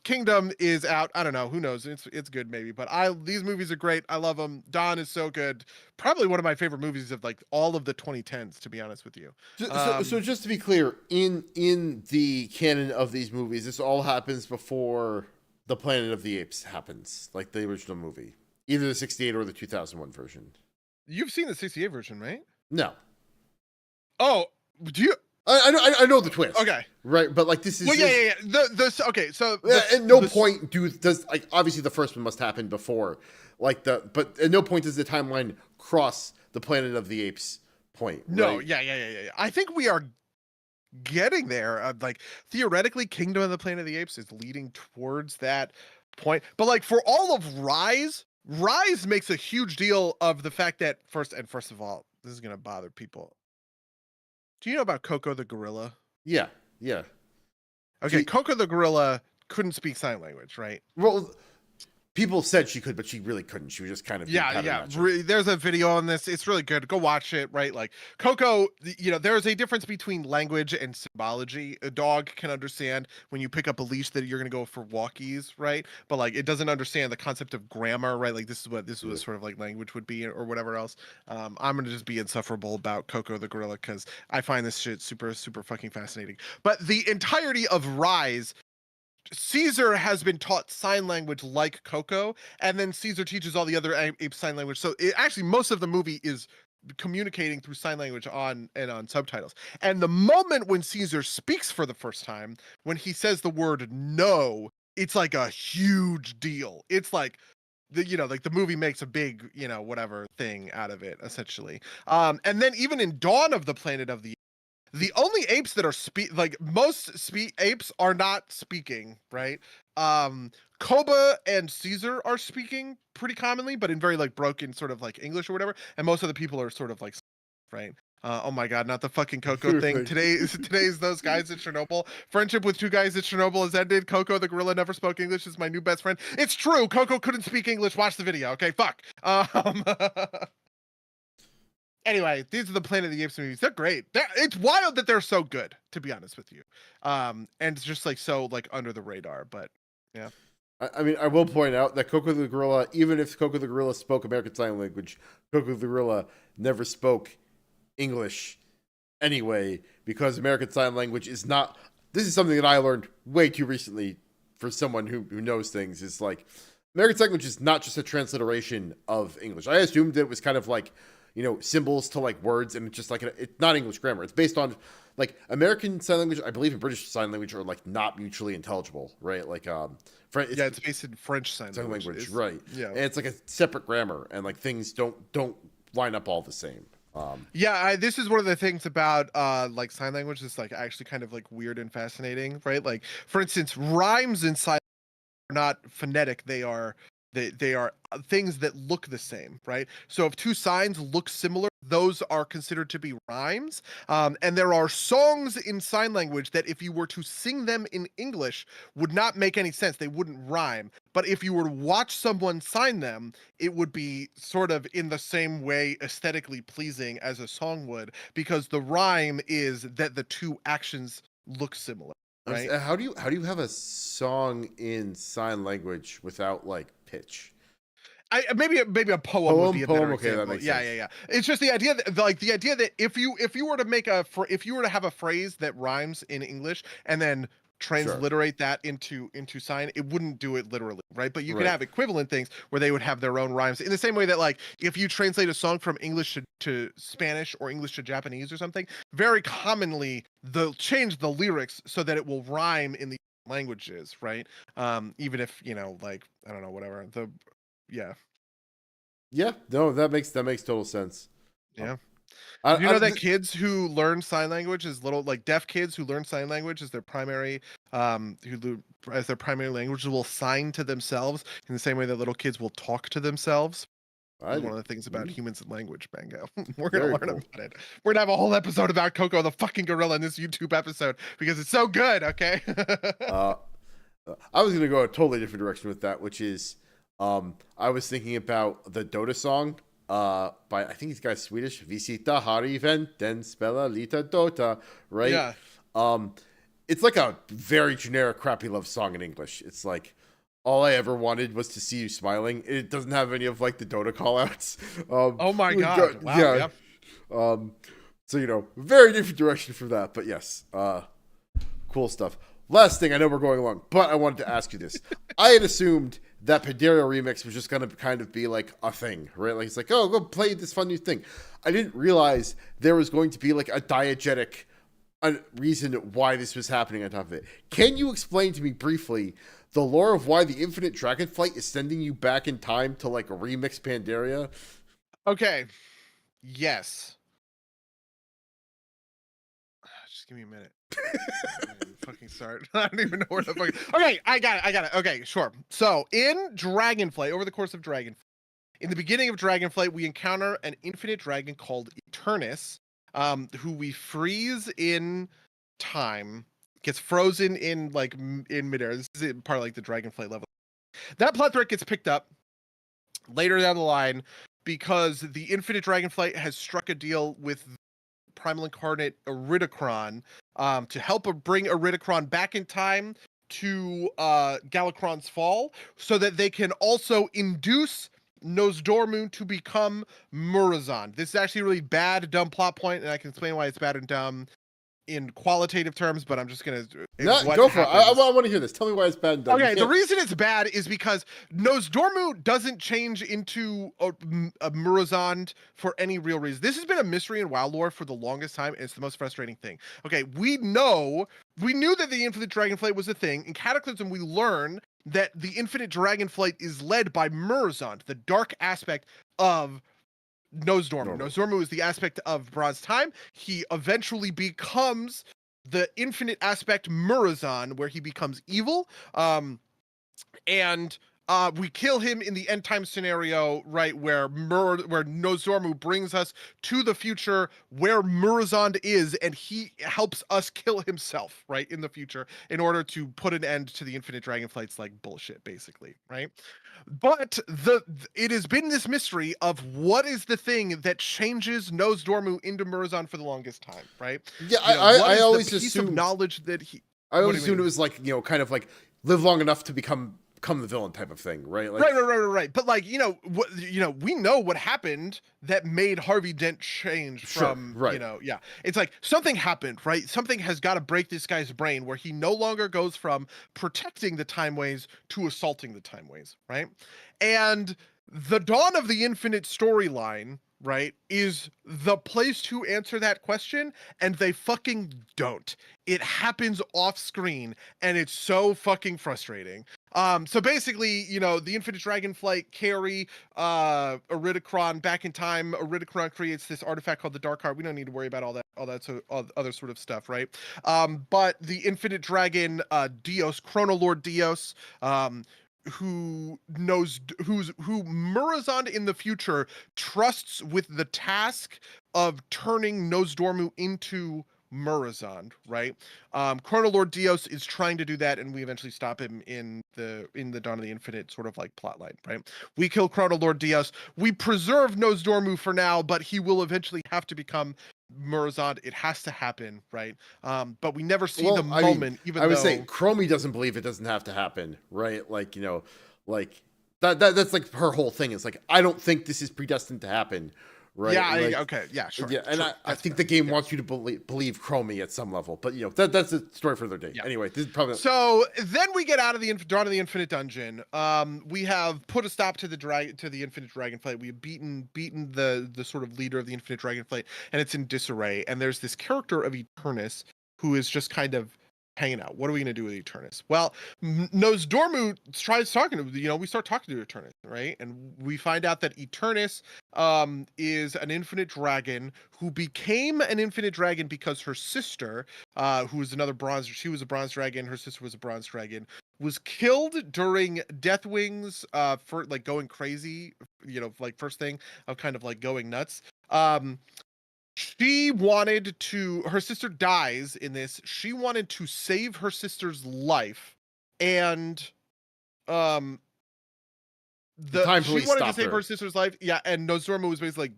Kingdom is out. I don't know. Who knows? It's good maybe. But these movies are great. I love them. Dawn is so good. Probably one of my favorite movies of like all of the 2010s, to be honest with you. So just to be clear, in the canon of these movies, this all happens before the Planet of the Apes happens, like the original movie, either the '68 or the 2001 version. You've seen the '68 version, right? No. Oh, do you? I know the twist. Okay. Right, but like this is. Well, yeah. Okay, so at no point does like obviously the first one must happen before, but at no point does the timeline cross the Planet of the Apes point. No, right? yeah. I think we are getting there. Like theoretically, Kingdom of the Planet of the Apes is leading towards that point. But like for all of Rise makes a huge deal of the fact that first of all, this is gonna bother people. Do you know about Coco the gorilla? Yeah. Okay, Coco the gorilla couldn't speak sign language, right? Well, people said she could, but she really couldn't. She was just kind of There's a video on this. It's really good. Go watch it. Right, like Coco. There's a difference between language and symbology. A dog can understand when you pick up a leash that you're gonna go for walkies, right? But like it doesn't understand the concept of grammar, right? Like this is what sort of like language would be or whatever else. I'm gonna just be insufferable about Coco the gorilla because I find this shit super super fucking fascinating. But the entirety of Rise, Caesar has been taught sign language like Coco, and then Caesar teaches all the other apes sign language. So actually, most of the movie is communicating through sign language on subtitles. And the moment when Caesar speaks for the first time, when he says the word "no," it's like a huge deal. It's like like the movie makes a big whatever thing out of it essentially. And then even in Dawn of the Planet of the only apes that are apes are not speaking, right? Koba and Caesar are speaking pretty commonly, but in very like broken sort of like English or whatever. And most of the people are sort of like, right? Oh my God, not the fucking Coco thing. Today's those guys at Chernobyl. Friendship with two guys at Chernobyl has ended. Coco the gorilla never spoke English. Is my new best friend. It's true. Coco couldn't speak English. Watch the video. Okay, fuck. Anyway, these are the Planet of the Apes movies. They're great. It's wild that they're so good, to be honest with you. And it's just like so like under the radar, but yeah. I mean, I will point out that Coco the gorilla, even if Coco the gorilla spoke American Sign Language, Coco the gorilla never spoke English anyway, because American Sign Language is not. This is something that I learned way too recently for someone who knows things. Is like American Sign Language is not just a transliteration of English. I assumed that it was kind of like symbols to like words, and it's just like it's not English grammar. It's based on like American Sign Language, I believe, and British Sign Language are like not mutually intelligible, right? Like it's based in French Sign Language, right? Yeah, and it's like a separate grammar, and like things don't line up all the same. This is one of the things about like sign language that's like actually kind of like weird and fascinating, right? Like for instance, rhymes in sign are not phonetic. They are things that look the same, right? So if two signs look similar, those are considered to be rhymes. And there are songs in sign language that if you were to sing them in English would not make any sense. They wouldn't rhyme. But if you were to watch someone sign them, it would be sort of in the same way aesthetically pleasing as a song would, because the rhyme is that the two actions look similar. Right? How do you have a song in sign language without like pitch? maybe a poem would be a better Okay, that example. makes Yeah, sense. yeah. It's just the idea that the idea that if you were to make if you were to have a phrase that rhymes in English and then Sure. transliterate that into sign, it wouldn't do it literally, right? But you could Right. have equivalent things where they would have their own rhymes in the same way that, like, if you translate a song from English to Spanish or English to Japanese or something, very commonly they'll change the lyrics so that it will rhyme in the languages, right? Even if, like, I don't know, whatever. Yeah. Yeah. No, that makes total sense. Um, Yeah. Did you I know that kids who learn sign language like deaf kids who learn sign language as their primary language will sign to themselves in the same way that little kids will talk to themselves? This is one of the things about humans and language, Mango. We're gonna Very learn cool. about it. We're gonna have a whole episode about Coco the fucking gorilla in this YouTube episode because it's so good, okay? Uh, I was gonna go a totally different direction with that, which is, I was thinking about the Dota song, by I think this guy's Swedish, Visita Hari Den Spela Lita Dota, right? Yeah. Um, it's like a very generic, crappy love song in English. It's like all I ever wanted was to see you smiling. It doesn't have any of like the Dota callouts. Oh my god. Wow. Yeah. So very different direction from that, but yes, cool stuff. Last thing, I know we're going along, but I wanted to ask you this. I had assumed that Pandaria Remix was just going to kind of be like a thing, right? Like, it's like, oh, go play this fun new thing. I didn't realize there was going to be like a diegetic reason why this was happening on top of it. Can you explain to me briefly the lore of why the Infinite Dragonflight is sending you back in time to like remix Pandaria? Okay. Yes. Just give me a minute. Fucking start. I don't even know where the fuck. Okay, I got it. Okay, sure. So in Dragonflight, over the course of Dragonflight, in the beginning of Dragonflight, we encounter an infinite dragon called Eternus, who we freeze in time, gets frozen in like in midair. This is part of like the Dragonflight level. That plot thread gets picked up later down the line because the infinite Dragonflight has struck a deal with Primal Incarnate Iridicron to help bring Iridicron back in time to Galakrond's fall so that they can also induce Nosdormu to become Murozond. This is actually a really bad, dumb plot point, and I can explain why it's bad and dumb in qualitative terms, but I'm just gonna Go for it. I want to hear this. Tell me why it's bad and dumb. Okay, the reason it's bad is because Nosdormu doesn't change into a Murozond for any real reason. This has been a mystery in WoW lore for the longest time, and it's the most frustrating thing. Okay, we knew that the Infinite Dragonflight was a thing. In Cataclysm, we learn that the Infinite Dragonflight is led by Murozond, the dark aspect of Nosdormu. Nosdormu is the aspect of Bronze Time. He eventually becomes the infinite aspect Murozond, where he becomes evil. And we kill him in the end time scenario, right, where Nosdormu brings us to the future where Murozond is, and he helps us kill himself, right, in the future, in order to put an end to the Infinite Dragonflight's like bullshit, basically, right? But it has been this mystery of what is the thing that changes Nosdormu into Murozond for the longest time, right? Yeah, I always assumed knowledge that he. I always assumed it was like kind of like live long enough to become the villain type of thing, right? Like, right. But like we know what happened that made Harvey Dent change from right. Yeah. It's like something happened, right? Something has got to break this guy's brain where he no longer goes from protecting the Time Ways to assaulting the Time Ways, right? And the Dawn of the Infinite storyline, right, is the place to answer that question, and they fucking don't. It happens off screen, and it's so fucking frustrating. So basically, the Infinite Dragonflight carry Iridicron back in time. Iridicron creates this artifact called the Dark Heart. We don't need to worry about all other sort of stuff, right? But the Infinite Dragon, Dios, Chronolord Dios, who Murozond in the future trusts with the task of turning Nosdormu into Murozond, right? Chronolord Dios is trying to do that, and we eventually stop him in the Dawn of the Infinite sort of like plotline, right? We kill Chronolord Dios. We preserve Nosdormu for now, but he will eventually have to become Murozond. It has to happen, right? But we never see the moment. I would say Chromie doesn't believe it doesn't have to happen, right? Like like that's like her whole thing. It's like, I don't think this is predestined to happen, right? Yeah, And like, okay, yeah, sure. yeah, and True. I think Fair. the game Yeah. wants you to believe Chromie at some level, but that's a story for another day. Yeah. Anyway, this is probably So then we get out of the Dawn of the Infinite Dungeon. We have put a stop to the Infinite Dragonflight. We have beaten the sort of leader of the Infinite Dragonflight, and it's in disarray. And there's this character of Eternus who is just kind of hanging out. What are we gonna do with Eternus? Well, Nosdormu tries talking to we start talking to Eternus, right? And we find out that Eternus is an infinite dragon who became an infinite dragon because her sister, who was another bronze, she was a bronze dragon, her sister was a bronze dragon, was killed during Deathwing's for like going crazy, like first thing of kind of like going nuts. She wanted to, her sister dies in this. She wanted to save her sister's life, and um the time she police wanted to stopped save her. her sister's life. Yeah, and Nozorma was basically like,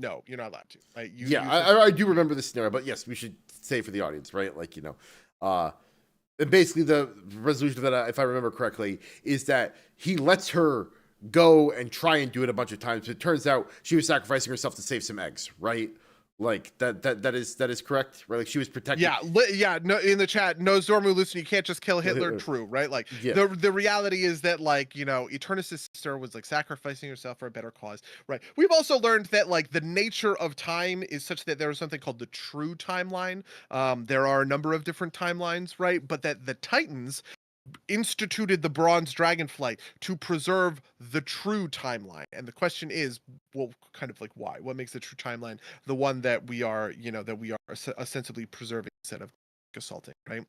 no, you're not allowed to. Right? I do remember this scenario, but yes, we should say for the audience, right? Like, and basically the resolution of that, if I remember correctly, is that he lets her go and try and do it a bunch of times. But it turns out she was sacrificing herself to save some eggs, right? Like that is correct, right? Like she was protecting. Yeah. No, in the chat, Nozormu, listen, you can't just kill Hitler. True, right? Like Yeah. the reality is that like Eternus' sister was like sacrificing herself for a better cause, right? We've also learned that like the nature of time is such that there is something called the true timeline. There are a number of different timelines, right? But that the Titans instituted the bronze dragonflight to preserve the true timeline, and the question is, well, kind of like why, what makes the true timeline the one that we are ostensibly preserving instead of assaulting, right?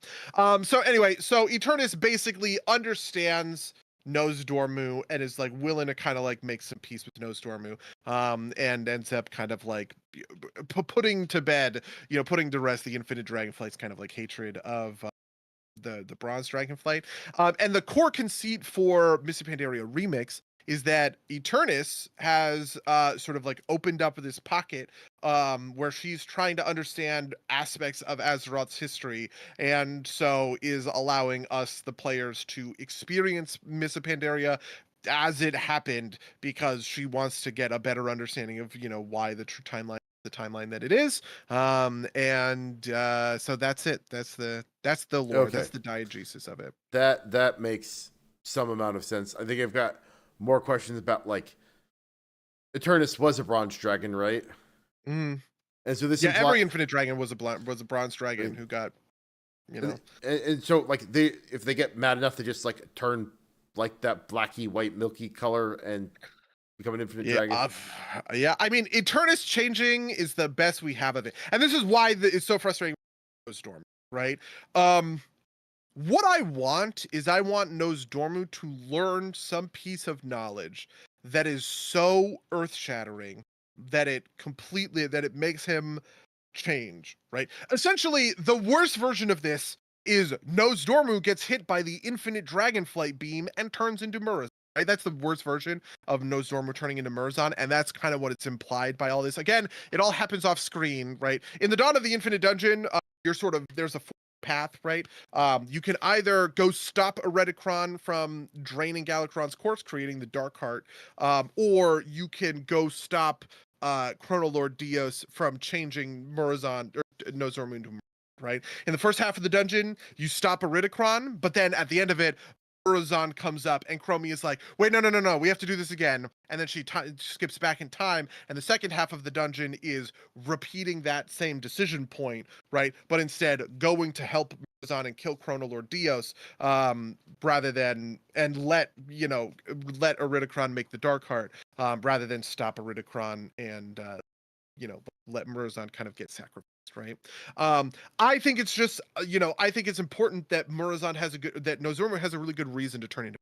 So anyway, so Eternus basically understands Nosdormu and is like willing to kind of like make some peace with Nosdormu, and ends up kind of like putting to bed, putting to rest the Infinite Dragonflight's kind of like hatred of the bronze dragonflight. And the core conceit for Missy Pandaria Remix is that Eternus has sort of like opened up this pocket where she's trying to understand aspects of Azeroth's history, and so is allowing us, the players, to experience Missa Pandaria as it happened, because she wants to get a better understanding of why the true timeline, the timeline that it is. And so that's it. That's the lore. Okay. That's the diegesis of it. That makes some amount of sense. I think I've got more questions about, like, Eternus was a bronze dragon, right? Mm. And so this every infinite dragon was a bronze dragon who got and so like if they get mad enough, they just like turn like that blacky white milky color and become an infinite dragon. Yeah, I mean, Eternus changing is the best we have of it, and this is why it's so frustrating. Storm, right? What I want is I want Nosdormu to learn some piece of knowledge that is so earth-shattering that it makes him change, right? Essentially, the worst version of this is Nosdormu gets hit by the infinite dragonflight beam and turns into Murazan. Right? That's the worst version of Nosdormu turning into Murazan, and that's kind of what it's implied by all this. Again, it all happens off screen, right? In the Dawn of the Infinite Dungeon, there's a path, right? You can either go stop Eredicron from draining Galakron's corpse, creating the Dark Heart, or you can go stop Chronolord Dios from changing Murazan or Nosdormu into Murazan, right? In the first half of the dungeon, you stop Eredicron, but then at the end of it, Murazan comes up and Chromie is like, wait, no, we have to do this again. And then she skips back in time. And the second half of the dungeon is repeating that same decision point, right? But instead going to help Murazan and kill Chronolord Dios, rather than, and let Eridicron make the Dark Heart, rather than stop Eridicron and, let Murazan kind of get sacrificed. Right. I think it's just, I think it's important that Nosdormu has a really good reason to turn into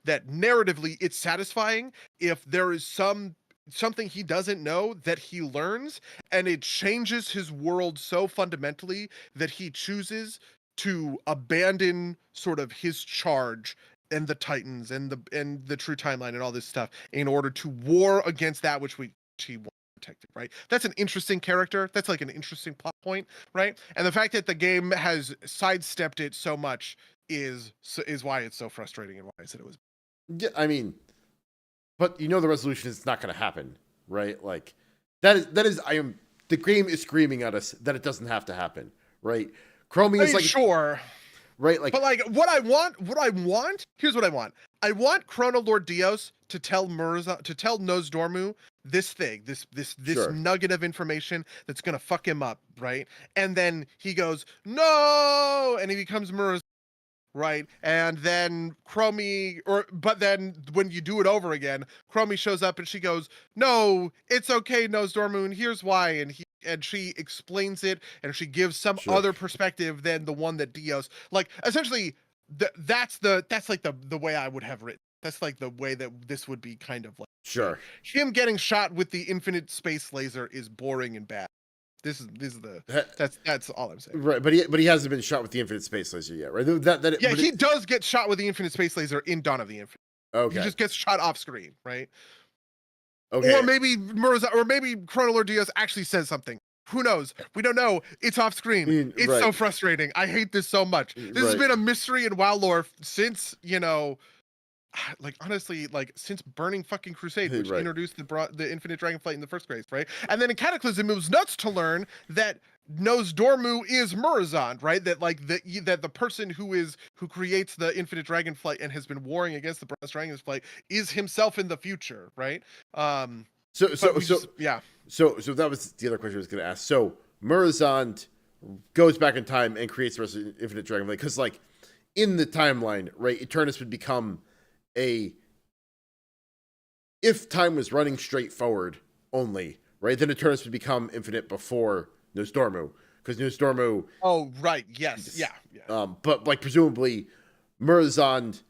that. Narratively, it's satisfying if there is something he doesn't know that he learns, and it changes his world so fundamentally that he chooses to abandon sort of his charge and the Titans and the true timeline and all this stuff in order to war against that which he wants protected, right? That's an interesting character. That's like an interesting plot point, right? And the fact that the game has sidestepped it so much is why it's so frustrating, and why I said it was. Yeah, I mean, but you know the resolution is not going to happen, right? Like that is the game is screaming at us that it doesn't have to happen, right? Chromie I is mean, like sure. right, like But like here's what I want. I want Chrono Lord Dios to tell Nosdormu this thing, this sure, nugget of information that's gonna fuck him up, right? And then he goes, no, and he becomes Murza, right? And then but then when you do it over again, Chromie shows up and she goes, no, it's okay, Nosdormu, and here's why, and she explains it, and she gives some sure, other perspective than the one that Dios, like, essentially, that's like the way I would have written. That's like the way that this would be kind of like. sure. Him getting shot with the infinite space laser is boring and bad. That's all I'm saying. Right, but he hasn't been shot with the infinite space laser yet, right? Yeah, he does get shot with the infinite space laser in Dawn of the Infinite. Okay. He just gets shot off screen, right? Okay. Or maybe Chrono Lord Diaz actually says something. Who knows? We don't know. It's off screen. It's so frustrating. I hate this so much. This has been a mystery in WoW lore since, like, honestly, like, since Burning fucking Crusade, which introduced the Infinite Dragonflight in the first place, right? And then in Cataclysm, it was nuts to learn that Nosdormu is Murozond, right? That like that the person who creates the Infinite Dragonflight and has been warring against the Bronze Dragonflight is himself in the future, right? So that was the other question I was going to ask. So Murozond goes back in time and creates the rest of Infinite Dragonflight because, like, in the timeline, right, Eternus would become if time was running straight forward only, right, then Eternus would become infinite before Nosdormu, because Nosdormu. Oh, right. Yes. Yeah. But like presumably, Murozond.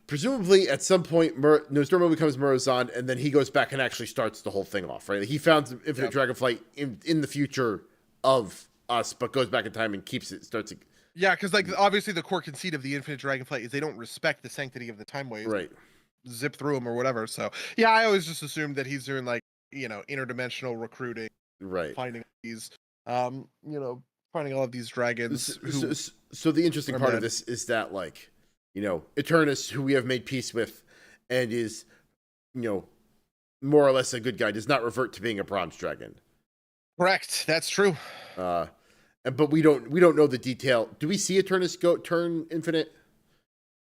Presumably, at some point, Nosdormu becomes Murozond, and then he goes back and actually starts the whole thing off. Right? He found Infinite Dragonflight in the future of us, but goes back in time and keeps it. Starts it. Yeah, because like obviously the core conceit of the Infinite Dragonflight is they don't respect the sanctity of the time waves. Right. Zip through them or whatever. So yeah, I always just assumed that he's doing like interdimensional recruiting. Right. Finding these, finding all of these dragons. So the interesting part of this is that, like, Eternus, who we have made peace with, and is, more or less a good guy, does not revert to being a bronze dragon. Correct. That's true. But we don't know the detail. Do we see Eternus turn infinite?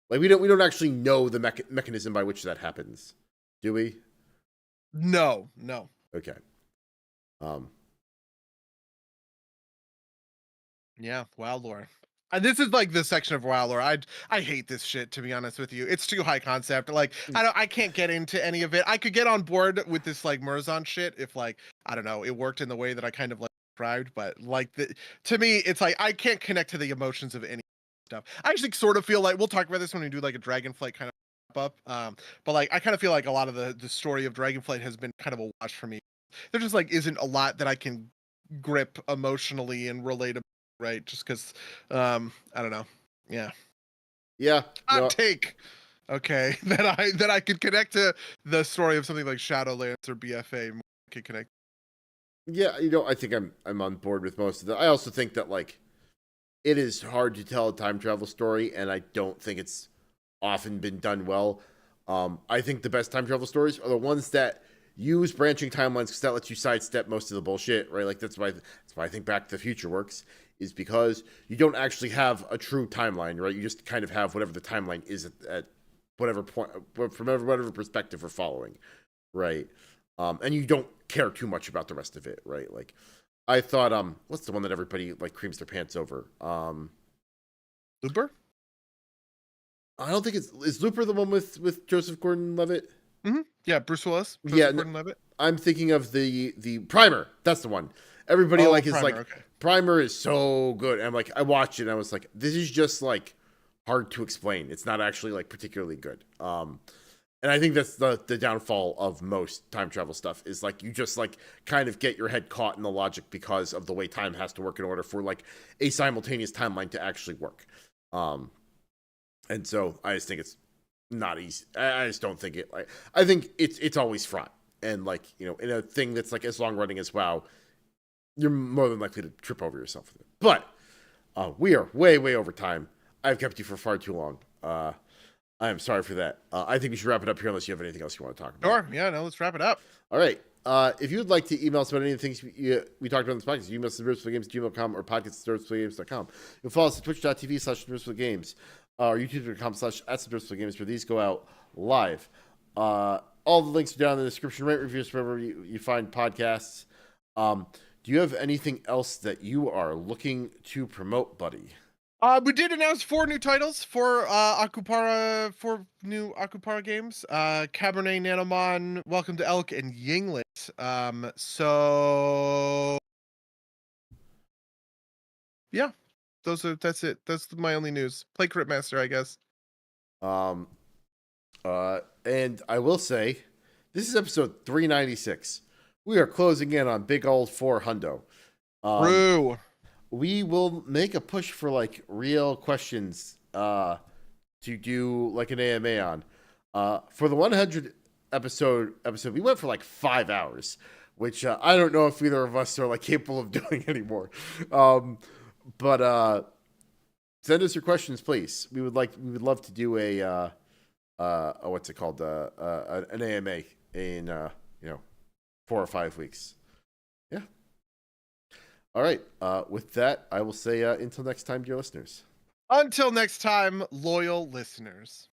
Like, we don't actually know the mechanism by which that happens, do we? No. Okay. Yeah, WoW lore. And this is like the section of WoW lore. I hate this shit, to be honest with you. It's too high concept. Like, I can't get into any of it. I could get on board with this like Murzon shit if, like, I don't know, it worked in the way that I kind of like described, but like to me it's like I can't connect to the emotions of any stuff. I actually sort of feel like we'll talk about this when we do like a Dragonflight kind of up. But like I kind of feel like a lot of the story of Dragonflight has been kind of a wash for me. There just like isn't a lot that I can grip emotionally and relate, right? Just because I don't know. Yeah. Hot take. Okay. that I could connect to the story of something like Shadowlands or BFA. More can connect. Yeah, I think I'm on board with most of that. I also think that, like, it is hard to tell a time travel story, and I don't think it's often been done well. I think the best time travel stories are the ones that use branching timelines, because that lets you sidestep most of the bullshit, right? Like, that's why I think Back to the Future works, is because you don't actually have a true timeline, right? You just kind of have whatever the timeline is at whatever point, from whatever perspective we're following, right? And you don't care too much about the rest of it, right? Like, I thought, what's the one that everybody like creams their pants over? Looper? I don't think is Looper the one with Joseph Gordon-Levitt? Mm-hmm. Yeah, Bruce Willis. Gordon-Levitt. I'm thinking of the Primer. That's the one. Everybody is Primer, like, okay. Primer is so good. And I'm like, I watched it and I was like, this is just like hard to explain. It's not actually like particularly good. And I think that's the downfall of most time travel stuff, is like you just like kind of get your head caught in the logic because of the way time has to work in order for like a simultaneous timeline to actually work. And so I just think it's not easy. I just don't think it, like, I think it's always fraught. And like, in a thing that's like as long running as WoW, you're more than likely to trip over yourself with it. But we are way over time. I've kept you for far too long. I am sorry for that. I think we should wrap it up here unless you have anything else you want to talk about. Sure. Yeah, no, let's wrap it up. All right. If you would like to email us about any of the things we talked about in this podcast, you email us at derpsgames@gmail.com or podcast@derpsgames.com. You'll follow us at twitch.tv/derpsgames or youtube.com/@derpsgames where these go out live. All the links are down in the description. Rate reviews wherever you find podcasts. Do you have anything else that you are looking to promote, buddy? We did announce 4 new titles for Akupara, 4 new Akupara games. Cabernet Nanomon, Welcome to Elk, and Yinglet. So yeah, that's it. That's my only news. Play Crit Master, I guess. And I will say, this is episode 396. We are closing in on big old 400. True. We will make a push for like real questions to do like an AMA on. For the 100 episode, we went for like 5 hours, which I don't know if either of us are like capable of doing anymore. But send us your questions, please. We would love to do a what's it called? An AMA in 4 or 5 weeks. Yeah. All right. With that, I will say until next time, dear listeners. Until next time, loyal listeners.